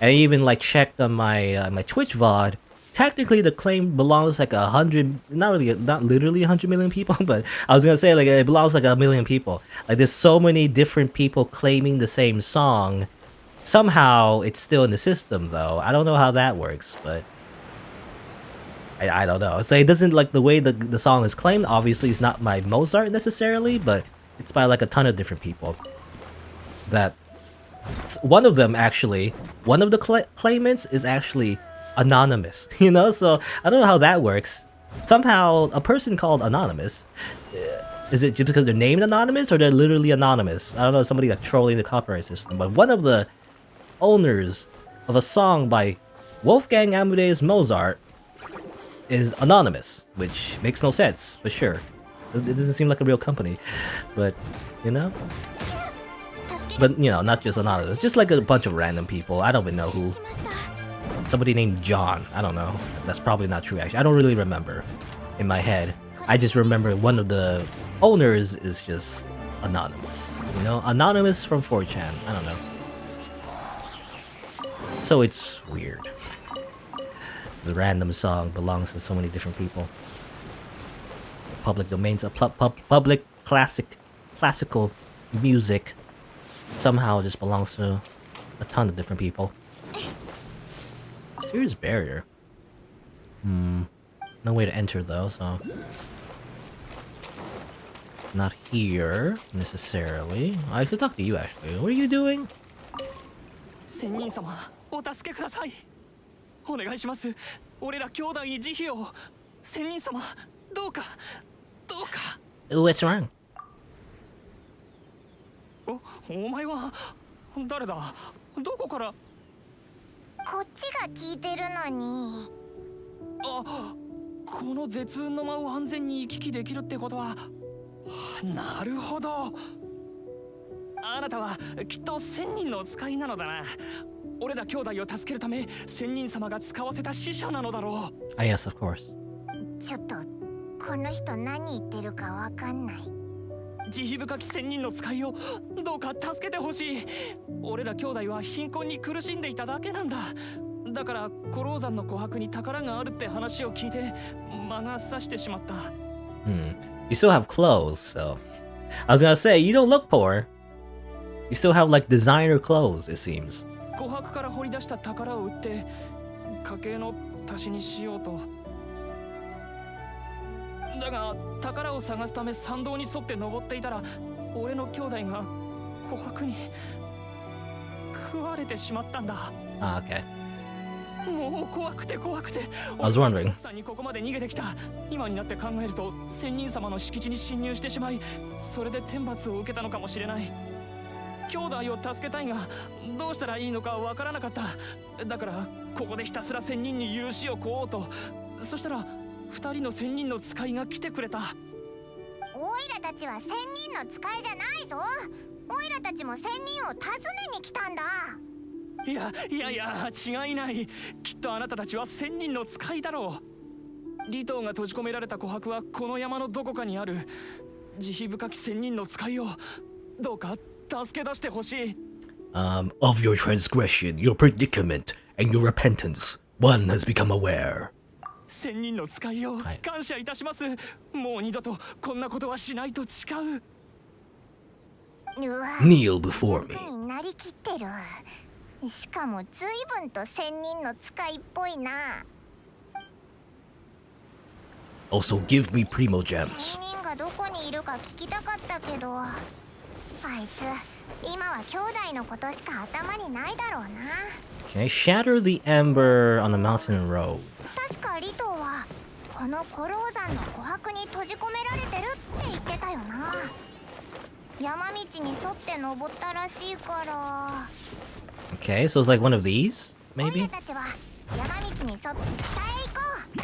And I even like checked on my my Twitch VOD. Technically, the claim belongs like 100, not literally 100 million people, but I was gonna say like it belongs like 1 million people. Like there's so many different people claiming the same song. Somehow it's still in the system though. I don't know how that works, but I don't know. So it doesn't, like, the way the song is claimed. Obviously, it's not by Mozart necessarily, but it's by like a ton of different people. That one of them actually, one of the claimants is actually anonymous, so I don't know how that works. Somehow a person called Anonymous, is it just because they're named Anonymous or they're literally anonymous? I don't know, somebody like trolling the copyright system, but one of the owners of a song by Wolfgang Amadeus Mozart is anonymous, which makes no sense, but sure, it doesn't seem like a real company, but but not just anonymous, just like a bunch of random people. I don't even know who. Somebody named John. I don't know. That's probably not true, actually. I don't really remember in my head. I just remember one of the owners is just anonymous. Anonymous from 4chan. I don't know. So it's weird. The random song belongs to so many different people. Public domains, public classical music somehow just belongs to a ton of different people. Serious barrier. No way to enter though, so not here necessarily. I could talk to you actually. What are you doing? 仙人様、お助けください。お願いします。俺ら兄弟に慈悲を。仙人様、どうか、どうか。What's wrong? お前は誰だ？どこから？こっちが聞いてるのに。あ、この絶雲の間を安全に行き来できるってことは、なるほど。あなたはきっと千人の使いなのだな。俺ら兄弟を助けるため千人様が使わせた使者なのだろう。Ah, yes, of course. ちょっとこの人何言ってるかわかんない。慈悲深き千人の使いをどうか助けてほしい。俺ら兄弟は貧困に苦しんでいただけなんだ。だから古老山の琥珀に宝があるって話を聞いて間が差してしまった。You still have clothes, so I was gonna say you don't look poor. You still have like designer clothes, it seems. 琥珀から掘り出した宝を売って家計の足しにしようと。だが宝を探すため山道に沿って登っていたら、俺の兄弟が琥珀に食われてしまったんだ。Ah, okay. もう怖くて怖くて。I was wondering. 奥さんにここまで逃げてきた。今になって考えると仙人様の敷地に侵入してしまい、それで天罰を受けたのかもしれない。兄弟を助けたいがどうしたらいいのかわからなかった。だからここでひたすら仙人に許しを請おうと。そしたら二人の仙人の使いが来てくれた。オイラたちは仙人の使いじゃないぞ。オイラたちも仙人を訪ねに来たんだ。いや違いない。きっとあなたたちは仙人の使いだろう。李東が閉じ込められた琥珀はこの山のどこかにある。慈悲深き仙人の使いをどうか助け出してほしい。Of your transgression, your predicament, and your repentance, one has become aware. 仙人の使いを感謝いたします。もう二度とこんなことはしないと誓う。Kneel before me. になりきってる。しかも随分と仙人の使いっぽいな。Also give me primo gems. 仙人がどこにいるか聞きたかったけど、あいつ今は兄弟のことしか頭にないだろうな。Okay, shatter the ember on the mountain road. 確か李東はこの古老山の琥珀に閉じ込められてるって言ってたよな。山道に沿って登ったらしいから。Okay, so it's like one of these, オイ maybe? ラたちは山道に沿って北へ行こう。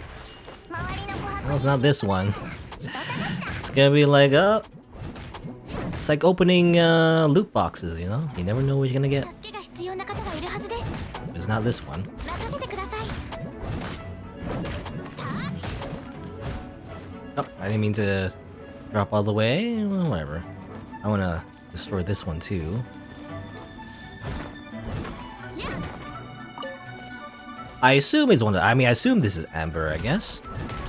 周りの琥珀 Well, it's not this one. It's gonna be like, it's like opening loot boxes, you know? You never know what you're gonna get. 助けが必要な方がいるはずです。 It's not this one. 任せてください。 Oh, I didn't mean to drop all the way. Well, whatever. I wanna destroy this one too. I assume it's one of, I mean, I assume this is amber, I guess.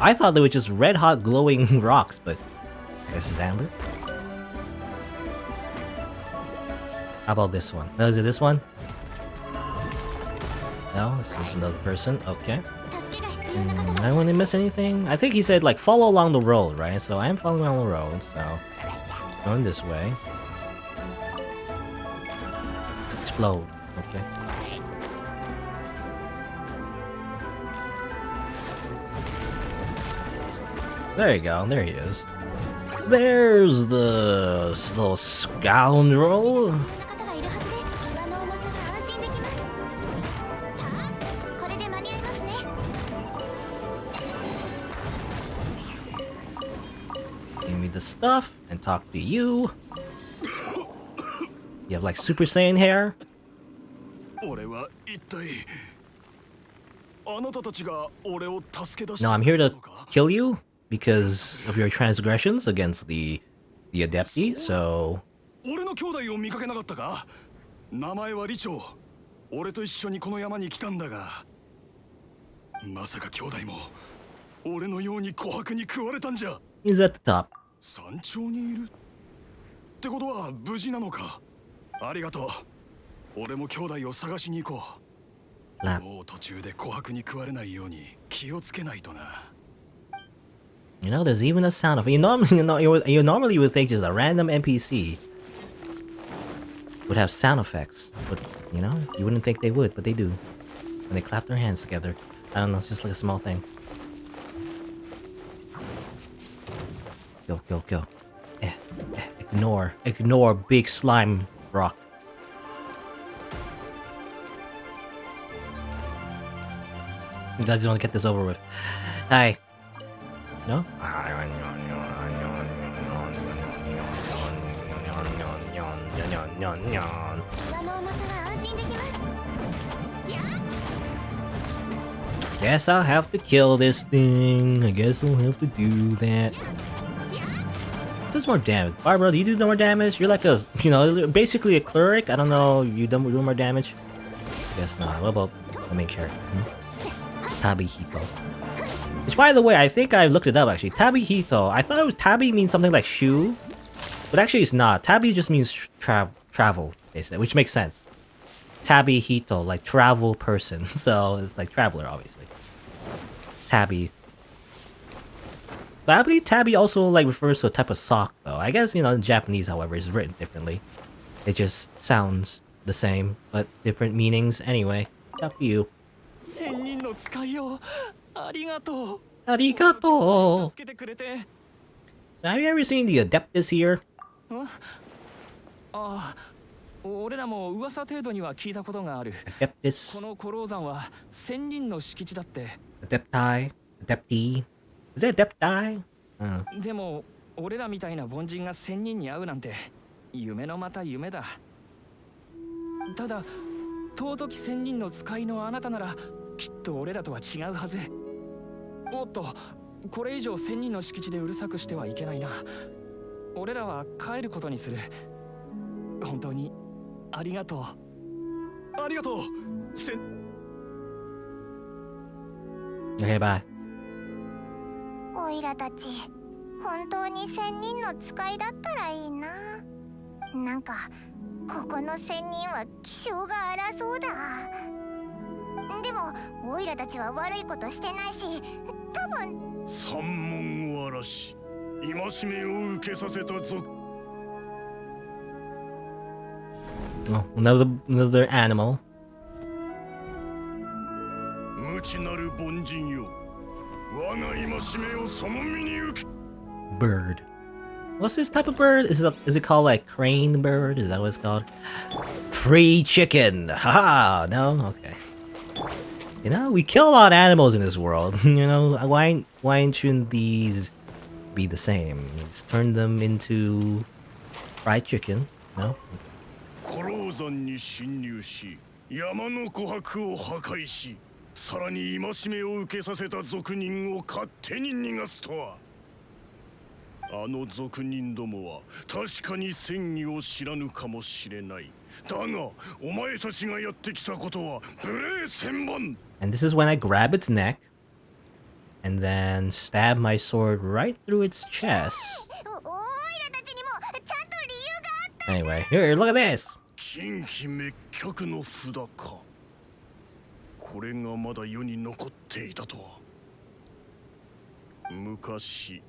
I thought they were just red hot glowing rocks, but I guess it's amber. How about this one? No, is it this one? No, this is another person. Okay. I want to miss anything? I think he said like follow along the road, right? So I am following along the road, so going this way. Explode. Okay. There you go. There he is. There's the little scoundrel. Give me the stuff and talk to you. You have like Super Saiyan hair? No, I'm here to kill you because of your transgressions against the Adepti, so... 俺の兄弟を見かけなかったか？名前は李長。俺と一緒にこの山に来たんだが、まさか兄弟も俺のように琥珀に食われたんじゃ。He's at the top. 山頂にいるってことは無事なのか？ありがとう。俺も兄弟を探しに行こう。もう途中で琥珀に食われないように気をつけないとな。You know, there's even a sound of you normally would think just a random NPC would have sound effects, but you know, you wouldn't think they would, but they do. When they clap their hands together. I don't know, just like a small thing. Go, go, go. Ignore big slime rock. I just want to get this over with. Hi. No? Guess I'll have to kill this thing. I guess I'll have to do that. Does more damage. Barbara, do you do more damage? You're like a, you know, basically a cleric. I don't know. You do more damage? Guess not. What about the main character? Tabihito. Which, by the way, I think I looked it up actually. Tabihito. I thought it was Tabi means something like shoe, but actually it's not. Tabi just means travel, basically, which makes sense. Tabihito, like travel person. So it's like traveler, obviously. Tabi. But I believe tabi also like refers to a type of sock, though. I guess, you know, in Japanese, however, is written differently. It just sounds the same, but different meanings. Anyway, up to you. Arigato. So have you ever seen the Adeptus here? 俺らも噂程度には聞いたことがある。Adeptus. この古老山は仙人の敷地だって。Adepti? Adepti? Is that Adepti? でも俺らみたいな凡人が仙人に会うなんて夢のまた夢だ。ただ尊き仙人の使いのあなたならきっと俺らとは違うはず。おっと、これ以上仙人の敷地でうるさくしてはいけないな。俺らは帰ることにする。本当にありがとう。ありがとう。Okay, bye. オイラたち本当に仙人の使いだったらいいな。なんかここの仙人は気性が荒そうだ。でもオイラたちは悪いことしてないし、多分三文わらし戒めを受けさせたぞ。Oh, another animal. 無知なる凡人よ。我が戒めをその身に受け。Bird. What's this type of bird? Is it called like crane bird? Is that what it's called? Free chicken. Haha. No. Okay. You know, we kill a lot of animals in this world. You know, why shouldn't these be the same? Just turn them into fried chicken. No. 古老山に侵入し、山の琥珀を破壊し、さらに戒めを受けさせた俗人を勝手に逃がすとは。あの俗人どもは確かに戦意を知らぬかもしれない。だが、お前たちがやってきたことは無礼千万。And this is when I grab its neck and then stab my sword right through its chest. Anyway, here, look at this. 近畿滅却の札か。これがまだ世に残っていたとは。昔、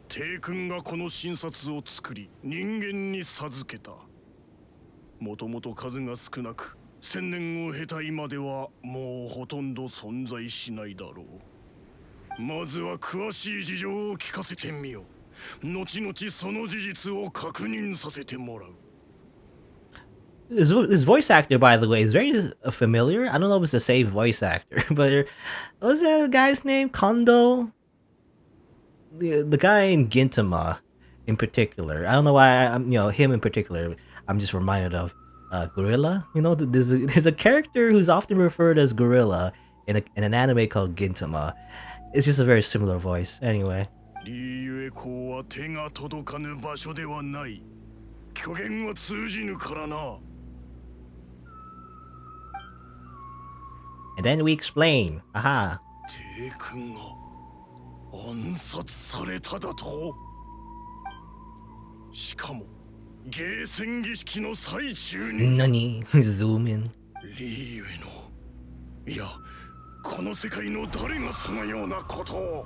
帝君がこの神札を作り、人間に授けた。もともと数が少なく、1000年を経た今ではもうほとんど存在しないだろう。まずは詳しい事情を聞かせてみよ。後々その事実を確認させてもらう。This voice actor, by the way, is very familiar. I don't know if it's the same voice actor, but what was that guy's name? Kondo? The guy in Gintama, in particular. I don't know why I'm, him in particular. I'm just reminded of Gorilla. You know, there's a character who's often referred as Gorilla in an anime called Gintama. It's just a very similar voice. Anyway. リユエ公は手が届かぬ場所ではない。虚言は通じぬからな。And then we explain. Aha. 帝君が暗殺されただと。しかもゲーセン儀式の最中に。何? Zoom in. リユエの、いや、この世界の誰がそのようなことを。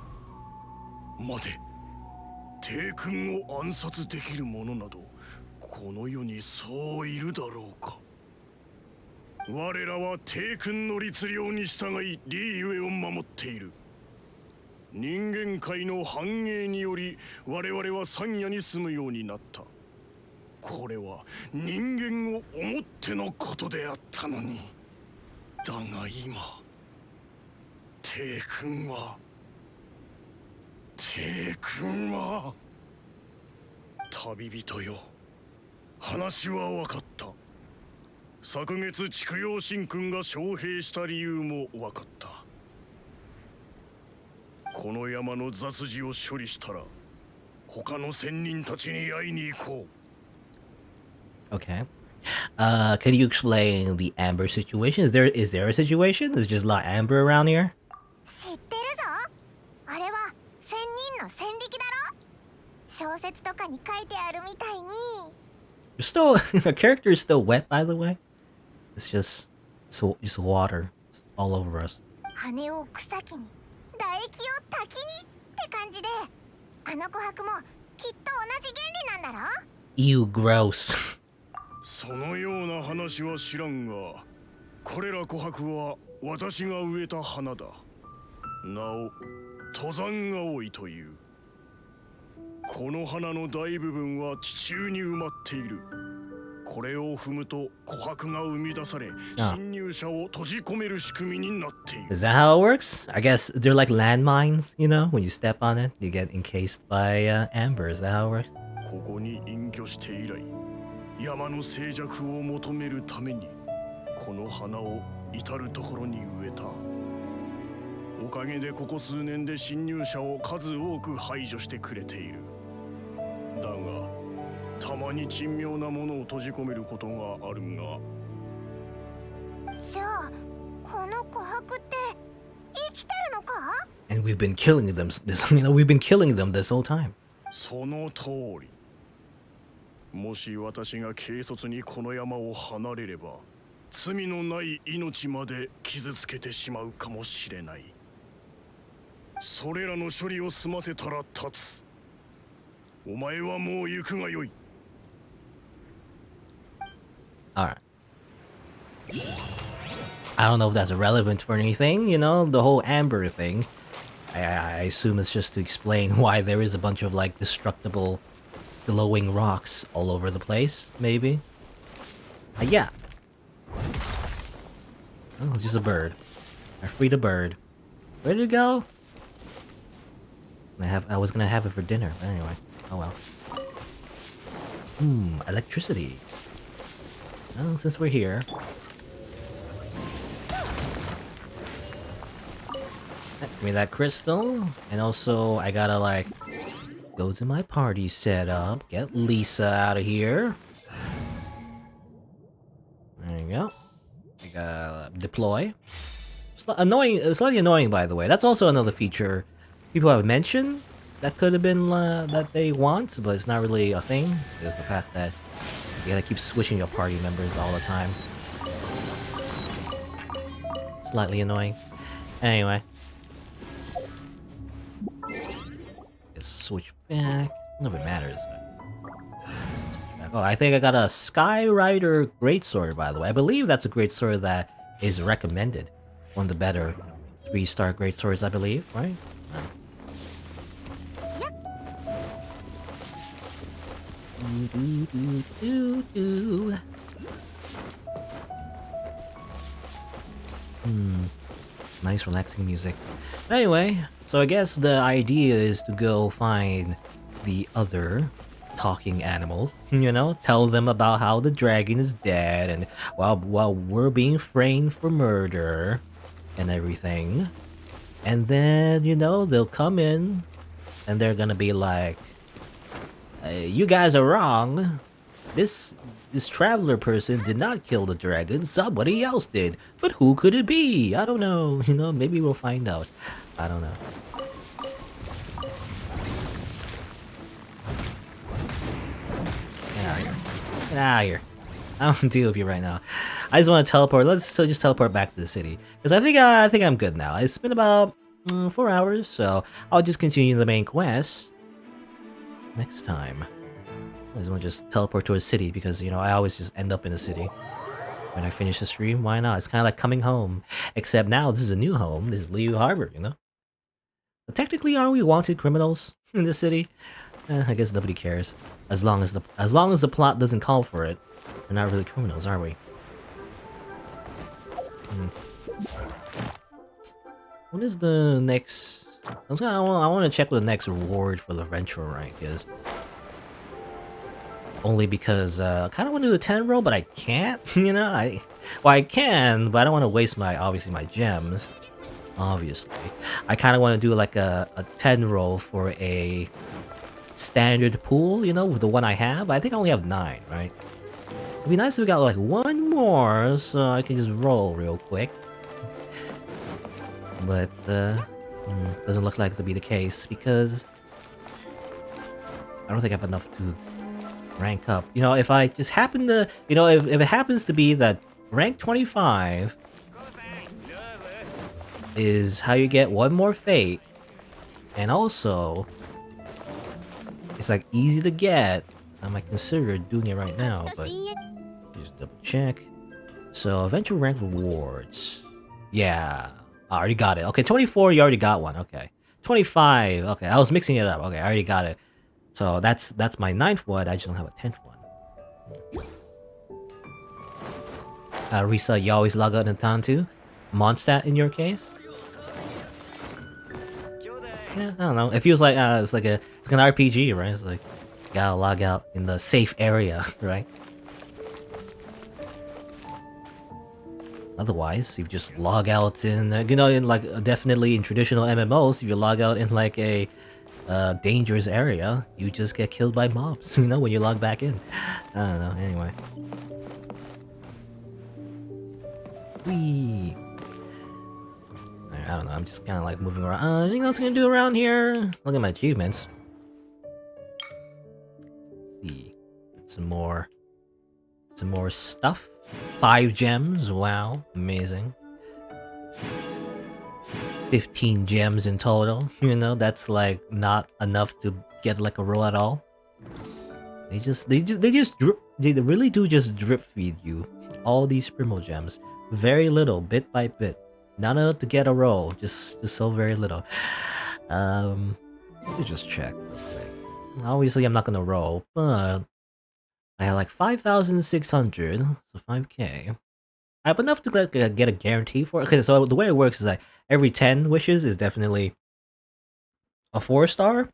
待て、帝君を暗殺できる者などこの世にそういるだろうか。我らは帝君の律令に従いリユエを守っている。人間界の繁栄により我々は山野に住むようになった。これは人間を思ってのことであったのに。だが今、帝君は旅人よ、話は分かった。昨月筑陽神君が招聘した理由も分かった。この山の雑事を処理したら他の仙人たちに会いに行こう。Okay. Can you explain the amber situation? Is there a situation? There's just a lot of amber around here? 知ってるぞ。あれは仙人の戦力だろ。小説とかに書いてあるみたいに。Still, the character is still wet, by the way. It's just water all over us. 羽を草木に、唾液を滝にって感じで、あの琥珀もきっと同じ原理なんだろ。Ew, gross. そのような話は知らんが、これら琥珀は私が植えた花だ。なお、登山葵という。この花の大部分は地中に埋まっている。これを踏むと琥珀が生み出され、侵入者を閉じ込める仕組みになっている。Is that how it works? I guess they're like landmines, you know? When you step on it, you get encased by amber. Is that how it works? ここに隠居して以来、山の静寂を求めるためにこの花を至る所に植えた。おかげでここ数年で侵入者を数多く排除してくれている。だがたまに珍妙なものを閉じ込めることがあるが。じゃあこの琥珀って生きてるのか？ And we've been killing them this whole time. その通り。もし私が軽率にこの山を離れれば、罪のない命まで傷つけてしまうかもしれない。それらの処理を済ませたら立つ。お前はもう行くがよい。Alright. I don't know if that's relevant for anything, you know, the whole amber thing. I assume it's just to explain why there is a bunch of like destructible glowing rocks all over the place, maybe. Yeah. Oh, it's just a bird. I freed a bird. Where did it go? I was gonna have it for dinner, but anyway. Oh well. Electricity. Well, since we're here. Give me that crystal. And also, I gotta like go to my party setup, get Lisa out of here. There you go. I gotta deploy. Slightly annoying, by the way. That's also another feature people have mentioned that could have been that they want, but it's not really a thing. Is the fact that you gotta keep switching your party members all the time. Slightly annoying. Anyway. Let's switch back. None of it matters. Oh, I think I got a Skyrider Greatsword, by the way. I believe that's a Greatsword that is recommended. One of the better 3-star Greatswords, I believe, right? Nice relaxing music. Anyway, so I guess the idea is to go find the other talking animals, you know, tell them about how the dragon is dead and while we're being framed for murder and everything. And then, you know, they'll come in and they're gonna be like, you guys are wrong. This traveler person did not kill the dragon, somebody else did. But who could it be? I don't know, you know, maybe we'll find out. I don't know. Get out of here. Get out of here. I don't deal with you right now. I just want to teleport. Let's just teleport back to the city. Because I think I'm good now. It's been about 4 hours, so I'll just continue the main quest next time. I just want to just teleport to a city because, you know, I always just end up in a city. When I finish the stream, why not? It's kind of like coming home. Except now this is a new home. This is Liu Harbor, you know? But technically, are we wanted criminals in this city? I guess nobody cares. As long as the plot doesn't call for it, we're not really criminals, are we? What is the next... I want to check what the next reward for the adventure rank is. Only because I kind of want to do a 10 roll, but I can't, you know? Well, I can, but I don't want to waste obviously my gems. Obviously. I kind of want to do like a 10 roll for a standard pool, you know, with the one I have. I think I only have 9, right? It'd be nice if we got like one more, so I can just roll real quick. But, doesn't look like it to be the case, because I don't think I have enough to rank up. You know, if I just happen to... You know, if it happens to be that rank 25 is how you get one more fate, and also it's like easy to get, I might consider doing it right now, but just double check. So eventual rank rewards, yeah, I already got it. Okay, 24 you already got one. Okay, 25, okay, I was mixing it up. Okay, I already got it. So that's my 9th one. I just don't have a 10th one. Risa, you always log out in town too? Mondstadt in your case? Yeah, I don't know. It feels like it's like an RPG, right? It's like you gotta log out in the safe area, right? Otherwise, you just log out in, you know, in like definitely in traditional MMOs, if you log out in like a dangerous area, you just get killed by mobs, you know, when you log back in. I don't know. Anyway. Whee! I don't know, I'm just kind of like moving around. Anything else I can do around here? Look at my achievements. Let's see. Some more stuff. 5 gems, wow, amazing. 15 gems in total, you know, that's like not enough to get like a roll at all. They really do just drip feed you all these primo gems. Very little, bit by bit. Not enough to get a roll, just so very little. Let me just check real quick. Obviously, I'm not gonna roll, but I have like 5,600, so 5k. I have enough to get a guarantee for it. Okay, so the way it works is that every 10 wishes is definitely a 4-star,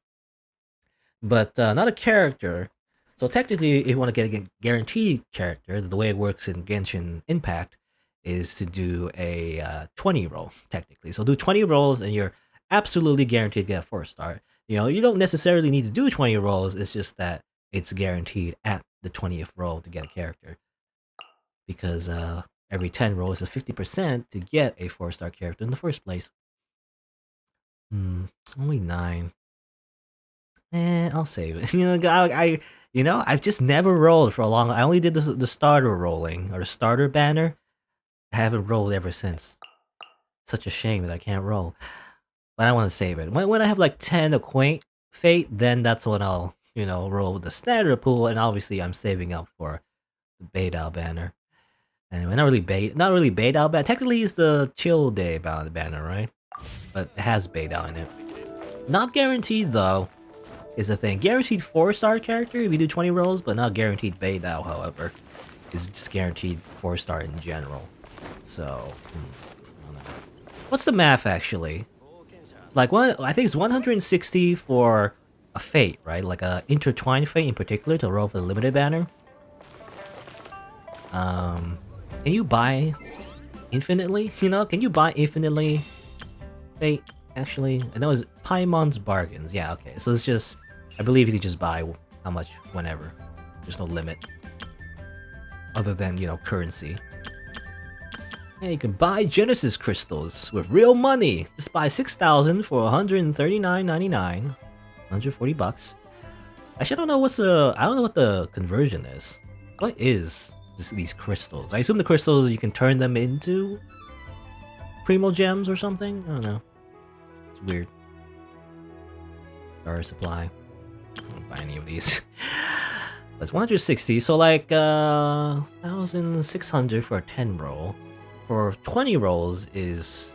but not a character. So technically, if you want to get a guaranteed character, the way it works in Genshin Impact is to do a 20 roll, technically. So do 20 rolls and you're absolutely guaranteed to get a 4-star. You know, you don't necessarily need to do 20 rolls, it's just that it's guaranteed at the 20th roll to get a character. Because every 10 rolls is 50% to get a 4-star character in the first place. Only 9. I'll save it. You know, I've just never rolled for a long... I only did the starter rolling, or the starter banner. I haven't rolled ever since. Such a shame that I can't roll. But I want to save it. When I have like 10 acquaint fate, then that's when I'll, you know, roll with the standard pool, and obviously I'm saving up for the Beidao banner. Anyway, not really Beidao banner. Technically it's the chill day banner, right? But it has Beidao in it. Not guaranteed though, is the thing. Guaranteed 4-star character if you do 20 rolls, but not guaranteed Beidao, however. It's just guaranteed 4-star in general. So, I don't know. What's the math actually? Like, I think it's 160 for a fate, right? Like a intertwined fate in particular to roll for the limited banner. Can you buy infinitely? You know, can you buy infinitely fate? Actually, I know it's Paimon's bargains. Yeah, okay. So it's just, I believe you could just buy how much whenever. There's no limit. Other than, you know, currency. And you can buy Genesis crystals with real money. Just buy 6,000 for 139.99, 140 bucks. Actually, I don't know what the conversion is. What is these crystals? I assume the crystals you can turn them into primo gems or something. I don't know. It's weird. Star supply. I don't buy any of these. But it's 160, so like 1,600 for a 10 roll. For 20 rolls is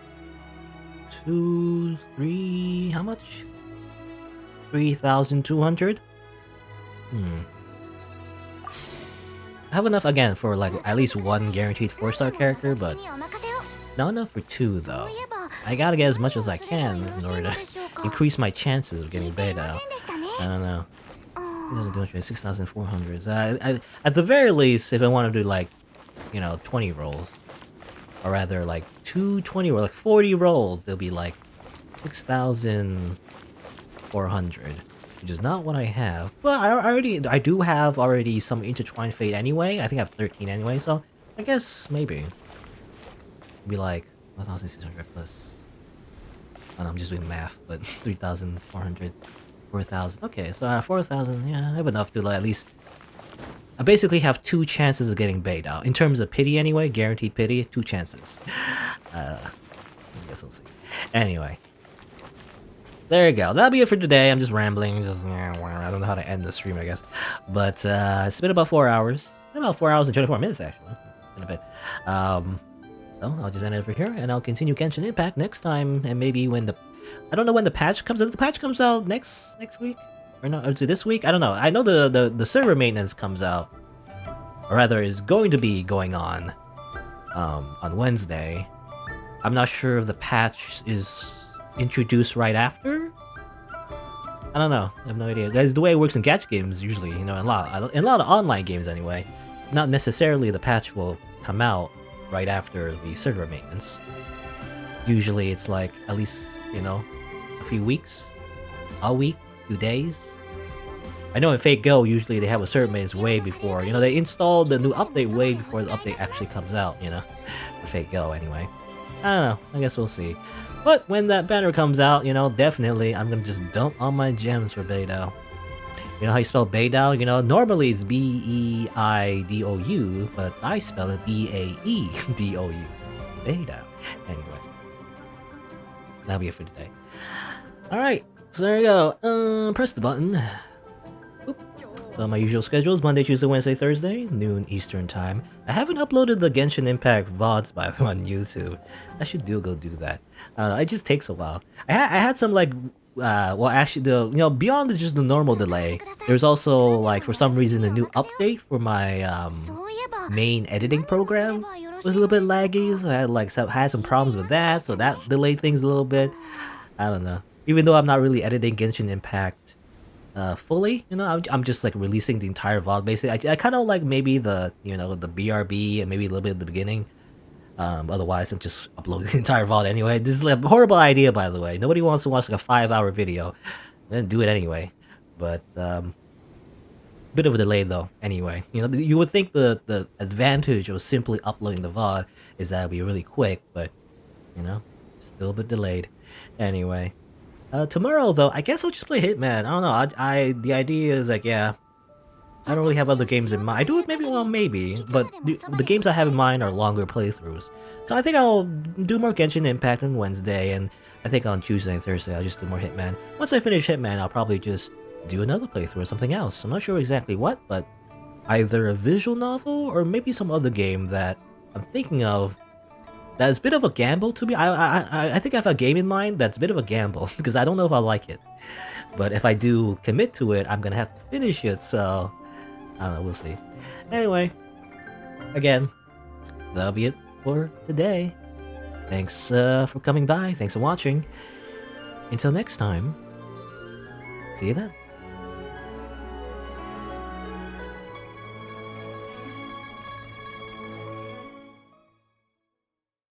3 how much? 3,200? I have enough again for like at least one guaranteed 4-star character, but not enough for 2 though. I gotta get as much as I can in order to increase my chances of getting beta. I don't know. 6,400. At the very least, if I want to do like, 20 rolls, or rather like 220 or like 40 rolls, they'll be like 6,400, which is not what I have. But I do have already some intertwined fate anyway. I think I have 13 anyway, so I guess maybe it'd be like 1,600 plus. Oh, no, I'm just doing math, but 3,400. 4,000. Okay, so 4,000. Yeah, I have enough to like, at least. I basically have 2 chances of getting bait out in terms of pity anyway. Guaranteed pity, 2 chances. I guess we'll see. Anyway, there you go. That'll be it for today. I'm just rambling. I don't know how to end the stream, I guess. But it's been about 4 hours. About 4 hours and 24 minutes actually. In a bit. So I'll just end it over here, and I'll continue Genshin Impact next time, and maybe when the I don't know when the patch comes out. The patch comes out next week, or no? Or is it this week? I don't know. I know the server maintenance comes out, or rather is going to be going on Wednesday. I'm not sure if the patch is introduced right after. I don't know. I have no idea. That's the way it works in gacha games usually. In a lot of online games anyway. Not necessarily the patch will come out right after the server maintenance. Usually it's like at least, a few weeks, a week, 2 days. I know in Fate Go usually they have a server maintenance way before, they install the new update way before the update actually comes out, for Fate Go anyway. I don't know, I guess we'll see. But when that banner comes out, definitely I'm gonna just dump all my gems for Beidou. You know how you spell Beidou? Normally it's B-E-I-D-O-U, but I spell it B-A-E-D-O-U. Beidou. Anyway. That'll be it for today. Alright, so there you go. Press the button. Oop. So my usual schedule is Monday, Tuesday, Wednesday, Thursday, noon Eastern time. I haven't uploaded the Genshin Impact VODs by the way on YouTube. I should go do that. It just takes a while. I had some like well actually beyond just the normal delay, there's also like for some reason a new update for my main editing program was a little bit laggy, so I had some problems with that, so that delayed things a little bit. I don't know. Even though I'm not really editing Genshin Impact fully, I'm just like releasing the entire VOD basically. I kind of like maybe the the BRB and maybe a little bit at the beginning. Otherwise I'm just uploading the entire VOD anyway. This is like a horrible idea, by the way. Nobody wants to watch like a 5-hour video. I'm gonna do it anyway. But bit of a delay though anyway. You would think the advantage of simply uploading the VOD is that it'd be really quick, but still a bit delayed. Anyway, tomorrow though I guess I'll just play Hitman. I don't know, the idea is like, yeah, I don't really have other games in mind. I do it maybe, but the games I have in mind are longer playthroughs. So I think I'll do more Genshin Impact on Wednesday, and I think on Tuesday and Thursday I'll just do more Hitman. Once I finish Hitman, I'll probably just do another playthrough or something else. I'm not sure exactly what, but either a visual novel or maybe some other game that I'm thinking of that's a bit of a gamble to me. I think I have a game in mind that's a bit of a gamble because I don't know if I'll like it. But if I do commit to it, I'm gonna have to finish it, so I don't know, we'll see. Anyway, again, that'll be it for today. Thanks for coming by, thanks for watching. Until next time, see you then.